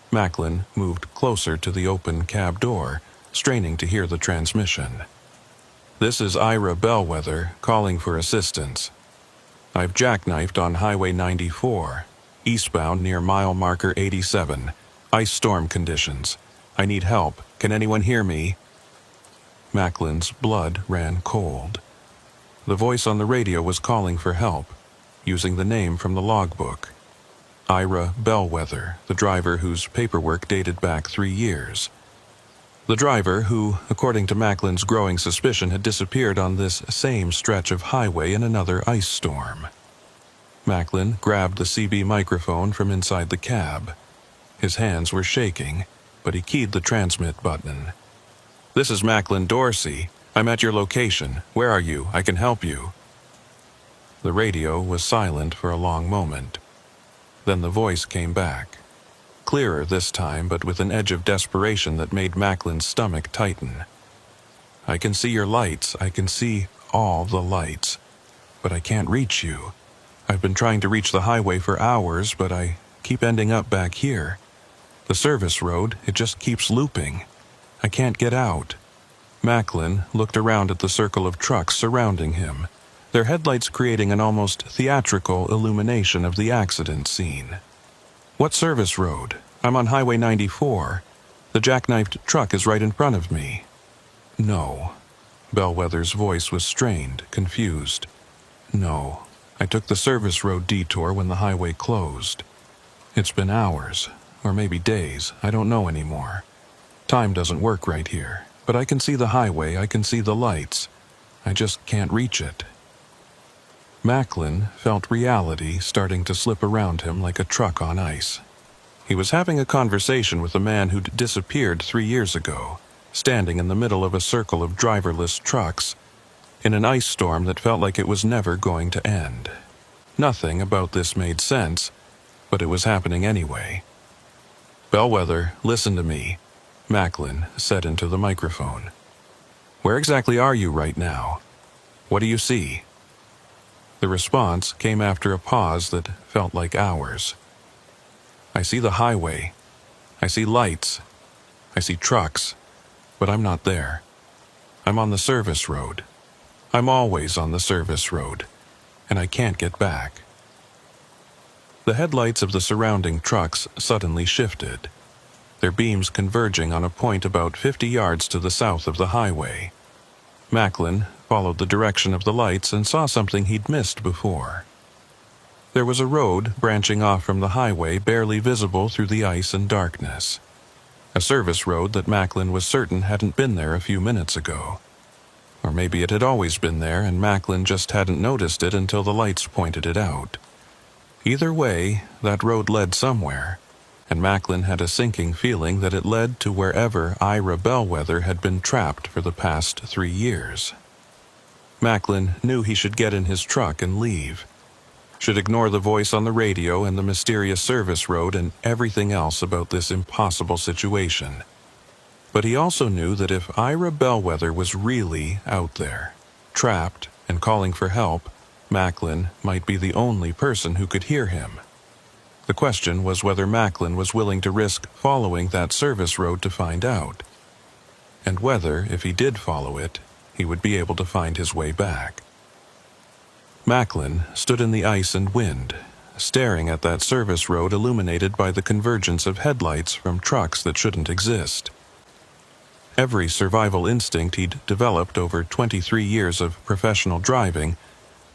Macklin moved closer to the open cab door, straining to hear the transmission. "This is Ira Bellwether calling for assistance. I've jackknifed on Highway 94, eastbound near mile marker 87. Ice storm conditions. I need help. Can anyone hear me?" Macklin's blood ran cold. The voice on the radio was calling for help, using the name from the logbook. Ira Bellwether, the driver whose paperwork dated back 3 years. The driver who, according to Macklin's growing suspicion, had disappeared on this same stretch of highway in another ice storm. Macklin grabbed the CB microphone from inside the cab. His hands were shaking, but he keyed the transmit button. "This is Macklin Dorsey. I'm at your location. Where are you? I can help you." The radio was silent for a long moment. Then the voice came back. Clearer this time, but with an edge of desperation that made Macklin's stomach tighten. "I can see your lights. I can see all the lights. But I can't reach you. I've been trying to reach the highway for hours, but I keep ending up back here. The service road, it just keeps looping. I can't get out." Macklin looked around at the circle of trucks surrounding him, their headlights creating an almost theatrical illumination of the accident scene. "What service road? I'm on Highway 94. The jackknifed truck is right in front of me." "No." Bellwether's voice was strained, confused. "No. I took the service road detour when the highway closed. It's been hours, or maybe days, I don't know anymore. Time doesn't work right here, but I can see the highway, I can see the lights. I just can't reach it." Macklin felt reality starting to slip around him like a truck on ice. He was having a conversation with a man who'd disappeared 3 years ago, standing in the middle of a circle of driverless trucks, in an ice storm that felt like it was never going to end. Nothing about this made sense, but it was happening anyway. "Bellwether, listen to me," Macklin said into the microphone. "Where exactly are you right now? What do you see?" The response came after a pause that felt like hours. "I see the highway. I see lights. I see trucks, but I'm not there. I'm on the service road. I'm always on the service road, and I can't get back." The headlights of the surrounding trucks suddenly shifted, their beams converging on a point about 50 yards to the south of the highway. Macklin followed the direction of the lights and saw something he'd missed before. There was a road branching off from the highway barely visible through the ice and darkness. A service road that Macklin was certain hadn't been there a few minutes ago. Or maybe it had always been there and Macklin just hadn't noticed it until the lights pointed it out. Either way, that road led somewhere, and Macklin had a sinking feeling that it led to wherever Ira Bellwether had been trapped for the past 3 years. Macklin knew he should get in his truck and leave, should ignore the voice on the radio and the mysterious service road and everything else about this impossible situation. But he also knew that if Ira Bellwether was really out there, trapped and calling for help, Macklin might be the only person who could hear him. The question was whether Macklin was willing to risk following that service road to find out, and whether, if he did follow it, he would be able to find his way back. Macklin stood in the ice and wind, staring at that service road illuminated by the convergence of headlights from trucks that shouldn't exist. Every survival instinct he'd developed over 23 years of professional driving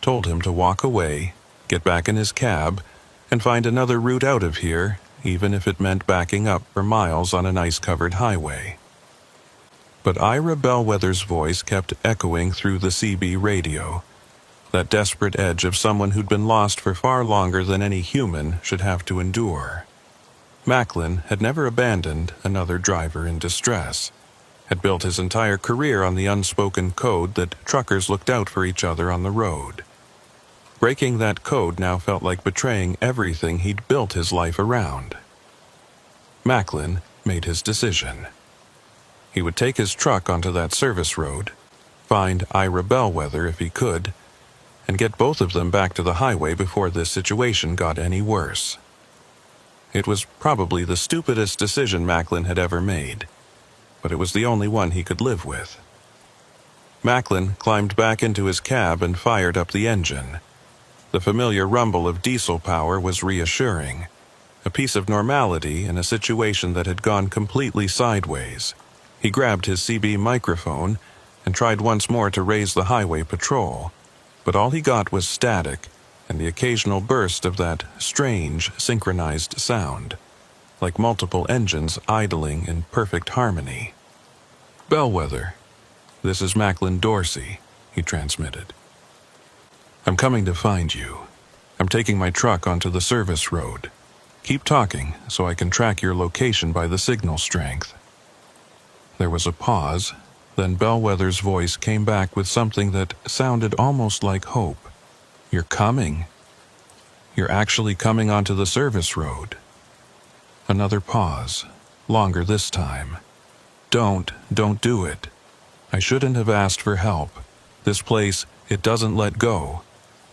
told him to walk away, get back in his cab, and find another route out of here, even if it meant backing up for miles on an ice-covered highway. But Ira Bellwether's voice kept echoing through the CB radio, that desperate edge of someone who'd been lost for far longer than any human should have to endure. Macklin had never abandoned another driver in distress, had built his entire career on the unspoken code that truckers looked out for each other on the road. Breaking that code now felt like betraying everything he'd built his life around. Macklin made his decision. He would take his truck onto that service road, find Ira Bellwether if he could, and get both of them back to the highway before this situation got any worse. It was probably the stupidest decision Macklin had ever made, but it was the only one he could live with. Macklin climbed back into his cab and fired up the engine. The familiar rumble of diesel power was reassuring, a piece of normality in a situation that had gone completely sideways. He grabbed his CB microphone and tried once more to raise the highway patrol, but all he got was static and the occasional burst of that strange, synchronized sound, like multiple engines idling in perfect harmony. "Bellwether, this is Macklin Dorsey," he transmitted. "I'm coming to find you. I'm taking my truck onto the service road. Keep talking so I can track your location by the signal strength." There was a pause. Then Bellwether's voice came back with something that sounded almost like hope. "You're coming. You're actually coming onto the service road." Another pause, longer this time. Don't do it. I shouldn't have asked for help. This place, it doesn't let go.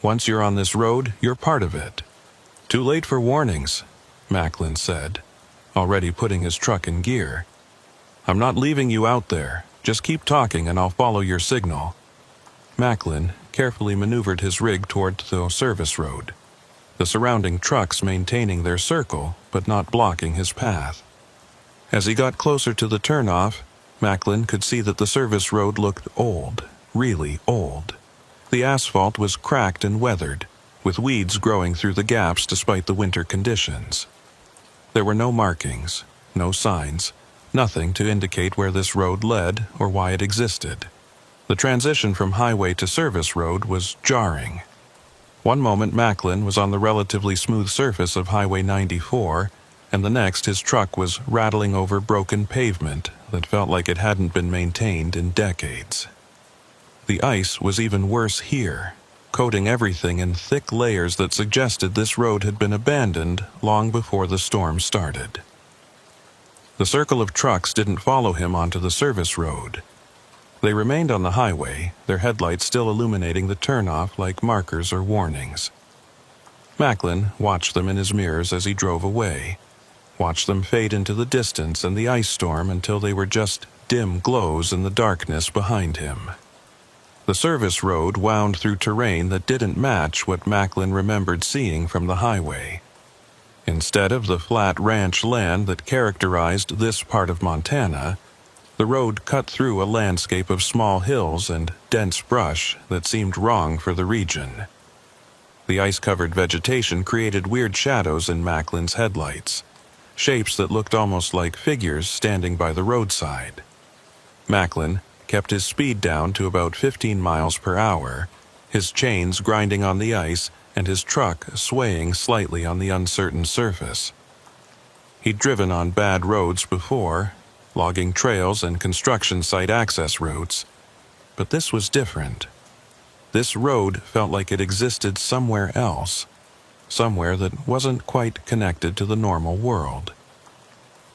Once you're on this road, you're part of it." "Too late for warnings," Macklin said, already putting his truck in gear. "I'm not leaving you out there. Just keep talking and I'll follow your signal." Macklin carefully maneuvered his rig toward the service road, the surrounding trucks maintaining their circle but not blocking his path. As he got closer to the turnoff, Macklin could see that the service road looked old, really old. The asphalt was cracked and weathered, with weeds growing through the gaps despite the winter conditions. There were no markings, no signs, nothing to indicate where this road led or why it existed. The transition from highway to service road was jarring. One moment Macklin was on the relatively smooth surface of Highway 94, and the next his truck was rattling over broken pavement that felt like it hadn't been maintained in decades. The ice was even worse here, coating everything in thick layers that suggested this road had been abandoned long before the storm started. The circle of trucks didn't follow him onto the service road. They remained on the highway, their headlights still illuminating the turnoff like markers or warnings. Macklin watched them in his mirrors as he drove away, watched them fade into the distance and the ice storm until they were just dim glows in the darkness behind him. The service road wound through terrain that didn't match what Macklin remembered seeing from the highway. Instead of the flat ranch land that characterized this part of Montana, the road cut through a landscape of small hills and dense brush that seemed wrong for the region. The ice-covered vegetation created weird shadows in Macklin's headlights, shapes that looked almost like figures standing by the roadside. Macklin kept his speed down to about 15 miles per hour, his chains grinding on the ice and his truck swaying slightly on the uncertain surface. He'd driven on bad roads before, logging trails and construction site access routes, but this was different. This road felt like it existed somewhere else, somewhere that wasn't quite connected to the normal world.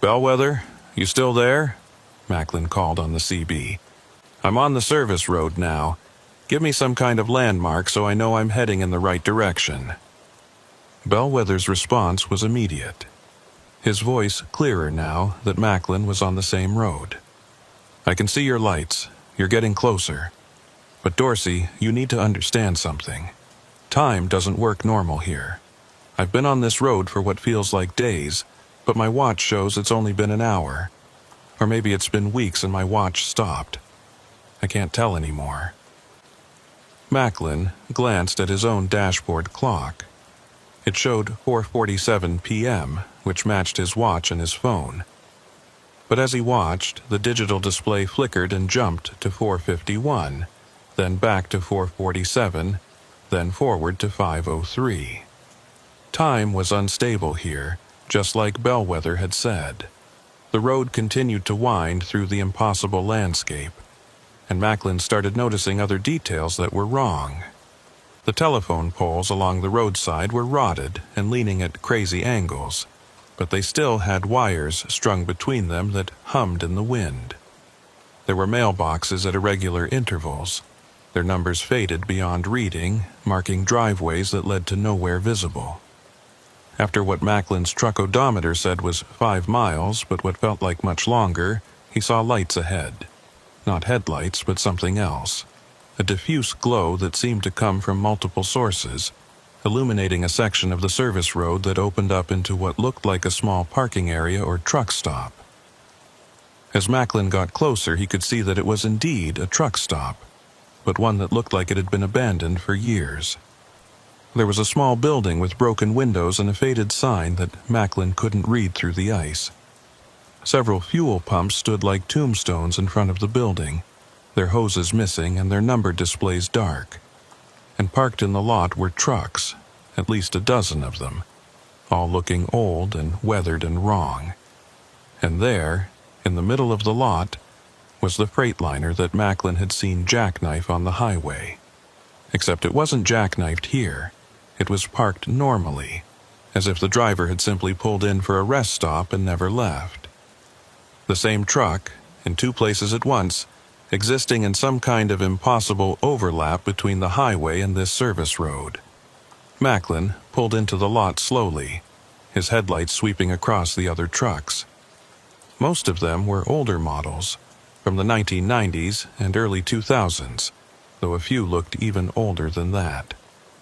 "Bellwether, you still there?" Macklin called on the CB. "I'm on the service road now. Give me some kind of landmark so I know I'm heading in the right direction." Bellwether's response was immediate, his voice clearer now that Macklin was on the same road. "I can see your lights. You're getting closer. But Dorsey, you need to understand something. Time doesn't work normal here. I've been on this road for what feels like days, but my watch shows it's only been an hour. Or maybe it's been weeks and my watch stopped. I can't tell anymore." Macklin glanced at his own dashboard clock. It showed 4:47 p.m., which matched his watch and his phone. But as he watched, the digital display flickered and jumped to 4:51, then back to 4:47, then forward to 5:03. Time was unstable here, just like Bellwether had said. The road continued to wind through the impossible landscape, and Macklin started noticing other details that were wrong. The telephone poles along the roadside were rotted and leaning at crazy angles, but they still had wires strung between them that hummed in the wind. There were mailboxes at irregular intervals, their numbers faded beyond reading, marking driveways that led to nowhere visible. After what Macklin's truck odometer said was 5 miles, but what felt like much longer, he saw lights ahead. Not headlights, but something else. A diffuse glow that seemed to come from multiple sources, illuminating a section of the service road that opened up into what looked like a small parking area or truck stop. As Macklin got closer, he could see that it was indeed a truck stop, but one that looked like it had been abandoned for years. There was a small building with broken windows and a faded sign that Macklin couldn't read through the ice. Several fuel pumps stood like tombstones in front of the building, their hoses missing and their number displays dark. And parked in the lot were trucks, at least a dozen of them, all looking old and weathered and wrong. And there, in the middle of the lot, was the freightliner that Macklin had seen jackknife on the highway. Except it wasn't jackknifed here. It was parked normally, as if the driver had simply pulled in for a rest stop and never left. The same truck, in 2 places at once, existing in some kind of impossible overlap between the highway and this service road. Macklin pulled into the lot slowly, his headlights sweeping across the other trucks. Most of them were older models, from the 1990s and early 2000s, though a few looked even older than that.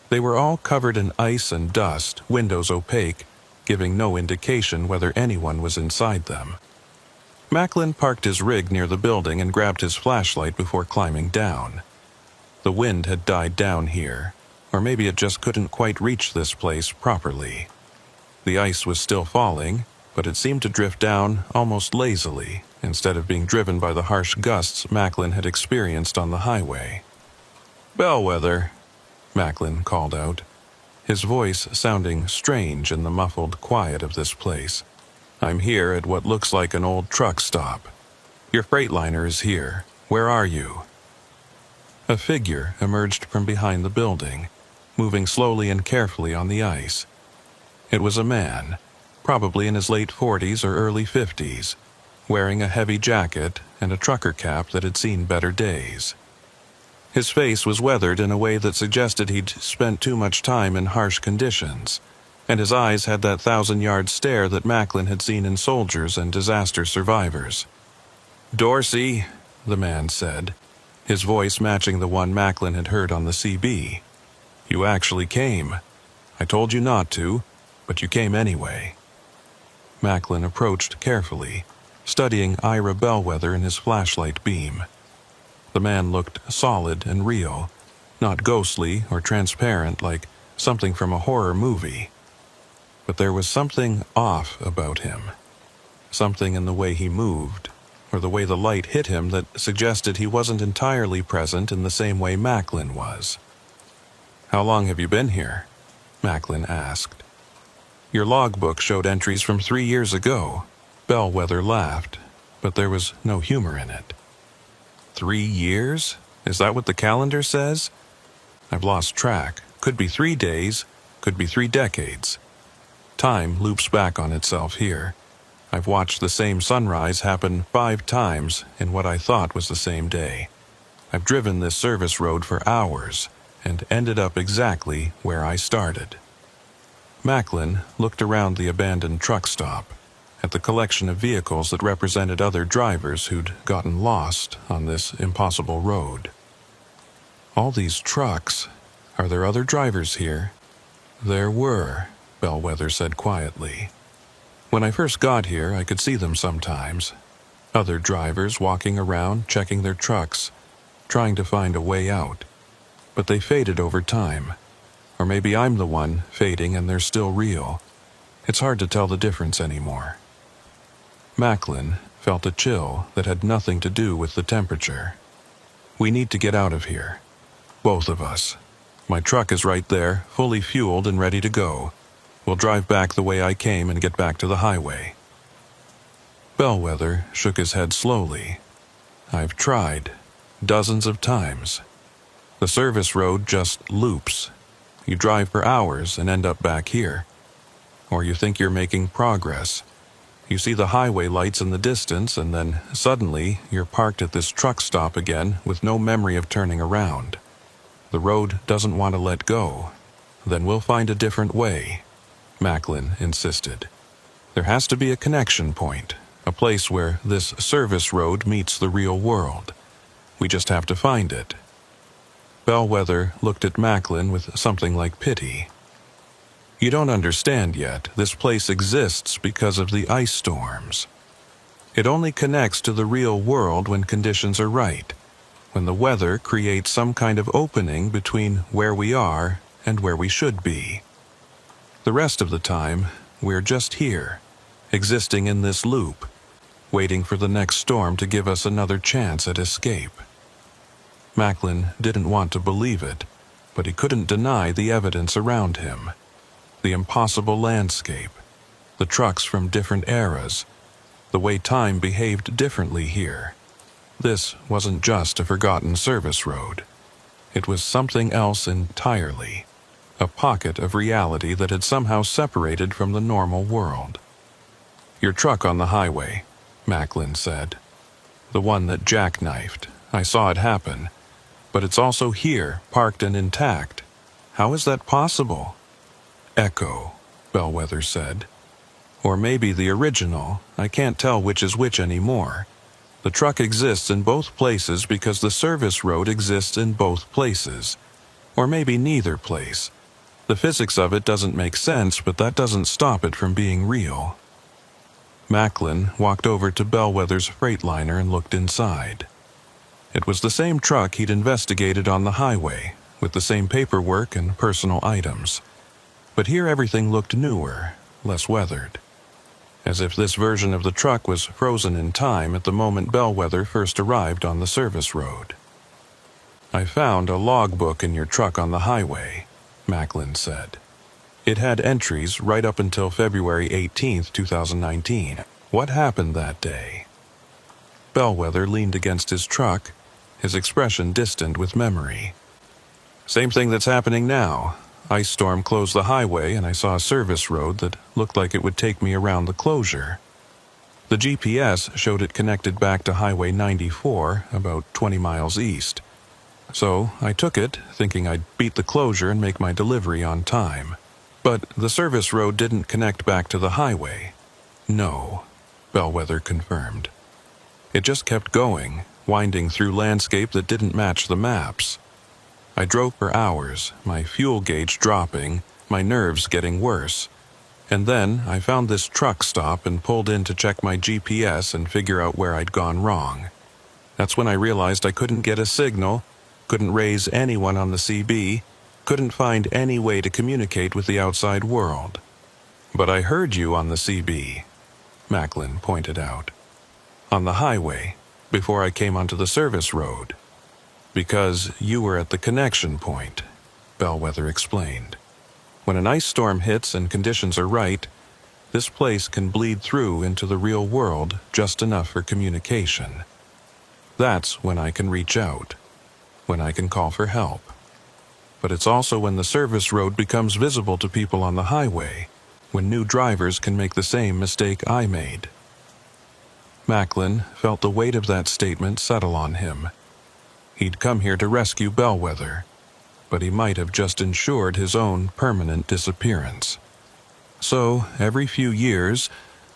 They were all covered in ice and dust, windows opaque, giving no indication whether anyone was inside them. Macklin parked his rig near the building and grabbed his flashlight before climbing down. The wind had died down here, or maybe it just couldn't quite reach this place properly. The ice was still falling, but it seemed to drift down almost lazily, instead of being driven by the harsh gusts Macklin had experienced on the highway. "Bellwether," Macklin called out, his voice sounding strange in the muffled quiet of this place. "I'm here at what looks like an old truck stop. Your freightliner is here. Where are you?" A figure emerged from behind the building, moving slowly and carefully on the ice. It was a man, probably in his late 40s or early 50s, wearing a heavy jacket and a trucker cap that had seen better days. His face was weathered in a way that suggested he'd spent too much time in harsh conditions, and his eyes had that 1,000-yard stare that Macklin had seen in soldiers and disaster survivors. "Dorsey," the man said, his voice matching the one Macklin had heard on the CB. "You actually came. I told you not to, but you came anyway." Macklin approached carefully, studying Ira Bellwether in his flashlight beam. The man looked solid and real, not ghostly or transparent like something from a horror movie. But there was something off about him, something in the way he moved, or the way the light hit him that suggested he wasn't entirely present in the same way Macklin was. "How long have you been here?" Macklin asked. "Your logbook showed entries from 3 years ago." Bellwether laughed, but there was no humor in it. 3 years? Is that what the calendar says? I've lost track. Could be 3 days, could be 3 decades. Time loops back on itself here. I've watched the same sunrise happen 5 times in what I thought was the same day. I've driven this service road for hours and ended up exactly where I started. Macklin looked around the abandoned truck stop, at the collection of vehicles that represented other drivers who'd gotten lost on this impossible road. All these trucks, are there other drivers here? There were, Bellwether said quietly. When I first got here, I could see them sometimes. Other drivers walking around, checking their trucks, trying to find a way out. But they faded over time. Or maybe I'm the one fading and they're still real. It's hard to tell the difference anymore. Macklin felt a chill that had nothing to do with the temperature. We need to get out of here. Both of us. My truck is right there, fully fueled and ready to go. We'll drive back the way I came and get back to the highway. Bellwether shook his head slowly. I've tried, dozens of times. The service road just loops. You drive for hours and end up back here. Or you think you're making progress. You see the highway lights in the distance and then suddenly you're parked at this truck stop again with no memory of turning around. The road doesn't want to let go. Then we'll find a different way, Macklin insisted. There has to be a connection point, a place where this service road meets the real world. We just have to find it. Bellwether looked at Macklin with something like pity. You don't understand yet. This place exists because of the ice storms. It only connects to the real world when conditions are right, when the weather creates some kind of opening between where we are and where we should be. The rest of the time, we're just here, existing in this loop, waiting for the next storm to give us another chance at escape. Macklin didn't want to believe it, but he couldn't deny the evidence around him. The impossible landscape, the trucks from different eras, the way time behaved differently here. This wasn't just a forgotten service road. It was something else entirely, a pocket of reality that had somehow separated from the normal world. Your truck on the highway, Macklin said. The one that jackknifed. I saw it happen. But it's also here, parked and intact. How is that possible? Echo, Bellwether said. Or maybe the original. I can't tell which is which anymore. The truck exists in both places because the service road exists in both places. Or maybe neither place. The physics of it doesn't make sense, but that doesn't stop it from being real. Macklin walked over to Bellwether's Freightliner and looked inside. It was the same truck he'd investigated on the highway, with the same paperwork and personal items. But here everything looked newer, less weathered. As if this version of the truck was frozen in time at the moment Bellwether first arrived on the service road. I found a logbook in your truck on the highway, Macklin said. It had entries right up until February 18, 2019. What happened that day? Bellwether leaned against his truck, his expression distant with memory. Same thing that's happening now. Ice storm closed the highway and I saw a service road that looked like it would take me around the closure. The GPS showed it connected back to Highway 94, about 20 miles east. So I took it, thinking I'd beat the closure and make my delivery on time. But the service road didn't connect back to the highway. No, Bellwether confirmed. It just kept going, winding through landscape that didn't match the maps. I drove for hours, my fuel gauge dropping, my nerves getting worse. And then I found this truck stop and pulled in to check my GPS and figure out where I'd gone wrong. That's when I realized I couldn't get a signal, couldn't raise anyone on the CB, couldn't find any way to communicate with the outside world. But I heard you on the CB, Macklin pointed out. On the highway, before I came onto the service road. Because you were at the connection point, Bellwether explained. When an ice storm hits and conditions are right, this place can bleed through into the real world just enough for communication. That's when I can reach out, when I can call for help. But it's also when the service road becomes visible to people on the highway, when new drivers can make the same mistake I made. Macklin felt the weight of that statement settle on him. He'd come here to rescue Bellwether, but he might have just ensured his own permanent disappearance. So, every few years,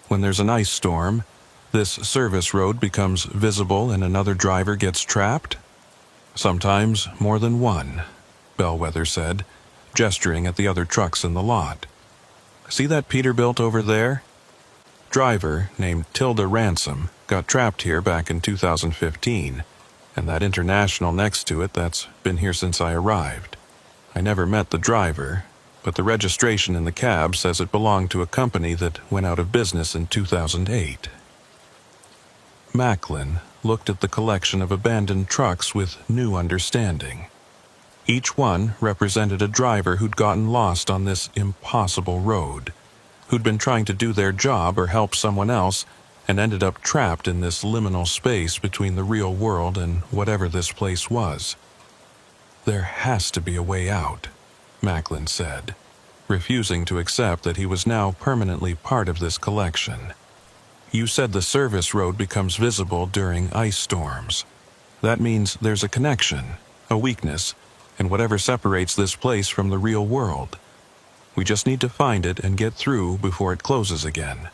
when there's an ice storm, this service road becomes visible and another driver gets trapped? Sometimes more than one, Bellwether said, gesturing at the other trucks in the lot. See that Peterbilt over there? Driver, named Tilda Ransom, got trapped here back in 2015, and that International next to it that's been here since I arrived. I never met the driver, but the registration in the cab says it belonged to a company that went out of business in 2008. Macklin looked at the collection of abandoned trucks with new understanding. Each one represented a driver who'd gotten lost on this impossible road, who'd been trying to do their job or help someone else and ended up trapped in this liminal space between the real world and whatever this place was. There has to be a way out, Macklin said, refusing to accept that he was now permanently part of this collection. You said the service road becomes visible during ice storms. That means there's a connection, a weakness, and whatever separates this place from the real world. We just need to find it and get through before it closes again.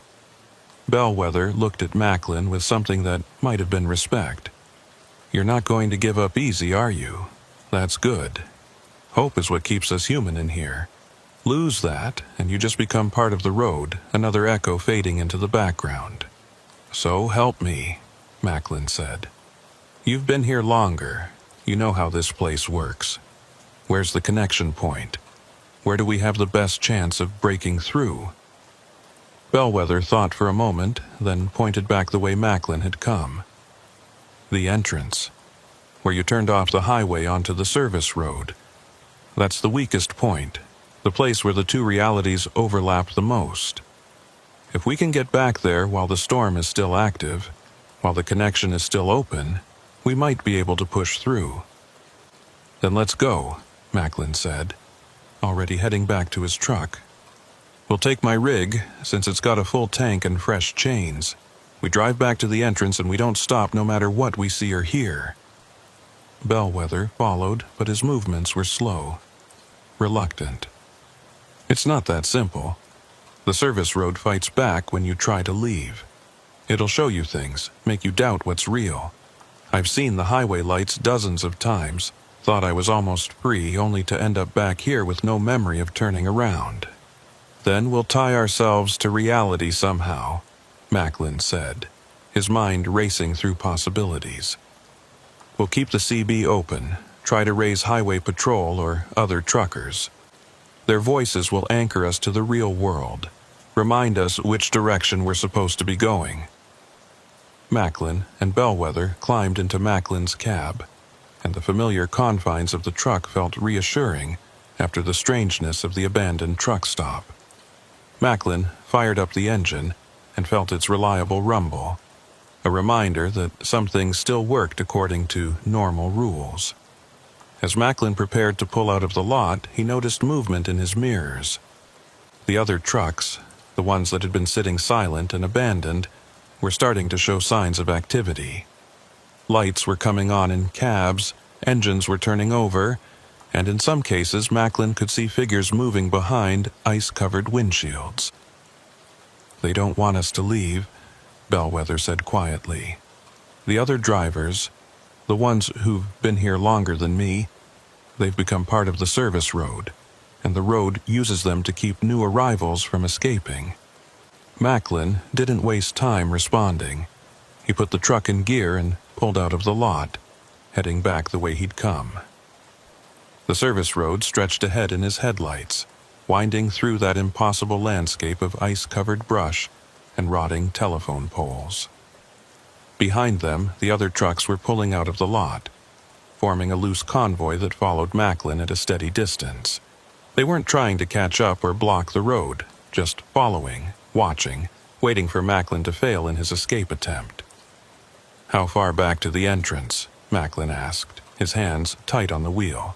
Bellwether looked at Macklin with something that might have been respect. You're not going to give up easy, are you? That's good. Hope is what keeps us human in here. Lose that, and you just become part of the road, another echo fading into the background. So help me, Macklin said. You've been here longer. You know how this place works. Where's the connection point? Where do we have the best chance of breaking through? Bellwether thought for a moment, then pointed back the way Macklin had come. The entrance, where you turned off the highway onto the service road. That's the weakest point, the place where the two realities overlap the most. If we can get back there while the storm is still active, while the connection is still open, we might be able to push through. Then let's go, Macklin said, already heading back to his truck. We'll take my rig, since it's got a full tank and fresh chains. We drive back to the entrance and we don't stop no matter what we see or hear. Bellwether followed, but his movements were slow, reluctant. It's not that simple. The service road fights back when you try to leave. It'll show you things, make you doubt what's real. I've seen the highway lights dozens of times, thought I was almost free, only to end up back here with no memory of turning around. Then we'll tie ourselves to reality somehow, Macklin said, his mind racing through possibilities. We'll keep the CB open, try to raise highway patrol or other truckers. Their voices will anchor us to the real world, remind us which direction we're supposed to be going. Macklin and Bellwether climbed into Macklin's cab, and the familiar confines of the truck felt reassuring after the strangeness of the abandoned truck stop. Macklin fired up the engine and felt its reliable rumble, a reminder that some things still worked according to normal rules. As Macklin prepared to pull out of the lot, he noticed movement in his mirrors. The other trucks, the ones that had been sitting silent and abandoned, were starting to show signs of activity. Lights were coming on in cabs, engines were turning over, and in some cases Macklin could see figures moving behind ice-covered windshields. They don't want us to leave, Bellwether said quietly. The other drivers, the ones who've been here longer than me, they've become part of the service road, and the road uses them to keep new arrivals from escaping. Macklin didn't waste time responding. He put the truck in gear and pulled out of the lot, heading back the way he'd come. The service road stretched ahead in his headlights, winding through that impossible landscape of ice-covered brush and rotting telephone poles. Behind them, the other trucks were pulling out of the lot, forming a loose convoy that followed Macklin at a steady distance. They weren't trying to catch up or block the road, just following, watching, waiting for Macklin to fail in his escape attempt. How far back to the entrance? Macklin asked, his hands tight on the wheel.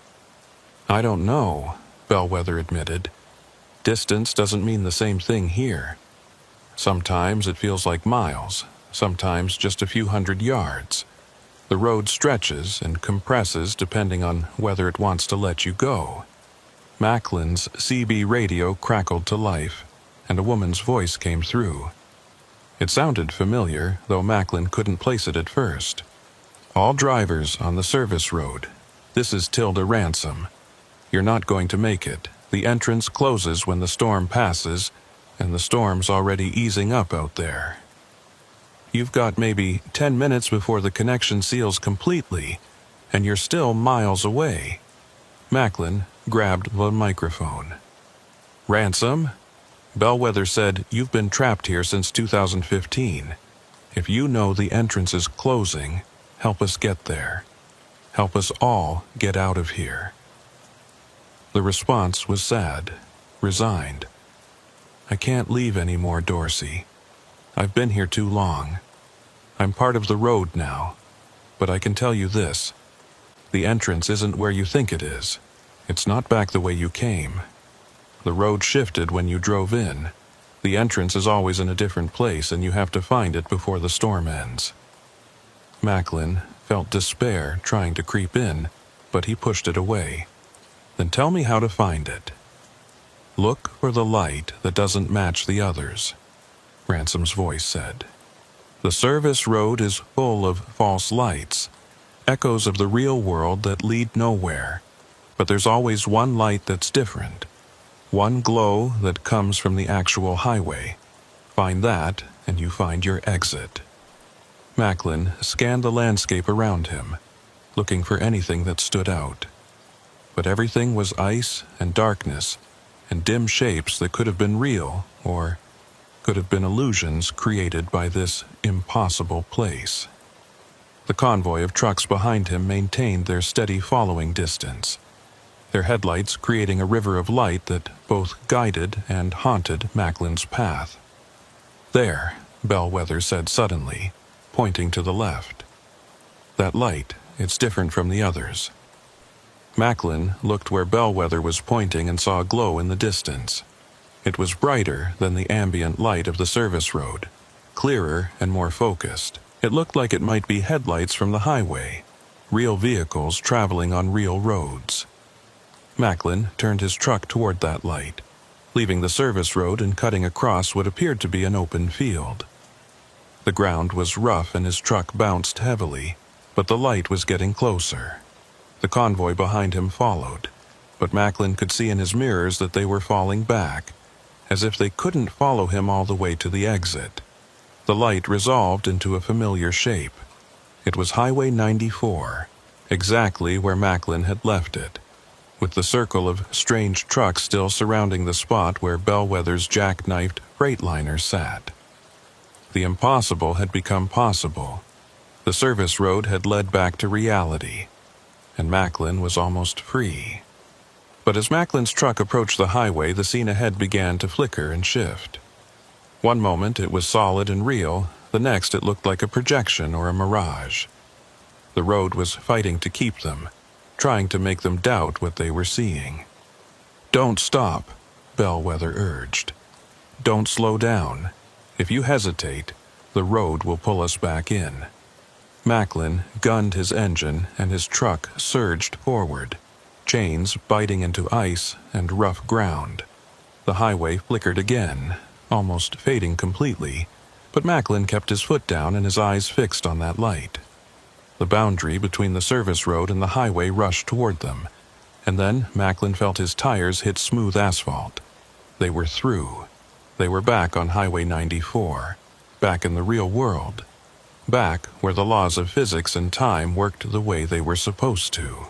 I don't know, Bellwether admitted. Distance doesn't mean the same thing here. Sometimes it feels like miles, sometimes just a few hundred yards. The road stretches and compresses depending on whether it wants to let you go. Macklin's CB radio crackled to life, and a woman's voice came through. It sounded familiar, though Macklin couldn't place it at first. "All drivers on the service road. This is Tilda Ransom. You're not going to make it. The entrance closes when the storm passes, and the storm's already easing up out there. You've got maybe 10 minutes before the connection seals completely, and you're still miles away." Macklin grabbed the microphone. "Ransom? Bellwether said you've been trapped here since 2015. If you know the entrance is closing, help us get there. Help us all get out of here." The response was sad, resigned. "I can't leave anymore, Dorsey. I've been here too long. I'm part of the road now, but I can tell you this. The entrance isn't where you think it is. It's not back the way you came. The road shifted when you drove in. The entrance is always in a different place, and you have to find it before the storm ends." Macklin felt despair trying to creep in, but he pushed it away. "Then tell me how to find it." "Look for the light that doesn't match the others," Ransom's voice said. "The service road is full of false lights, echoes of the real world that lead nowhere, but there's always one light that's different. One glow that comes from the actual highway. Find that, and you find your exit." Macklin scanned the landscape around him, looking for anything that stood out. But everything was ice and darkness, and dim shapes that could have been real, or could have been illusions created by this impossible place. The convoy of trucks behind him maintained their steady following distance, their headlights creating a river of light that both guided and haunted Macklin's path. "There," Bellwether said suddenly, pointing to the left. "That light, it's different from the others." Macklin looked where Bellwether was pointing and saw a glow in the distance. It was brighter than the ambient light of the service road, clearer and more focused. It looked like it might be headlights from the highway, real vehicles traveling on real roads. Macklin turned his truck toward that light, leaving the service road and cutting across what appeared to be an open field. The ground was rough and his truck bounced heavily, but the light was getting closer. The convoy behind him followed, but Macklin could see in his mirrors that they were falling back, as if they couldn't follow him all the way to the exit. The light resolved into a familiar shape. It was Highway 94, exactly where Macklin had left it, with the circle of strange trucks still surrounding the spot where Bellwether's jackknifed Freightliner sat. The impossible had become possible. The service road had led back to reality, and Macklin was almost free. But as Macklin's truck approached the highway, the scene ahead began to flicker and shift. One moment it was solid and real, the next it looked like a projection or a mirage. The road was fighting to keep them, trying to make them doubt what they were seeing. "Don't stop," Bellwether urged. "Don't slow down. If you hesitate, the road will pull us back in." Macklin gunned his engine and his truck surged forward, chains biting into ice and rough ground. The highway flickered again, almost fading completely, but Macklin kept his foot down and his eyes fixed on that light. The boundary between the service road and the highway rushed toward them, and then Macklin felt his tires hit smooth asphalt. They were through. They were back on Highway 94, back in the real world, back where the laws of physics and time worked the way they were supposed to.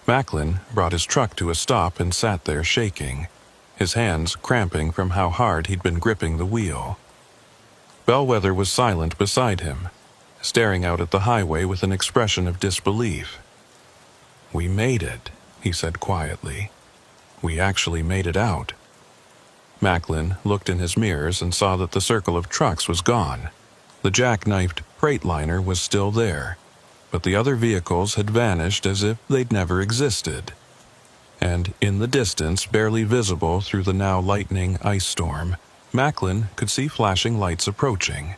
Macklin brought his truck to a stop and sat there shaking, his hands cramping from how hard he'd been gripping the wheel. Bellwether was silent beside him, staring out at the highway with an expression of disbelief. "We made it," he said quietly. "We actually made it out." Macklin looked in his mirrors and saw that the circle of trucks was gone. The jackknifed Freightliner was still there, but the other vehicles had vanished as if they'd never existed. And in the distance, barely visible through the now lightening ice storm, Macklin could see flashing lights approaching.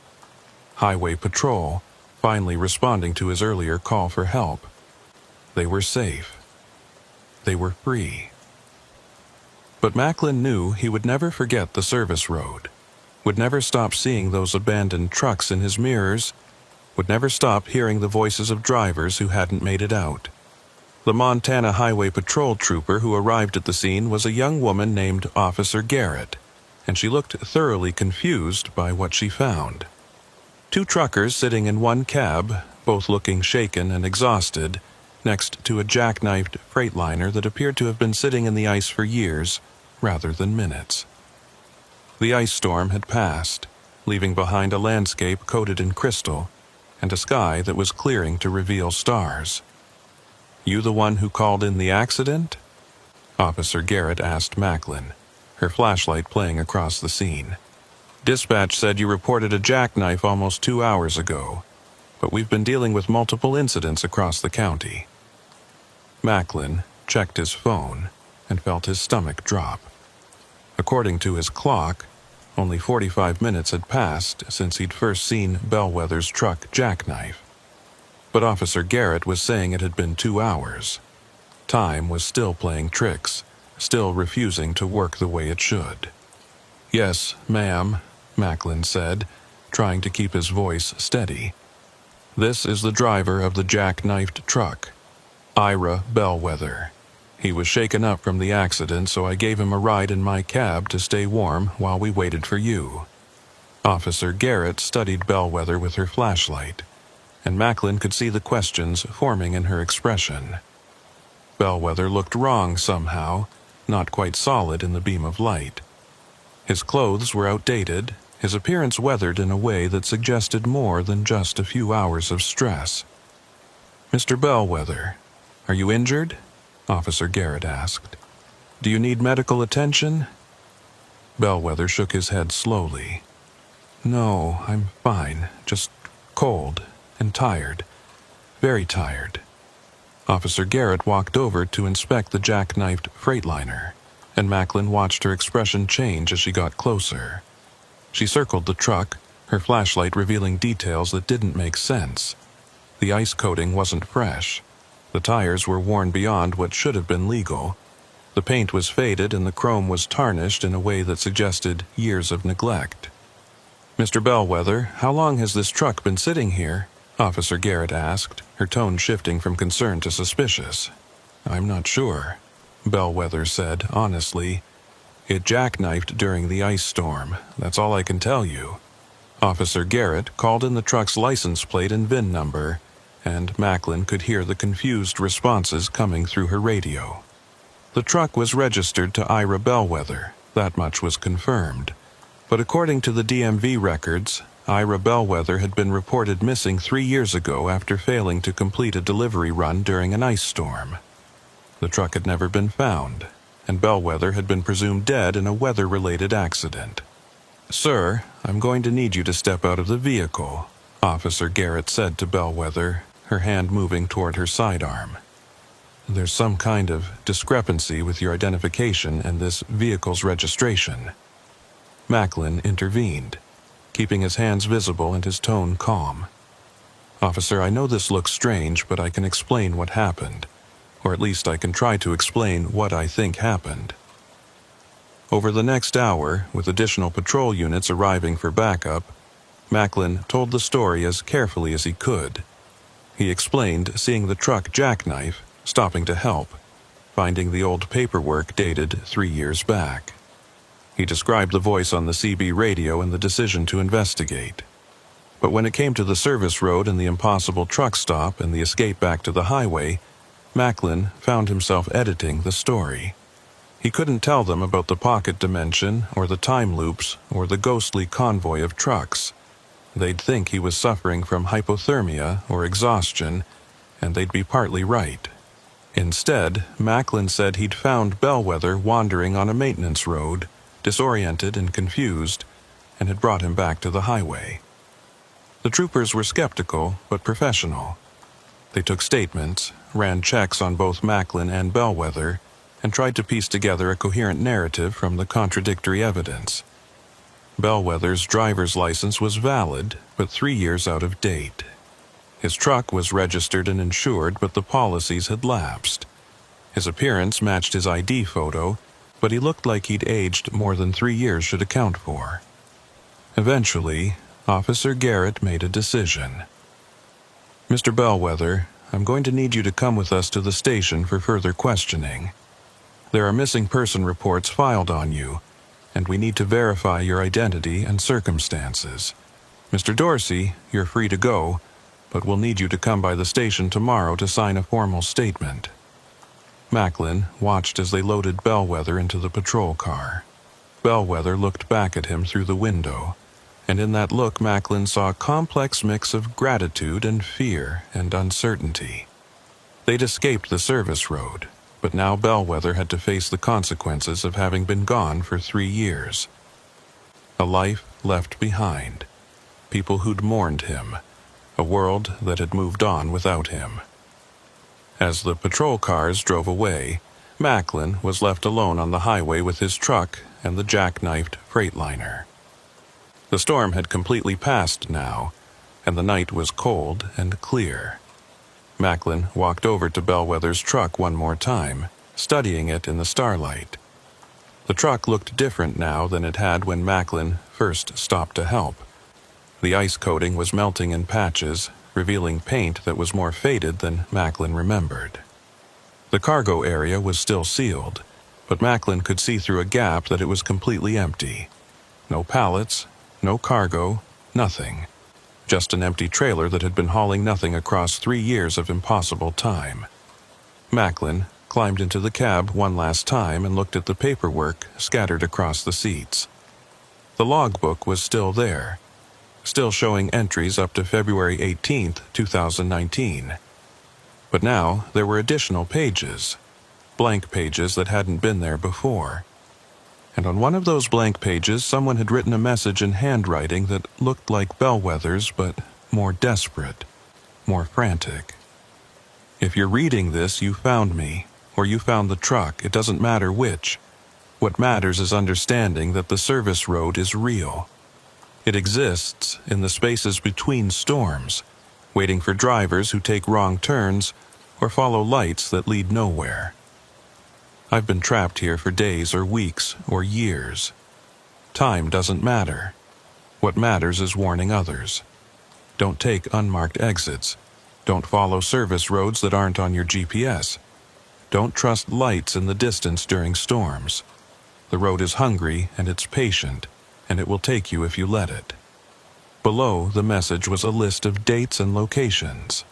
Highway patrol, finally responding to his earlier call for help. They were safe. They were free. But Macklin knew he would never forget the service road, would never stop seeing those abandoned trucks in his mirrors, would never stop hearing the voices of drivers who hadn't made it out. The Montana Highway Patrol trooper who arrived at the scene was a young woman named Officer Garrett, and she looked thoroughly confused by what she found. Two truckers sitting in one cab, both looking shaken and exhausted, next to a jackknifed freightliner that appeared to have been sitting in the ice for years rather than minutes. The ice storm had passed, leaving behind a landscape coated in crystal and a sky that was clearing to reveal stars. "You the one who called in the accident?" Officer Garrett asked Macklin, her flashlight playing across the scene. "Dispatch said you reported a jackknife almost 2 hours ago, but we've been dealing with multiple incidents across the county." Macklin checked his phone and felt his stomach drop. According to his clock, only 45 minutes had passed since he'd first seen Bellwether's truck jackknife. But Officer Garrett was saying it had been 2 hours. Time was still playing tricks, still refusing to work the way it should. "Yes, ma'am," Macklin said, trying to keep his voice steady. "This is the driver of the jackknifed truck, Ira Bellwether. He was shaken up from the accident, so I gave him a ride in my cab to stay warm while we waited for you." Officer Garrett studied Bellwether with her flashlight, and Macklin could see the questions forming in her expression. Bellwether looked wrong somehow, not quite solid in the beam of light. His clothes were outdated, his appearance weathered in a way that suggested more than just a few hours of stress. "Mr. Bellwether, are you injured?" Officer Garrett asked. "Do you need medical attention?" Bellwether shook his head slowly. "No, I'm fine, just cold and tired. Very tired." Officer Garrett walked over to inspect the jackknifed freightliner, and Macklin watched her expression change as she got closer. She circled the truck, her flashlight revealing details that didn't make sense. The ice coating wasn't fresh. The tires were worn beyond what should have been legal. The paint was faded and the chrome was tarnished in a way that suggested years of neglect. "Mr. Bellwether, how long has this truck been sitting here?" Officer Garrett asked, her tone shifting from concern to suspicious. "I'm not sure," Bellwether said honestly. "It jackknifed during the ice storm, that's all I can tell you." Officer Garrett called in the truck's license plate and VIN number, and Macklin could hear the confused responses coming through her radio. The truck was registered to Ira Bellwether, that much was confirmed. But according to the DMV records, Ira Bellwether had been reported missing 3 years ago after failing to complete a delivery run during an ice storm. The truck had never been found, and Bellwether had been presumed dead in a weather-related accident. "Sir, I'm going to need you to step out of the vehicle," Officer Garrett said to Bellwether, her hand moving toward her sidearm. "There's some kind of discrepancy with your identification and this vehicle's registration." Macklin intervened, keeping his hands visible and his tone calm. "Officer, I know this looks strange, but I can explain what happened. Or at least I can try to explain what I think happened." Over the next hour, with additional patrol units arriving for backup, Macklin told the story as carefully as he could. He explained seeing the truck jackknife, stopping to help, finding the old paperwork dated 3 years back. He described the voice on the CB radio and the decision to investigate. But when it came to the service road and the impossible truck stop and the escape back to the highway, Macklin found himself editing the story. He couldn't tell them about the pocket dimension or the time loops or the ghostly convoy of trucks. They'd think he was suffering from hypothermia or exhaustion, and they'd be partly right. Instead, Macklin said he'd found Bellwether wandering on a maintenance road, disoriented and confused, and had brought him back to the highway. The troopers were skeptical but professional. They took statements, ran checks on both Macklin and Bellwether, and tried to piece together a coherent narrative from the contradictory evidence. Bellwether's driver's license was valid, but 3 years out of date. His truck was registered and insured, but the policies had lapsed. His appearance matched his ID photo, but he looked like he'd aged more than 3 years should account for. Eventually, Officer Garrett made a decision. "Mr. Bellwether, I'm going to need you to come with us to the station for further questioning. There are missing person reports filed on you, and we need to verify your identity and circumstances. Mr. Dorsey, you're free to go, but we'll need you to come by the station tomorrow to sign a formal statement." Macklin watched as they loaded Bellwether into the patrol car. Bellwether looked back at him through the window, and in that look Macklin saw a complex mix of gratitude and fear and uncertainty. They'd escaped the service road, but now Bellwether had to face the consequences of having been gone for 3 years. A life left behind, people who'd mourned him, a world that had moved on without him. As the patrol cars drove away, Macklin was left alone on the highway with his truck and the jackknifed Freightliner. The storm had completely passed now, and the night was cold and clear. Macklin walked over to Bellwether's truck one more time, studying it in the starlight. The truck looked different now than it had when Macklin first stopped to help. The ice coating was melting in patches, revealing paint that was more faded than Macklin remembered. The cargo area was still sealed, but Macklin could see through a gap that it was completely empty. No pallets, no cargo, nothing. Just an empty trailer that had been hauling nothing across 3 years of impossible time. Macklin climbed into the cab one last time and looked at the paperwork scattered across the seats. The logbook was still there, still showing entries up to February 18, 2019. But now there were additional pages, blank pages that hadn't been there before. And on one of those blank pages someone had written a message in handwriting that looked like Bellwether's but more desperate, more frantic. "If you're reading this, you found me, or you found the truck, it doesn't matter which. What matters is understanding that the service road is real. It exists in the spaces between storms, waiting for drivers who take wrong turns or follow lights that lead nowhere. I've been trapped here for days or weeks or years. Time doesn't matter. What matters is warning others. Don't take unmarked exits. Don't follow service roads that aren't on your GPS. Don't trust lights in the distance during storms. The road is hungry and it's patient, and it will take you if you let it." Below the message was a list of dates and locations.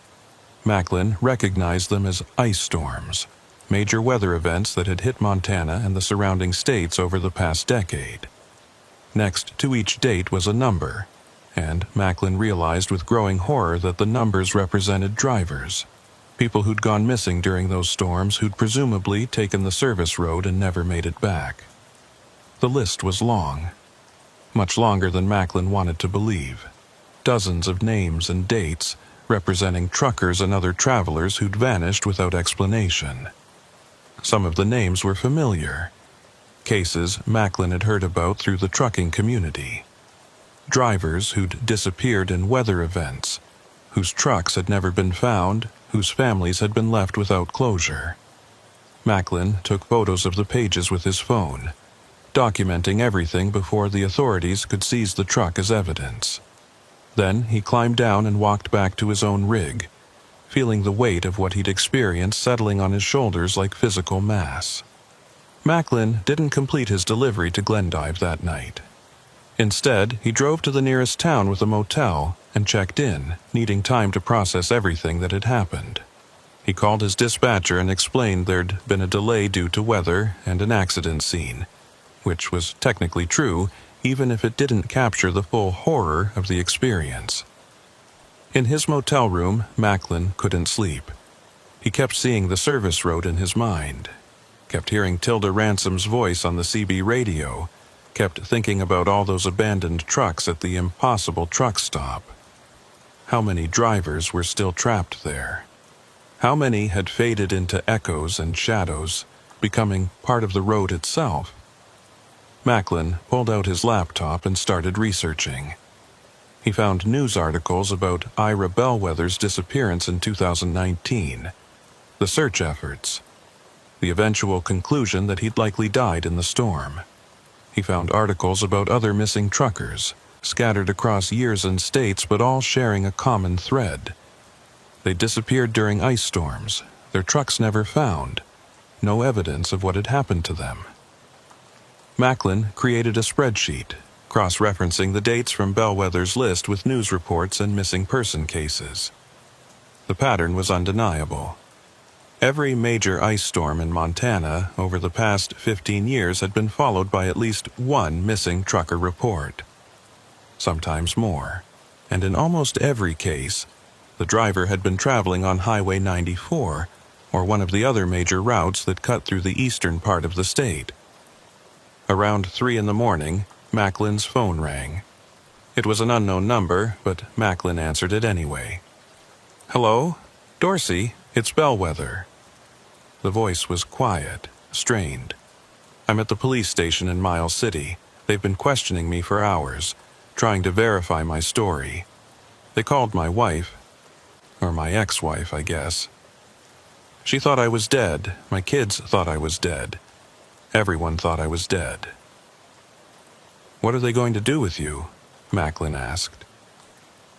Macklin recognized them as ice storms, major weather events that had hit Montana and the surrounding states over the past decade. Next to each date was a number, and Macklin realized with growing horror that the numbers represented drivers, people who'd gone missing during those storms who'd presumably taken the service road and never made it back. The list was long, much longer than Macklin wanted to believe. Dozens of names and dates representing truckers and other travelers who'd vanished without explanation. Some of the names were familiar, cases Macklin had heard about through the trucking community. Drivers who'd disappeared in weather events, whose trucks had never been found, whose families had been left without closure. Macklin took photos of the pages with his phone, documenting everything before the authorities could seize the truck as evidence. Then he climbed down and walked back to his own rig, feeling the weight of what he'd experienced settling on his shoulders like physical mass. Macklin didn't complete his delivery to Glendive that night. Instead, he drove to the nearest town with a motel and checked in, needing time to process everything that had happened. He called his dispatcher and explained there'd been a delay due to weather and an accident scene, which was technically true, even if it didn't capture the full horror of the experience. In his motel room, Macklin couldn't sleep. He kept seeing the service road in his mind, kept hearing Tilda Ransom's voice on the CB radio, kept thinking about all those abandoned trucks at the impossible truck stop. How many drivers were still trapped there? How many had faded into echoes and shadows, becoming part of the road itself? Macklin pulled out his laptop and started researching. He found news articles about Ira Bellwether's disappearance in 2019, the search efforts, the eventual conclusion that he'd likely died in the storm. He found articles about other missing truckers, scattered across years and states but all sharing a common thread. They disappeared during ice storms, their trucks never found, no evidence of what had happened to them. Macklin created a spreadsheet, cross-referencing the dates from Bellwether's list with news reports and missing person cases. The pattern was undeniable. Every major ice storm in Montana over the past 15 years had been followed by at least one missing trucker report. Sometimes more. And in almost every case, the driver had been traveling on Highway 94 or one of the other major routes that cut through the eastern part of the state. Around 3 in the morning, Macklin's phone rang. It was an unknown number, but Macklin answered it anyway. "Hello? Dorsey, it's Bellwether." The voice was quiet, strained. "I'm at the police station in Miles City. They've been questioning me for hours, trying to verify my story. They called my wife, or my ex-wife, I guess. She thought I was dead. My kids thought I was dead. Everyone thought I was dead." "What are they going to do with you?" Macklin asked.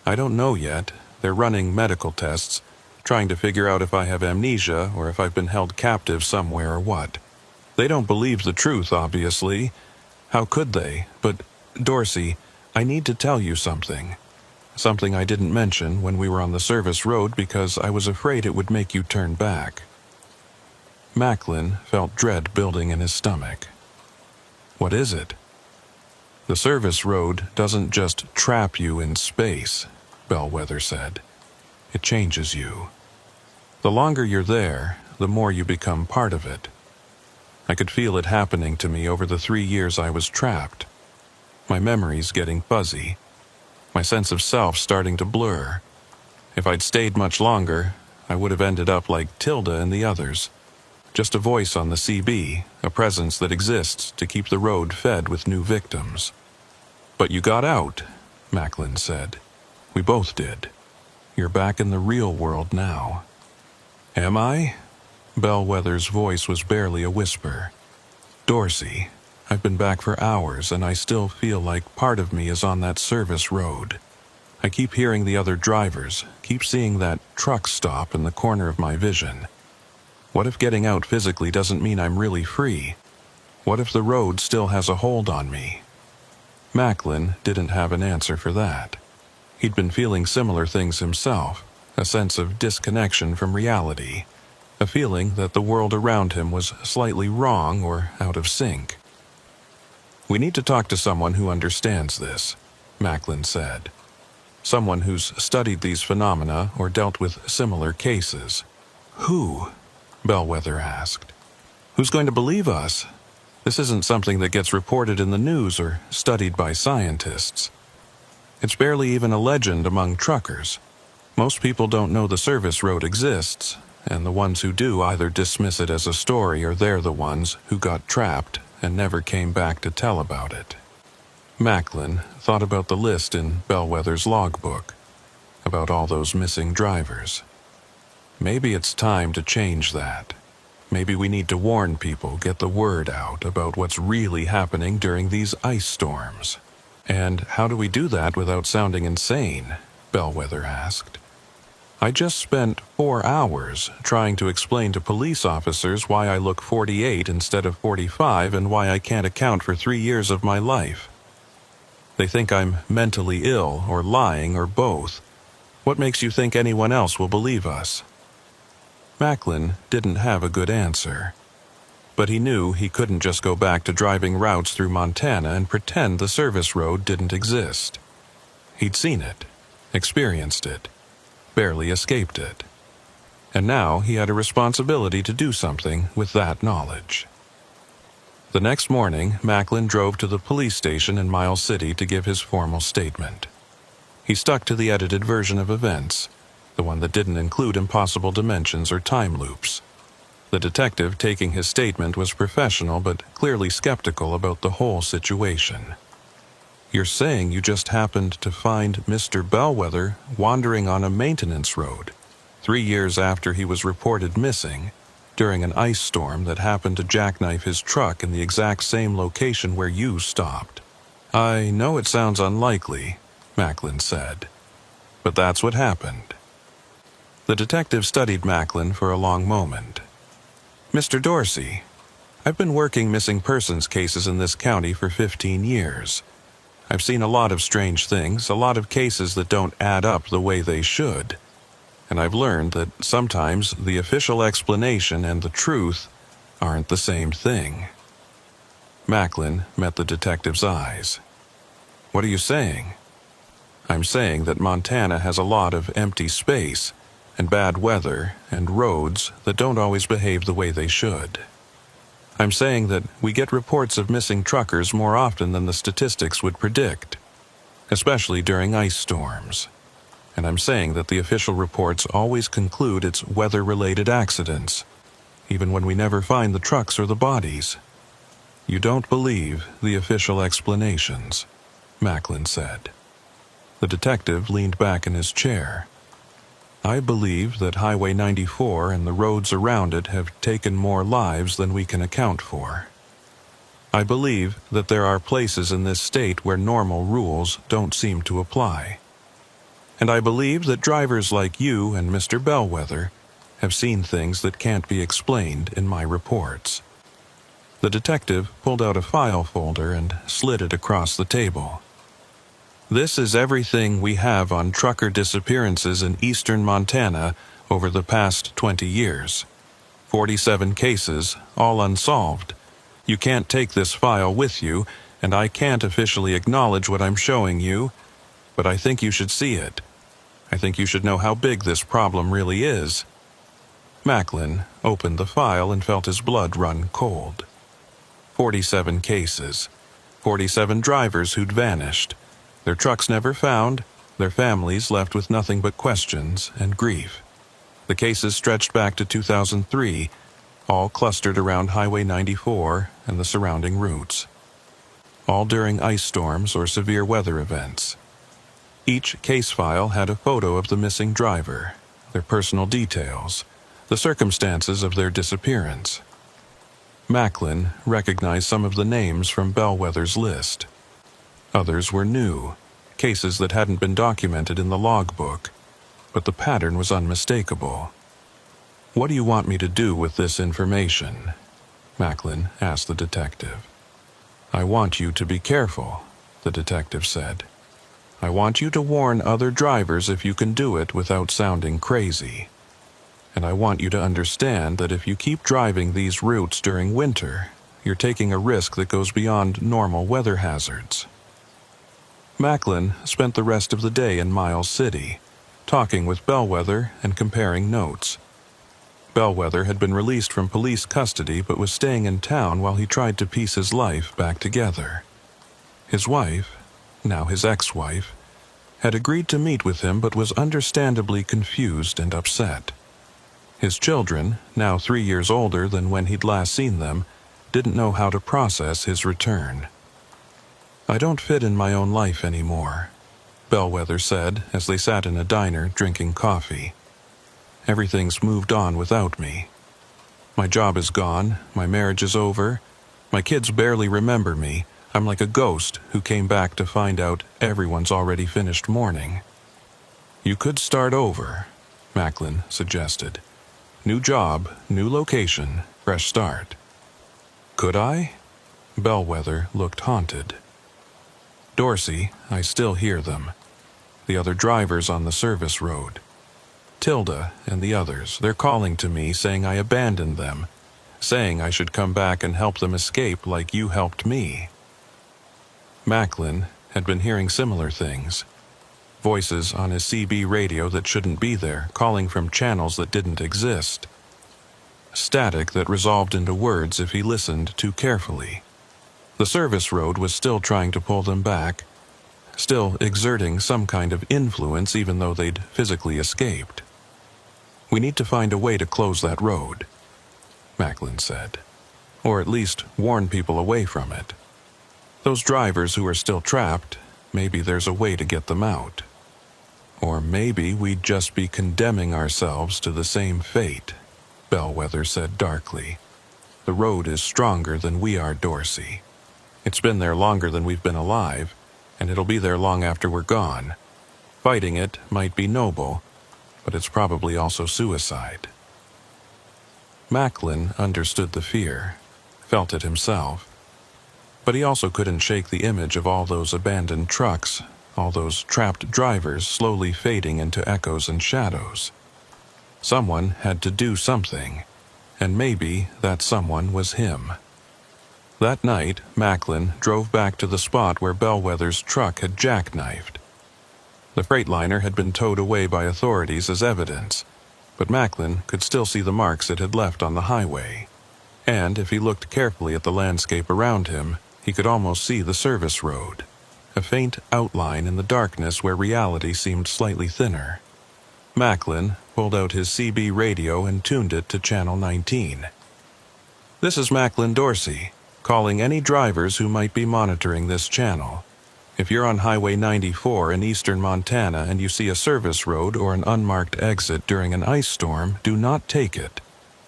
"I don't know yet. They're running medical tests, trying to figure out if I have amnesia or if I've been held captive somewhere or what. They don't believe the truth, obviously. How could they? But, Dorsey, I need to tell you something. Something I didn't mention when we were on the service road because I was afraid it would make you turn back." Macklin felt dread building in his stomach. "What is it?" "The service road doesn't just trap you in space," Bellwether said. "It changes you. The longer you're there, the more you become part of it. I could feel it happening to me over the 3 years I was trapped. My memories getting fuzzy. My sense of self starting to blur. If I'd stayed much longer, I would have ended up like Tilda and the others. Just a voice on the CB, a presence that exists to keep the road fed with new victims." "But you got out," Macklin said. "We both did. You're back in the real world now." "Am I?" Bellwether's voice was barely a whisper. "Dorsey, I've been back for hours and I still feel like part of me is on that service road. I keep hearing the other drivers, keep seeing that truck stop in the corner of my vision. What if getting out physically doesn't mean I'm really free? What if the road still has a hold on me?" Macklin didn't have an answer for that. He'd been feeling similar things himself, a sense of disconnection from reality, a feeling that the world around him was slightly wrong or out of sync. "We need to talk to someone who understands this," Macklin said. "Someone who's studied these phenomena or dealt with similar cases." "Who?" Bellwether asked. "Who's going to believe us? This isn't something that gets reported in the news or studied by scientists. It's barely even a legend among truckers. Most people don't know the service road exists, and the ones who do either dismiss it as a story or they're the ones who got trapped and never came back to tell about it." Macklin thought about the list in Bellwether's logbook, about all those missing drivers. Maybe it's time to change that. Maybe we need to warn people, get the word out about what's really happening during these ice storms. "And how do we do that without sounding insane?" Bellwether asked. "I just spent 4 hours trying to explain to police officers why I look 48 instead of 45 and why I can't account for 3 years of my life. They think I'm mentally ill or lying or both. What makes you think anyone else will believe us?" Macklin didn't have a good answer, but he knew he couldn't just go back to driving routes through Montana and pretend the service road didn't exist. He'd seen it, experienced it, barely escaped it. And now he had a responsibility to do something with that knowledge. The next morning, Macklin drove to the police station in Miles City to give his formal statement. He stuck to the edited version of events, the one that didn't include impossible dimensions or time loops. The detective taking his statement was professional but clearly skeptical about the whole situation. You're saying you just happened to find Mr. Bellwether wandering on a maintenance road 3 years after he was reported missing during an ice storm that happened to jackknife his truck in the exact same location where you stopped. I know it sounds unlikely, Macklin said, but that's what happened. The detective studied Macklin for a long moment. Mr. Dorsey, I've been working missing persons cases in this county for 15 years. I've seen a lot of strange things, a lot of cases that don't add up the way they should. And I've learned that sometimes the official explanation and the truth aren't the same thing. Macklin met the detective's eyes. What are you saying? I'm saying that Montana has a lot of empty space and bad weather and roads that don't always behave the way they should. I'm saying that we get reports of missing truckers more often than the statistics would predict, especially during ice storms. And I'm saying that the official reports always conclude it's weather-related accidents, even when we never find the trucks or the bodies. You don't believe the official explanations, Macklin said. The detective leaned back in his chair. I believe that Highway 94 and the roads around it have taken more lives than we can account for. I believe that there are places in this state where normal rules don't seem to apply. And I believe that drivers like you and Mr. Bellwether have seen things that can't be explained in my reports. The detective pulled out a file folder and slid it across the table. This is everything we have on trucker disappearances in eastern Montana over the past 20 years. 47 cases, all unsolved. You can't take this file with you, and I can't officially acknowledge what I'm showing you, but I think you should see it. I think you should know how big this problem really is. Macklin opened the file and felt his blood run cold. 47 cases. 47 drivers who'd vanished. Their trucks never found, their families left with nothing but questions and grief. The cases stretched back to 2003, all clustered around Highway 94 and the surrounding routes. All during ice storms or severe weather events. Each case file had a photo of the missing driver, their personal details, the circumstances of their disappearance. Macklin recognized some of the names from Bellwether's list. Others were new, cases that hadn't been documented in the logbook, but the pattern was unmistakable. What do you want me to do with this information? Macklin asked the detective. I want you to be careful, the detective said. I want you to warn other drivers if you can do it without sounding crazy. And I want you to understand that if you keep driving these routes during winter, you're taking a risk that goes beyond normal weather hazards. Macklin spent the rest of the day in Miles City, talking with Bellwether and comparing notes. Bellwether had been released from police custody but was staying in town while he tried to piece his life back together. His wife, now his ex-wife, had agreed to meet with him but was understandably confused and upset. His children, now 3 years older than when he'd last seen them, didn't know how to process his return. I don't fit in my own life anymore, Bellwether said as they sat in a diner drinking coffee. Everything's moved on without me. My job is gone, my marriage is over, my kids barely remember me. I'm like a ghost who came back to find out everyone's already finished mourning. You could start over, Macklin suggested. New job, new location, fresh start. Could I? Bellwether looked haunted. Dorsey, I still hear them. The other drivers on the service road. Tilda and the others, they're calling to me saying I abandoned them, saying I should come back and help them escape like you helped me. Macklin had been hearing similar things. Voices on his CB radio that shouldn't be there, calling from channels that didn't exist. Static that resolved into words if he listened too carefully. The service road was still trying to pull them back, still exerting some kind of influence even though they'd physically escaped. We need to find a way to close that road, Macklin said, or at least warn people away from it. Those drivers who are still trapped, maybe there's a way to get them out. Or maybe we'd just be condemning ourselves to the same fate, Bellwether said darkly. The road is stronger than we are, Dorsey. It's been there longer than we've been alive, and it'll be there long after we're gone. Fighting it might be noble, but it's probably also suicide. Macklin understood the fear, felt it himself. But he also couldn't shake the image of all those abandoned trucks, all those trapped drivers slowly fading into echoes and shadows. Someone had to do something, and maybe that someone was him. That night, Macklin drove back to the spot where Bellwether's truck had jackknifed. The Freightliner had been towed away by authorities as evidence, but Macklin could still see the marks it had left on the highway. And if he looked carefully at the landscape around him, he could almost see the service road, a faint outline in the darkness where reality seemed slightly thinner. Macklin pulled out his CB radio and tuned it to Channel 19. "This is Macklin Dorsey, calling any drivers who might be monitoring this channel. If you're on Highway 94 in eastern Montana and you see a service road or an unmarked exit during an ice storm, do not take it.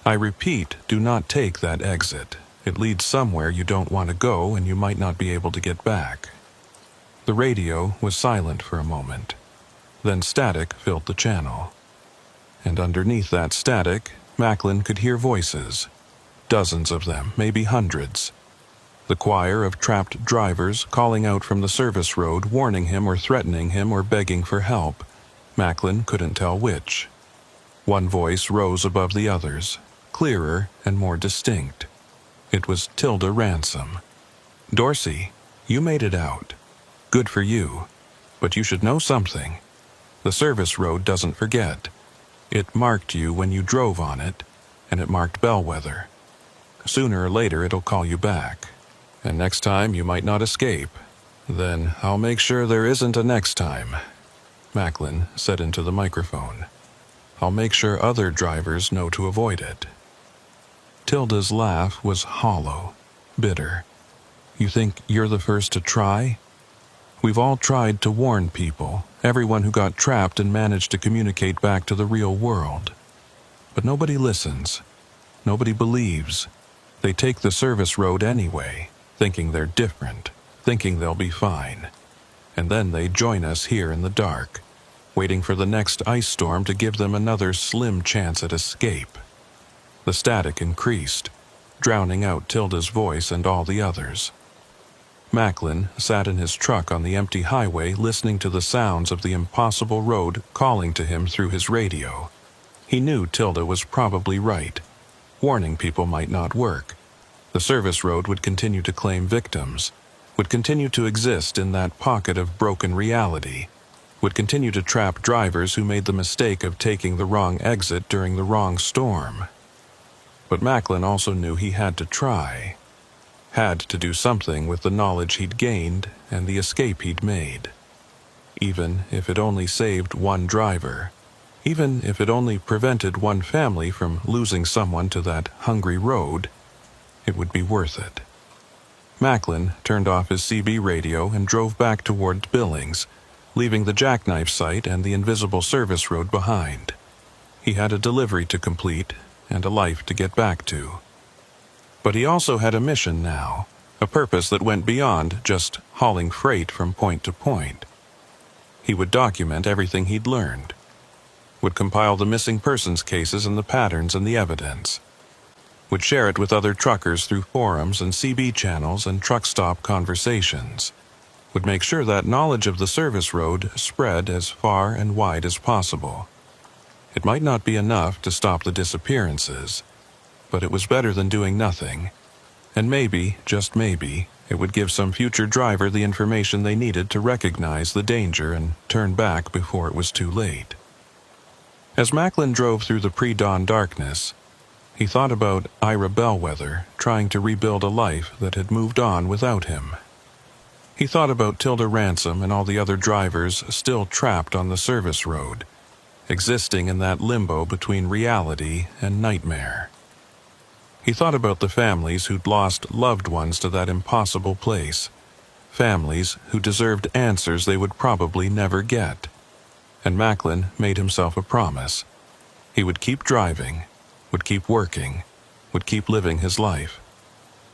I repeat, do not take that exit. It leads somewhere you don't want to go and you might not be able to get back." The radio was silent for a moment. Then static filled the channel. And underneath that static, Macklin could hear voices. Dozens of them, maybe hundreds. The choir of trapped drivers calling out from the service road, warning him or threatening him or begging for help. Macklin couldn't tell which. One voice rose above the others, clearer and more distinct. It was Tilda Ransom. "Dorsey, you made it out. Good for you. But you should know something. The service road doesn't forget. It marked you when you drove on it, and it marked Bellwether. Sooner or later it'll call you back. And next time you might not escape. Then I'll make sure there isn't a next time," Macklin said into the microphone. "I'll make sure other drivers know to avoid it." Tilda's laugh was hollow, bitter. "You think you're the first to try? We've all tried to warn people, everyone who got trapped and managed to communicate back to the real world. But nobody listens. Nobody believes. They take the service road anyway, thinking they're different, thinking they'll be fine. And then they join us here in the dark, waiting for the next ice storm to give them another slim chance at escape." The static increased, drowning out Tilda's voice and all the others. Macklin sat in his truck on the empty highway listening to the sounds of the impossible road calling to him through his radio. He knew Tilda was probably right. Warning people might not work. The service road would continue to claim victims, would continue to exist in that pocket of broken reality, would continue to trap drivers who made the mistake of taking the wrong exit during the wrong storm. But Macklin also knew he had to try. Had to do something with the knowledge he'd gained and the escape he'd made. Even if it only saved one driver, even if it only prevented one family from losing someone to that hungry road, it would be worth it. Macklin turned off his CB radio and drove back toward Billings, leaving the jackknife site and the invisible service road behind. He had a delivery to complete and a life to get back to. But he also had a mission now, a purpose that went beyond just hauling freight from point to point. He would document everything he'd learned, would compile the missing persons cases and the patterns and the evidence, would share it with other truckers through forums and CB channels and truck stop conversations, would make sure that knowledge of the service road spread as far and wide as possible. It might not be enough to stop the disappearances, but it was better than doing nothing, and maybe, just maybe, it would give some future driver the information they needed to recognize the danger and turn back before it was too late. As Macklin drove through the pre-dawn darkness, he thought about Ira Bellwether trying to rebuild a life that had moved on without him. He thought about Tilda Ransom and all the other drivers still trapped on the service road, existing in that limbo between reality and nightmare. He thought about the families who'd lost loved ones to that impossible place, families who deserved answers they would probably never get. And Macklin made himself a promise. He would keep driving, would keep working, would keep living his life.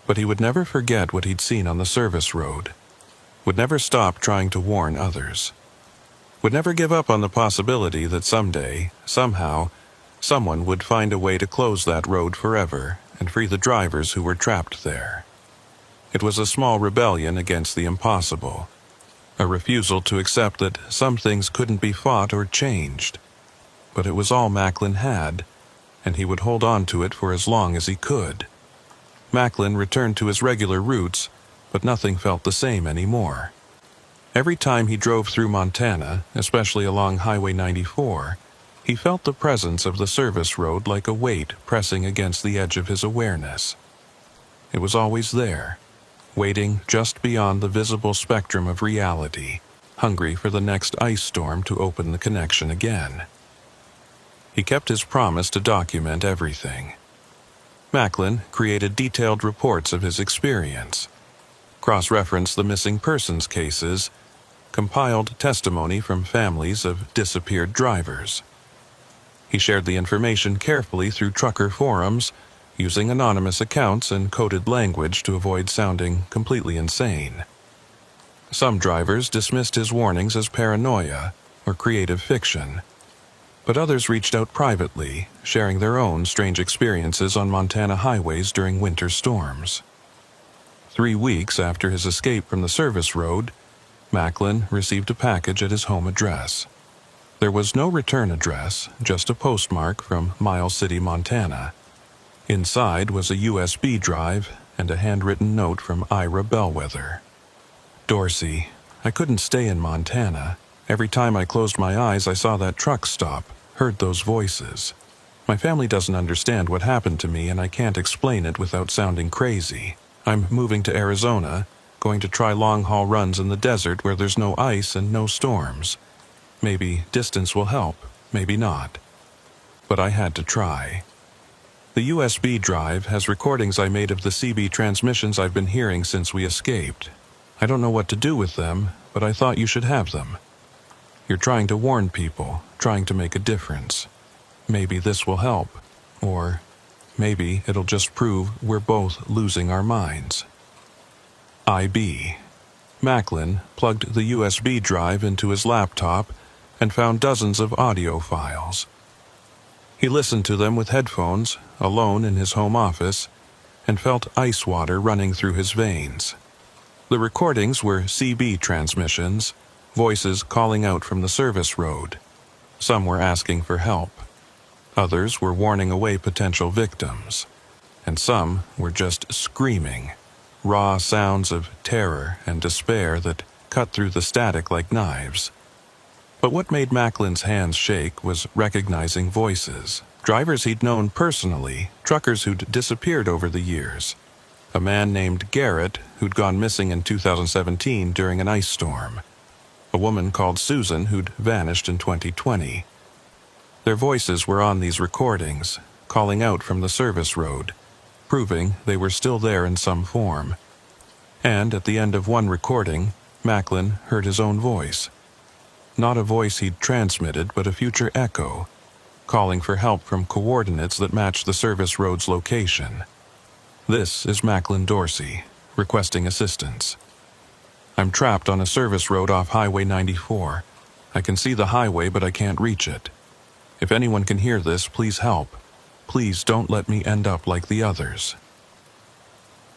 But he would never forget what he'd seen on the service road, would never stop trying to warn others, would never give up on the possibility that someday, somehow, someone would find a way to close that road forever and free the drivers who were trapped there. It was a small rebellion against the impossible, a refusal to accept that some things couldn't be fought or changed. But it was all Macklin had, and he would hold on to it for as long as he could. Macklin returned to his regular routes, but nothing felt the same anymore. Every time he drove through Montana, especially along Highway 94, he felt the presence of the service road like a weight pressing against the edge of his awareness. It was always there, waiting just beyond the visible spectrum of reality, hungry for the next ice storm to open the connection again. He kept his promise to document everything. Macklin created detailed reports of his experience, cross-referenced the missing persons cases, compiled testimony from families of disappeared drivers. He shared the information carefully through trucker forums, using anonymous accounts and coded language to avoid sounding completely insane. Some drivers dismissed his warnings as paranoia or creative fiction, but others reached out privately, sharing their own strange experiences on Montana highways during winter storms. 3 weeks after his escape from the service road, Macklin received a package at his home address. There was no return address, just a postmark from Miles City, Montana. Inside was a USB drive and a handwritten note from Ira Bellwether. Dorsey, I couldn't stay in Montana. Every time I closed my eyes, I saw that truck stop, heard those voices. My family doesn't understand what happened to me, and I can't explain it without sounding crazy. I'm moving to Arizona, going to try long-haul runs in the desert where there's no ice and no storms. Maybe distance will help, maybe not. But I had to try. The USB drive has recordings I made of the CB transmissions I've been hearing since we escaped. I don't know what to do with them, but I thought you should have them. You're trying to warn people, trying to make a difference. Maybe this will help, or maybe it'll just prove we're both losing our minds. IB. Macklin plugged the USB drive into his laptop and found dozens of audio files. He listened to them with headphones, alone in his home office, and felt ice water running through his veins. The recordings were CB transmissions, voices calling out from the service road. Some were asking for help. Others were warning away potential victims. And some were just screaming, raw sounds of terror and despair that cut through the static like knives. But what made Macklin's hands shake was recognizing voices. Drivers he'd known personally, truckers who'd disappeared over the years. A man named Garrett who'd gone missing in 2017 during an ice storm. A woman called Susan who'd vanished in 2020. Their voices were on these recordings, calling out from the service road, proving they were still there in some form. And at the end of one recording, Macklin heard his own voice. Not a voice he'd transmitted, but a future echo, calling for help from coordinates that matched the service road's location. This is Macklin Dorsey, requesting assistance. I'm trapped on a service road off Highway 94. I can see the highway, but I can't reach it. If anyone can hear this, please help. Please don't let me end up like the others.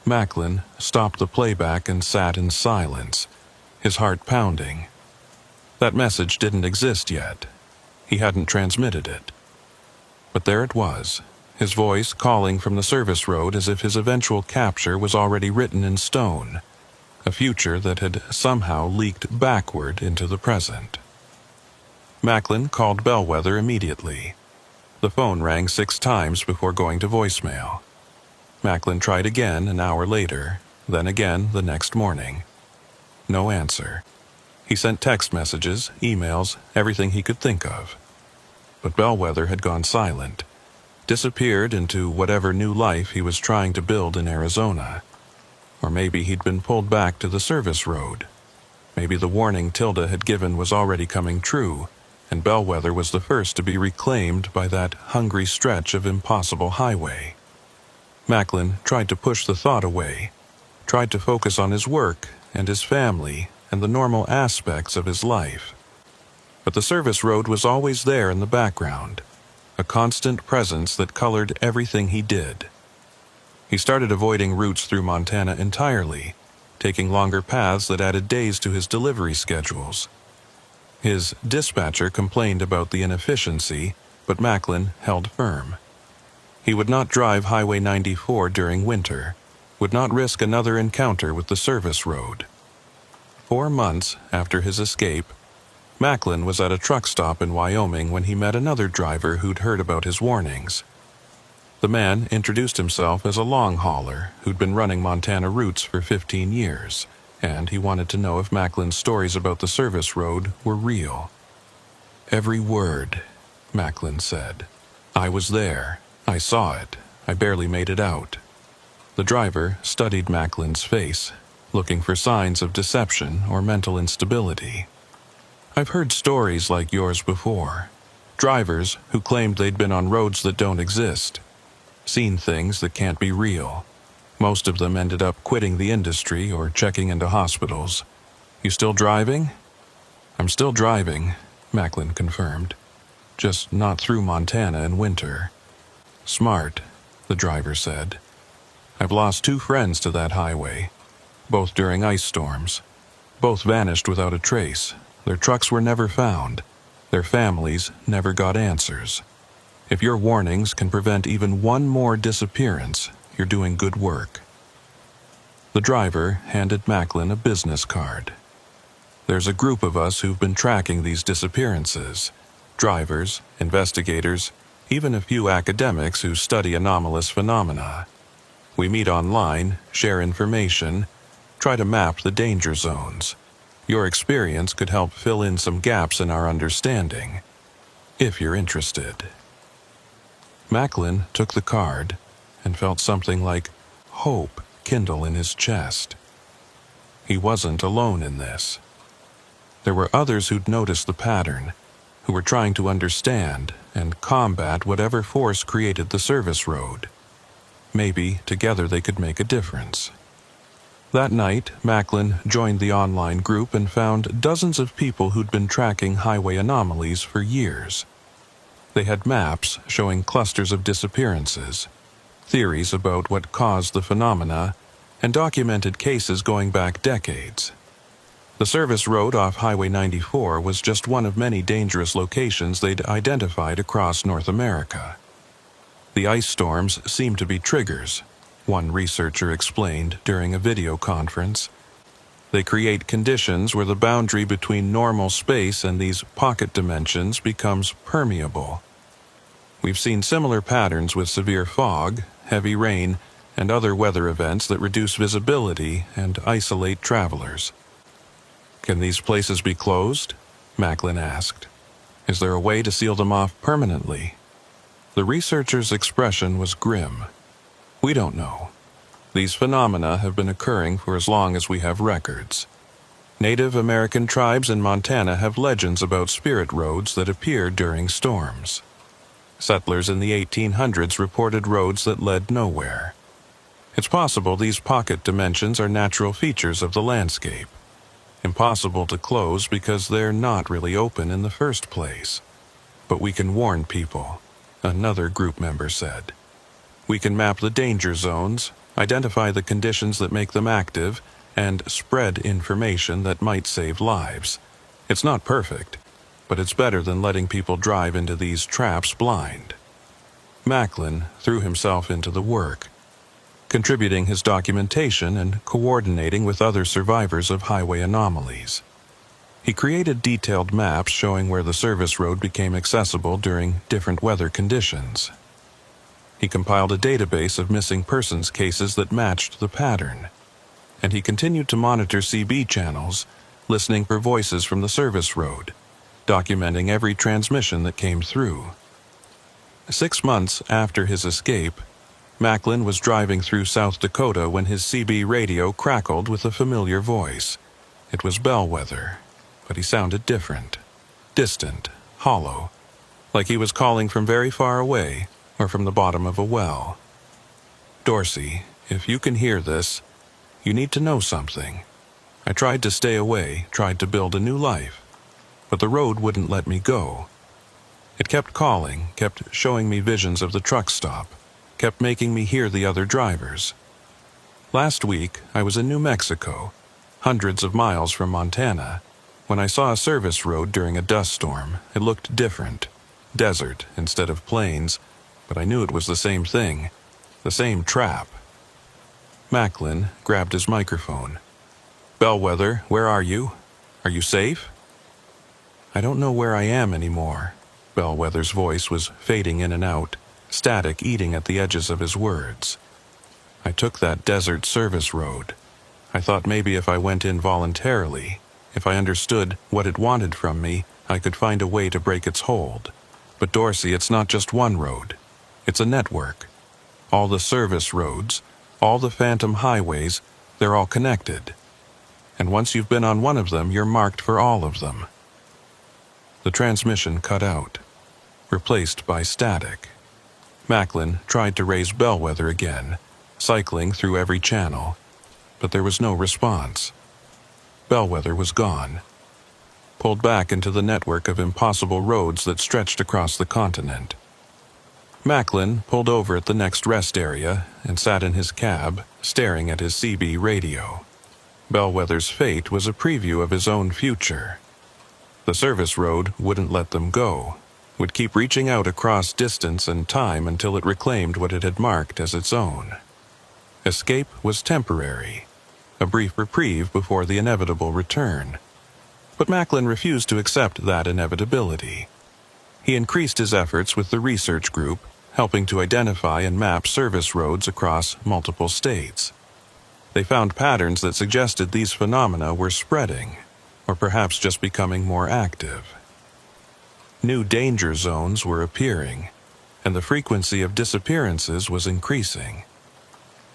Macklin stopped the playback and sat in silence, his heart pounding. That message didn't exist yet. He hadn't transmitted it. But there it was, his voice calling from the service road as if his eventual capture was already written in stone, a future that had somehow leaked backward into the present. Macklin called Bellwether immediately. The phone rang 6 times before going to voicemail. Macklin tried again an hour later, then again the next morning. No answer. He sent text messages, emails, everything he could think of. But Bellwether had gone silent, disappeared into whatever new life he was trying to build in Arizona. Or maybe he'd been pulled back to the service road. Maybe the warning Tilda had given was already coming true, and Bellwether was the first to be reclaimed by that hungry stretch of impossible highway. Macklin tried to push the thought away, tried to focus on his work and his family and the normal aspects of his life. But the service road was always there in the background, a constant presence that colored everything he did. He started avoiding routes through Montana entirely, taking longer paths that added days to his delivery schedules. His dispatcher complained about the inefficiency, but Macklin held firm. He would not drive Highway 94 during winter, would not risk another encounter with the service road. 4 months after his escape, Macklin was at a truck stop in Wyoming when he met another driver who'd heard about his warnings. The man introduced himself as a long hauler who'd been running Montana routes for 15 years, and he wanted to know if Macklin's stories about the service road were real. "Every word," Macklin said. "I was there. I saw it. I barely made it out." The driver studied Macklin's face, looking for signs of deception or mental instability. "I've heard stories like yours before. Drivers who claimed they'd been on roads that don't exist, seen things that can't be real. Most of them ended up quitting the industry or checking into hospitals. You still driving?" "I'm still driving," Macklin confirmed. "Just not through Montana in winter." "Smart," the driver said. "I've lost 2 friends to that highway, both during ice storms. Both vanished without a trace. Their trucks were never found. Their families never got answers. If your warnings can prevent even one more disappearance, you're doing good work." The driver handed Macklin a business card. "There's a group of us who've been tracking these disappearances. Drivers, investigators, even a few academics who study anomalous phenomena. We meet online, share information, try to map the danger zones. Your experience could help fill in some gaps in our understanding, if you're interested." Macklin took the card and felt something like hope kindle in his chest. He wasn't alone in this. There were others who'd noticed the pattern, who were trying to understand and combat whatever force created the service road. Maybe together they could make a difference. That night, Macklin joined the online group and found dozens of people who'd been tracking highway anomalies for years. They had maps showing clusters of disappearances, theories about what caused the phenomena, and documented cases going back decades. The service road off Highway 94 was just one of many dangerous locations they'd identified across North America. The ice storms seemed to be triggers, one researcher explained during a video conference. They create conditions where the boundary between normal space and these pocket dimensions becomes permeable. We've seen similar patterns with severe fog, heavy rain, and other weather events that reduce visibility and isolate travelers. "Can these places be closed?" Macklin asked. "Is there a way to seal them off permanently?" The researcher's expression was grim. "We don't know. These phenomena have been occurring for as long as we have records. Native American tribes in Montana have legends about spirit roads that appear during storms. Settlers in the 1800s reported roads that led nowhere. It's possible these pocket dimensions are natural features of the landscape. Impossible to close because they're not really open in the first place. But we can warn people," another group member said. "We can map the danger zones, identify the conditions that make them active, and spread information that might save lives. It's not perfect, but it's better than letting people drive into these traps blind." Macklin threw himself into the work, contributing his documentation and coordinating with other survivors of highway anomalies. He created detailed maps showing where the service road became accessible during different weather conditions. He compiled a database of missing persons cases that matched the pattern, and he continued to monitor CB channels, listening for voices from the service road, documenting every transmission that came through. 6 months after his escape, Macklin was driving through South Dakota when his CB radio crackled with a familiar voice. It was Bellwether, but he sounded different. Distant, hollow, like he was calling from very far away or from the bottom of a well. "Dorsey, if you can hear this, you need to know something. I tried to stay away, tried to build a new life, but the road wouldn't let me go. It kept calling, kept showing me visions of the truck stop, kept making me hear the other drivers. Last week, I was in New Mexico, hundreds of miles from Montana, when I saw a service road during a dust storm. It looked different, desert instead of plains, but I knew it was the same thing, the same trap." Macklin grabbed his microphone. "Bellwether, where are you? Are you safe?" "I don't know where I am anymore." Bellwether's voice was fading in and out, static eating at the edges of his words. "I took that desert service road. I thought maybe if I went in voluntarily, if I understood what it wanted from me, I could find a way to break its hold. But Dorsey, it's not just one road. It's a network. All the service roads, all the phantom highways, they're all connected. And once you've been on one of them, you're marked for all of them." The transmission cut out, replaced by static. Macklin tried to raise Bellwether again, cycling through every channel, but there was no response. Bellwether was gone, pulled back into the network of impossible roads that stretched across the continent. Macklin pulled over at the next rest area and sat in his cab, staring at his CB radio. Bellwether's fate was a preview of his own future. The service road wouldn't let them go, would keep reaching out across distance and time until it reclaimed what it had marked as its own. Escape was temporary, a brief reprieve before the inevitable return. But Macklin refused to accept that inevitability. He increased his efforts with the research group, helping to identify and map service roads across multiple states. They found patterns that suggested these phenomena were spreading, or perhaps just becoming more active. New danger zones were appearing, and the frequency of disappearances was increasing.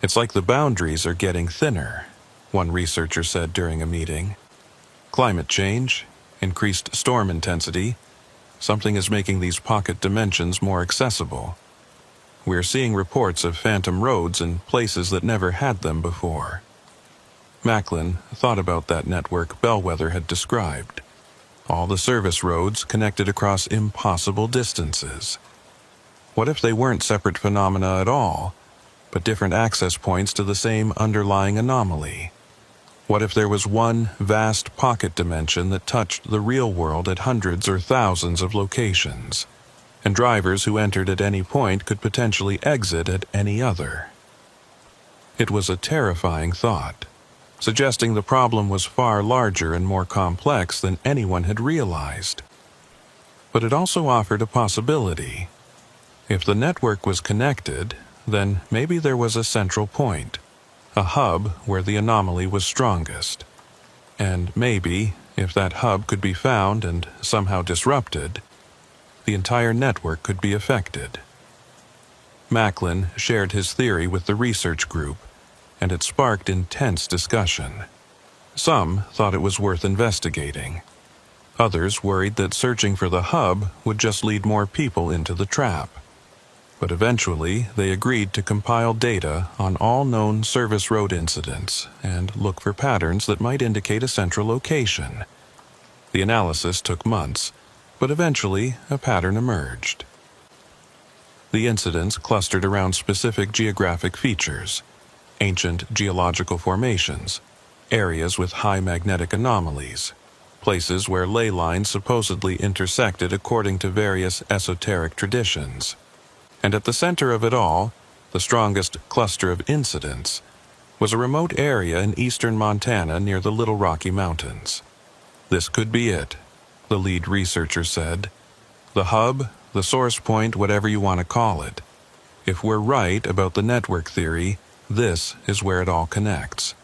"It's like the boundaries are getting thinner," one researcher said during a meeting. "Climate change, increased storm intensity, something is making these pocket dimensions more accessible. We're seeing reports of phantom roads in places that never had them before." Macklin thought about that network Bellwether had described. All the service roads connected across impossible distances. What if they weren't separate phenomena at all, but different access points to the same underlying anomaly? What if there was one vast pocket dimension that touched the real world at hundreds or thousands of locations, and drivers who entered at any point could potentially exit at any other? It was a terrifying thought, suggesting the problem was far larger and more complex than anyone had realized. But it also offered a possibility. If the network was connected, then maybe there was a central point, a hub where the anomaly was strongest. And maybe, if that hub could be found and somehow disrupted, the entire network could be affected. Macklin shared his theory with the research group, and it sparked intense discussion. Some thought it was worth investigating. Others worried that searching for the hub would just lead more people into the trap. But eventually, they agreed to compile data on all known service road incidents and look for patterns that might indicate a central location. The analysis took months, but eventually a pattern emerged. The incidents clustered around specific geographic features: ancient geological formations, areas with high magnetic anomalies, places where ley lines supposedly intersected according to various esoteric traditions. And at the center of it all, the strongest cluster of incidents, was a remote area in eastern Montana near the Little Rocky Mountains. "This could be it," the lead researcher said. "The hub, the source point, whatever you want to call it. If we're right about the network theory, this is where it all connects.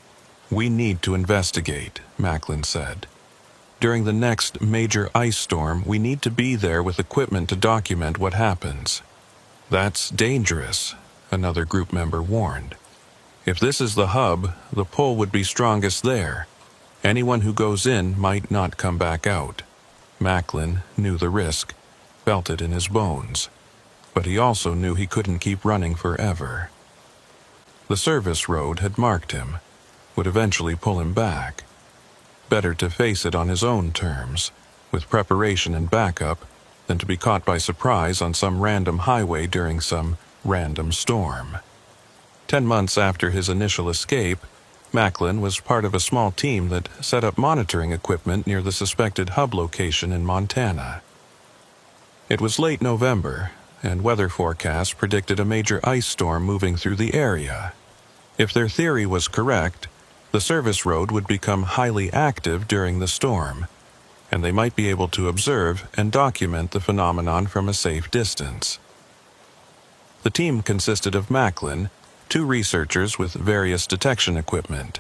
We need to investigate," Macklin said. "During the next major ice storm, we need to be there with equipment to document what happens. That's dangerous, another group member warned. If this is the hub, the pull would be strongest there. Anyone who goes in might not come back out. Macklin knew the risk, felt it in his bones. But he also knew he couldn't keep running forever. The service road had marked him, would eventually pull him back. Better to face it on his own terms, with preparation and backup, than to be caught by surprise on some random highway during some random storm. 10 months after his initial escape, Macklin was part of a small team that set up monitoring equipment near the suspected hub location in Montana. It was late November, and weather forecasts predicted a major ice storm moving through the area. If their theory was correct, the service road would become highly active during the storm, and they might be able to observe and document the phenomenon from a safe distance. The team consisted of Macklin, 2 researchers with various detection equipment,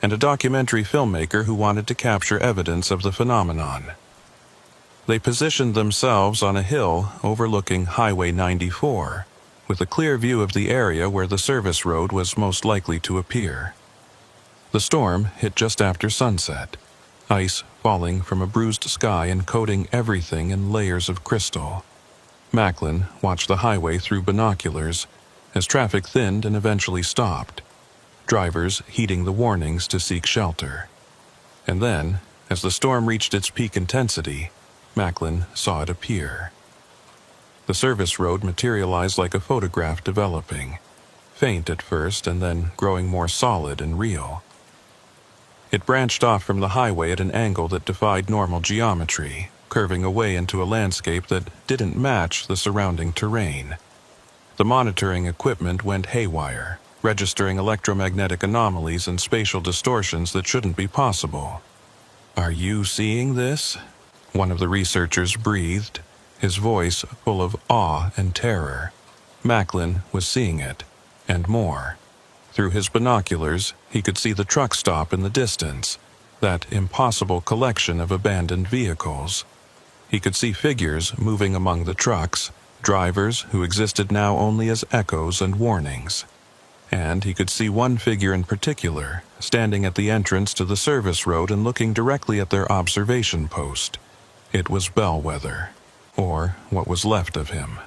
and a documentary filmmaker who wanted to capture evidence of the phenomenon. They positioned themselves on a hill overlooking Highway 94, with a clear view of the area where the service road was most likely to appear. The storm hit just after sunset, ice falling from a bruised sky and coating everything in layers of crystal. Macklin watched the highway through binoculars as traffic thinned and eventually stopped, drivers heeding the warnings to seek shelter. And then, as the storm reached its peak intensity, Macklin saw it appear. The service road materialized like a photograph developing, faint at first and then growing more solid and real. It branched off from the highway at an angle that defied normal geometry, curving away into a landscape that didn't match the surrounding terrain. The monitoring equipment went haywire, registering electromagnetic anomalies and spatial distortions that shouldn't be possible. "Are you seeing this?" one of the researchers breathed, his voice full of awe and terror. Macklin was seeing it, and more. Through his binoculars, he could see the truck stop in the distance, that impossible collection of abandoned vehicles. He could see figures moving among the trucks, drivers who existed now only as echoes and warnings. And he could see one figure in particular, standing at the entrance to the service road and looking directly at their observation post. It was Bellwether, or what was left of him.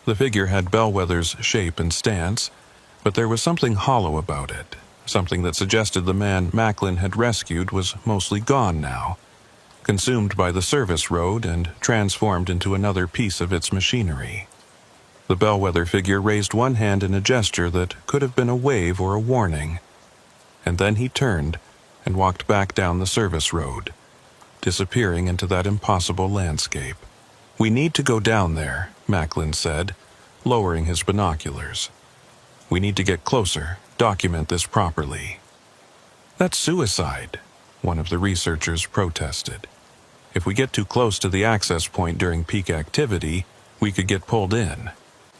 The figure had Bellwether's shape and stance, but there was something hollow about it, something that suggested the man Macklin had rescued was mostly gone now, consumed by the service road and transformed into another piece of its machinery. The Bellwether figure raised one hand in a gesture that could have been a wave or a warning, and then he turned and walked back down the service road, disappearing into that impossible landscape. "We need to go down there," Macklin said, lowering his binoculars. "We need to get closer, document this properly." "That's suicide," one of the researchers protested. "If we get too close to the access point during peak activity, we could get pulled in."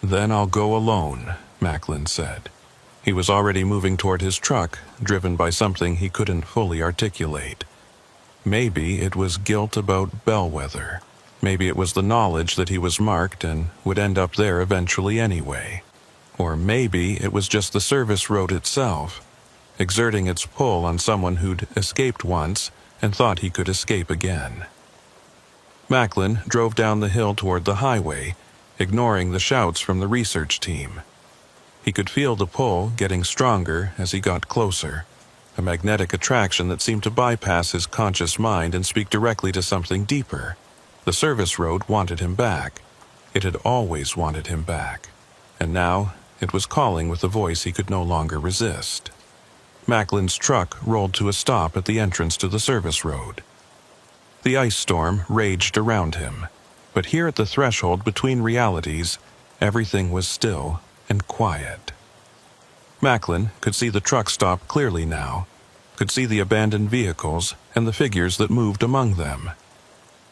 "Then I'll go alone," Macklin said. He was already moving toward his truck, driven by something he couldn't fully articulate. Maybe it was guilt about Bellwether. Maybe it was the knowledge that he was marked and would end up there eventually anyway. Or maybe it was just the service road itself, exerting its pull on someone who'd escaped once and thought he could escape again. Macklin drove down the hill toward the highway, ignoring the shouts from the research team. He could feel the pull getting stronger as he got closer, a magnetic attraction that seemed to bypass his conscious mind and speak directly to something deeper. The service road wanted him back. It had always wanted him back. And now it was calling with a voice he could no longer resist. Macklin's truck rolled to a stop at the entrance to the service road. The ice storm raged around him, but here at the threshold between realities, everything was still and quiet. Macklin could see the truck stop clearly now, could see the abandoned vehicles and the figures that moved among them.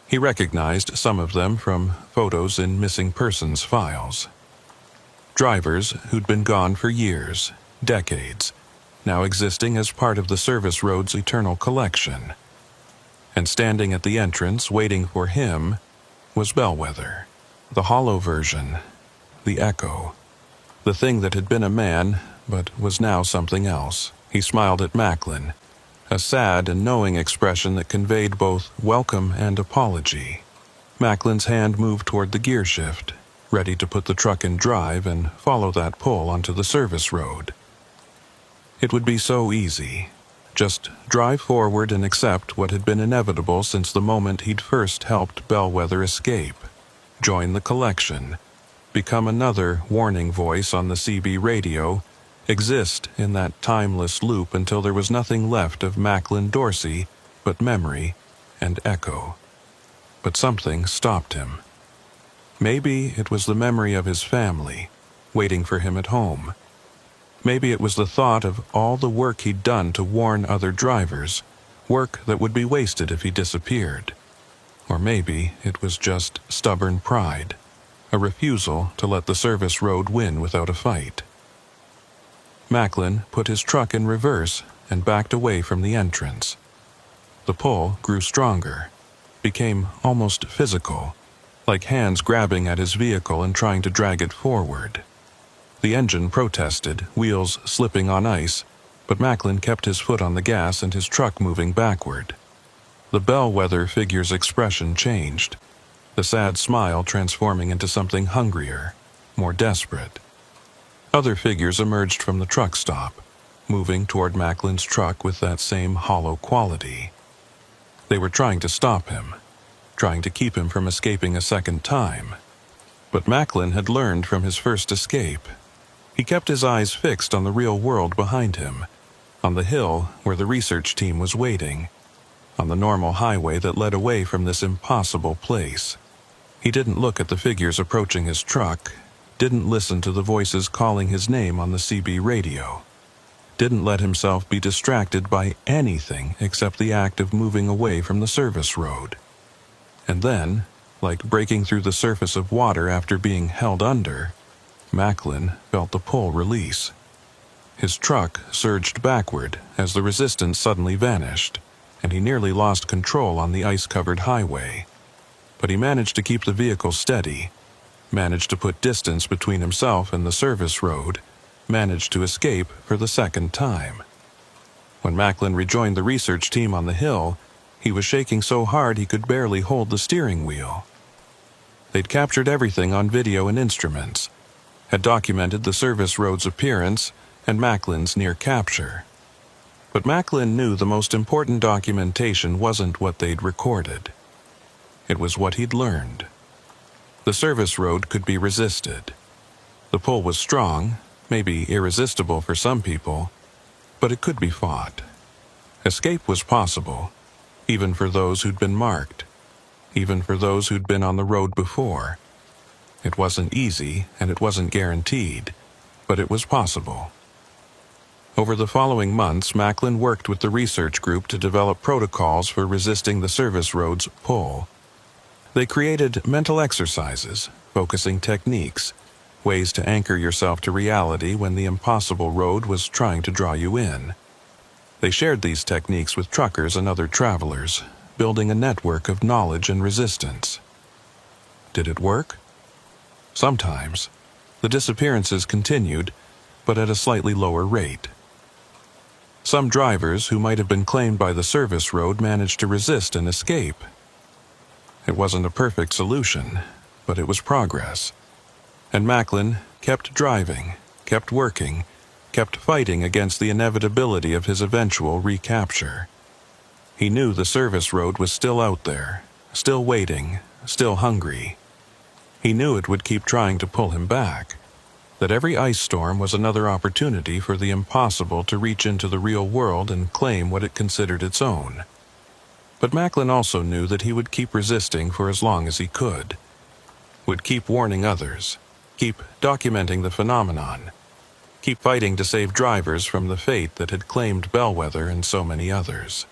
He recognized some of them from photos in missing persons files. Drivers who'd been gone for years, decades, now existing as part of the service road's eternal collection. And standing at the entrance waiting for him was Bellwether, the hollow version, the echo. The thing that had been a man, but was now something else. He smiled at Macklin, a sad and knowing expression that conveyed both welcome and apology. Macklin's hand moved toward the gear shift, ready to put the truck in drive and follow that pull onto the service road. It would be so easy. Just drive forward and accept what had been inevitable since the moment he'd first helped Bellwether escape. Join the collection. Become another warning voice on the CB radio, exist in that timeless loop until there was nothing left of Macklin Dorsey but memory and echo. But something stopped him. Maybe it was the memory of his family, waiting for him at home. Maybe it was the thought of all the work he'd done to warn other drivers, work that would be wasted if he disappeared. Or maybe it was just stubborn pride, a refusal to let the service road win without a fight. Macklin put his truck in reverse and backed away from the entrance. The pull grew stronger, became almost physical, like hands grabbing at his vehicle and trying to drag it forward. The engine protested, wheels slipping on ice, but Macklin kept his foot on the gas and his truck moving backward. The Bellwether figure's expression changed, the sad smile transforming into something hungrier, more desperate. Other figures emerged from the truck stop, moving toward Macklin's truck with that same hollow quality. They were trying to stop him, trying to keep him from escaping a second time. But Macklin had learned from his first escape. He kept his eyes fixed on the real world behind him, on the hill where the research team was waiting, on the normal highway that led away from this impossible place. He didn't look at the figures approaching his truck, didn't listen to the voices calling his name on the CB radio, didn't let himself be distracted by anything except the act of moving away from the service road. And then, like breaking through the surface of water after being held under, Macklin felt the pull release. His truck surged backward as the resistance suddenly vanished, and he nearly lost control on the ice-covered highway. But he managed to keep the vehicle steady, managed to put distance between himself and the service road, managed to escape for the second time. When Macklin rejoined the research team on the hill, he was shaking so hard he could barely hold the steering wheel. They'd captured everything on video and instruments, had documented the service road's appearance and Macklin's near capture. But Macklin knew the most important documentation wasn't what they'd recorded. It was what he'd learned. The service road could be resisted. The pull was strong, maybe irresistible for some people, but it could be fought. Escape was possible, even for those who'd been marked, even for those who'd been on the road before. It wasn't easy, and it wasn't guaranteed, but it was possible. Over the following months, Macklin worked with the research group to develop protocols for resisting the service road's pull. They created mental exercises, focusing techniques, ways to anchor yourself to reality when the impossible road was trying to draw you in. They shared these techniques with truckers and other travelers, building a network of knowledge and resistance. Did it work? Sometimes. The disappearances continued, but at a slightly lower rate. Some drivers who might have been claimed by the service road managed to resist and escape. It wasn't a perfect solution, but it was progress. And Macklin kept driving, kept working, kept fighting against the inevitability of his eventual recapture. He knew the service road was still out there, still waiting, still hungry. He knew it would keep trying to pull him back, that every ice storm was another opportunity for the impossible to reach into the real world and claim what it considered its own. But Macklin also knew that he would keep resisting for as long as he could, would keep warning others, keep documenting the phenomenon, keep fighting to save drivers from the fate that had claimed Bellwether and so many others.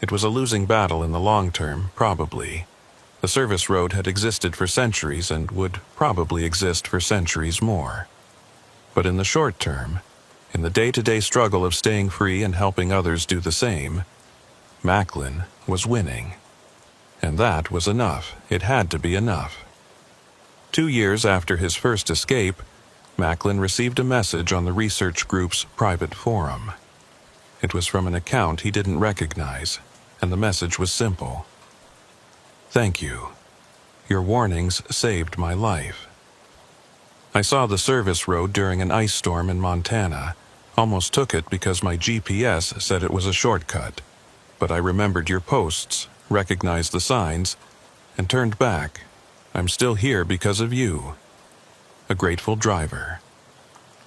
It was a losing battle in the long term, probably. The service road had existed for centuries and would probably exist for centuries more. But in the short term, in the day-to-day struggle of staying free and helping others do the same, Macklin was winning. And that was enough. It had to be enough. 2 years after his first escape, Macklin received a message on the research group's private forum. It was from an account he didn't recognize, and the message was simple. "Thank you. Your warnings saved my life. I saw the service road during an ice storm in Montana. Almost took it because my GPS said it was a shortcut. But I remembered your posts, recognized the signs, and turned back. I'm still here because of you. A grateful driver."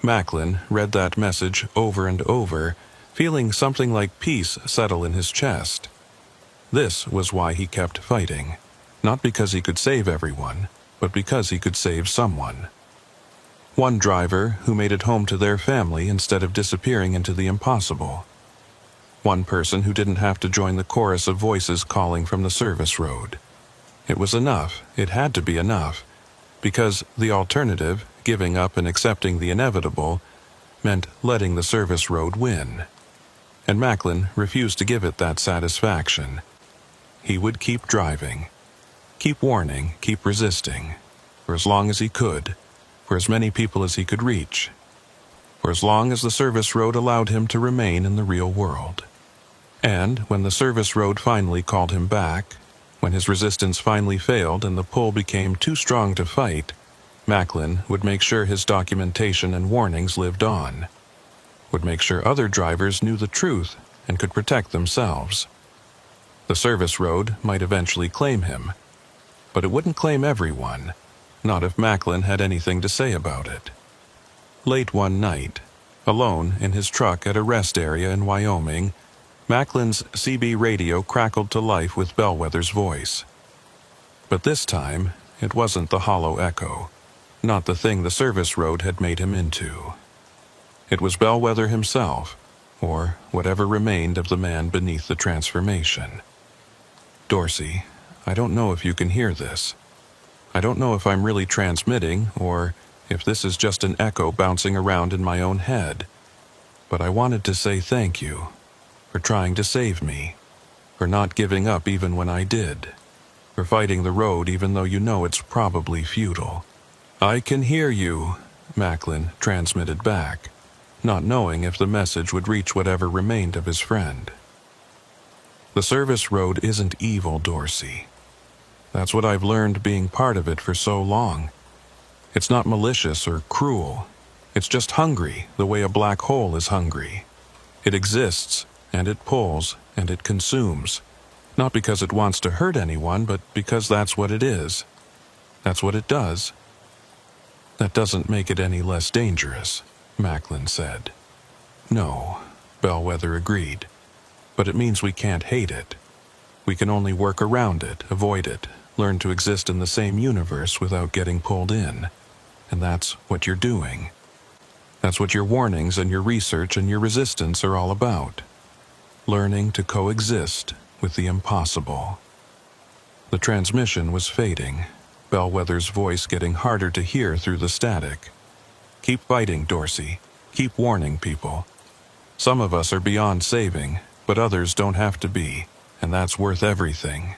Macklin read that message over and over, feeling something like peace settle in his chest. This was why he kept fighting, not because he could save everyone, but because he could save someone. One driver who made it home to their family instead of disappearing into the impossible. One person who didn't have to join the chorus of voices calling from the service road. It was enough, it had to be enough, because the alternative, giving up and accepting the inevitable, meant letting the service road win. And Macklin refused to give it that satisfaction. He would keep driving, keep warning, keep resisting, for as long as he could, for as many people as he could reach, for as long as the service road allowed him to remain in the real world. And when the service road finally called him back, when his resistance finally failed and the pull became too strong to fight, Macklin would make sure his documentation and warnings lived on, would make sure other drivers knew the truth and could protect themselves. The service road might eventually claim him, but it wouldn't claim everyone, not if Macklin had anything to say about it. Late one night, alone in his truck at a rest area in Wyoming, Macklin's CB radio crackled to life with Bellwether's voice. But this time, it wasn't the hollow echo, not the thing the service road had made him into. It was Bellwether himself, or whatever remained of the man beneath the transformation. "Dorsey, I don't know if you can hear this. I don't know if I'm really transmitting, or if this is just an echo bouncing around in my own head. But I wanted to say thank you, for trying to save me, for not giving up even when I did, for fighting the road even though you know it's probably futile." "I can hear you," Macklin transmitted back, not knowing if the message would reach whatever remained of his friend. The service road isn't evil, Dorsey. That's what I've learned being part of it for so long. It's not malicious or cruel. It's just hungry, the way a black hole is hungry. It exists, and it pulls, and it consumes. Not because it wants to hurt anyone, but because that's what it is. That's what it does. That doesn't make it any less dangerous, Macklin said. No, Bellwether agreed. But it means we can't hate it. We can only work around it, avoid it, learn to exist in the same universe without getting pulled in. And that's what you're doing. That's what your warnings and your research and your resistance are all about. Learning to coexist with the impossible. The transmission was fading, Bellwether's voice getting harder to hear through the static. Keep fighting, Dorsey. Keep warning people. Some of us are beyond saving, but others don't have to be, and that's worth everything.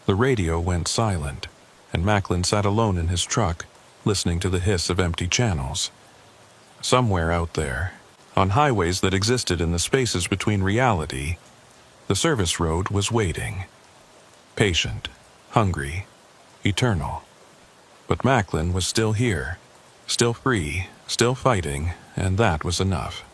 The radio went silent, and Macklin sat alone in his truck, listening to the hiss of empty channels. Somewhere out there, on highways that existed in the spaces between reality, the service road was waiting. Patient, hungry, eternal. But Macklin was still here, still free, still fighting, and that was enough.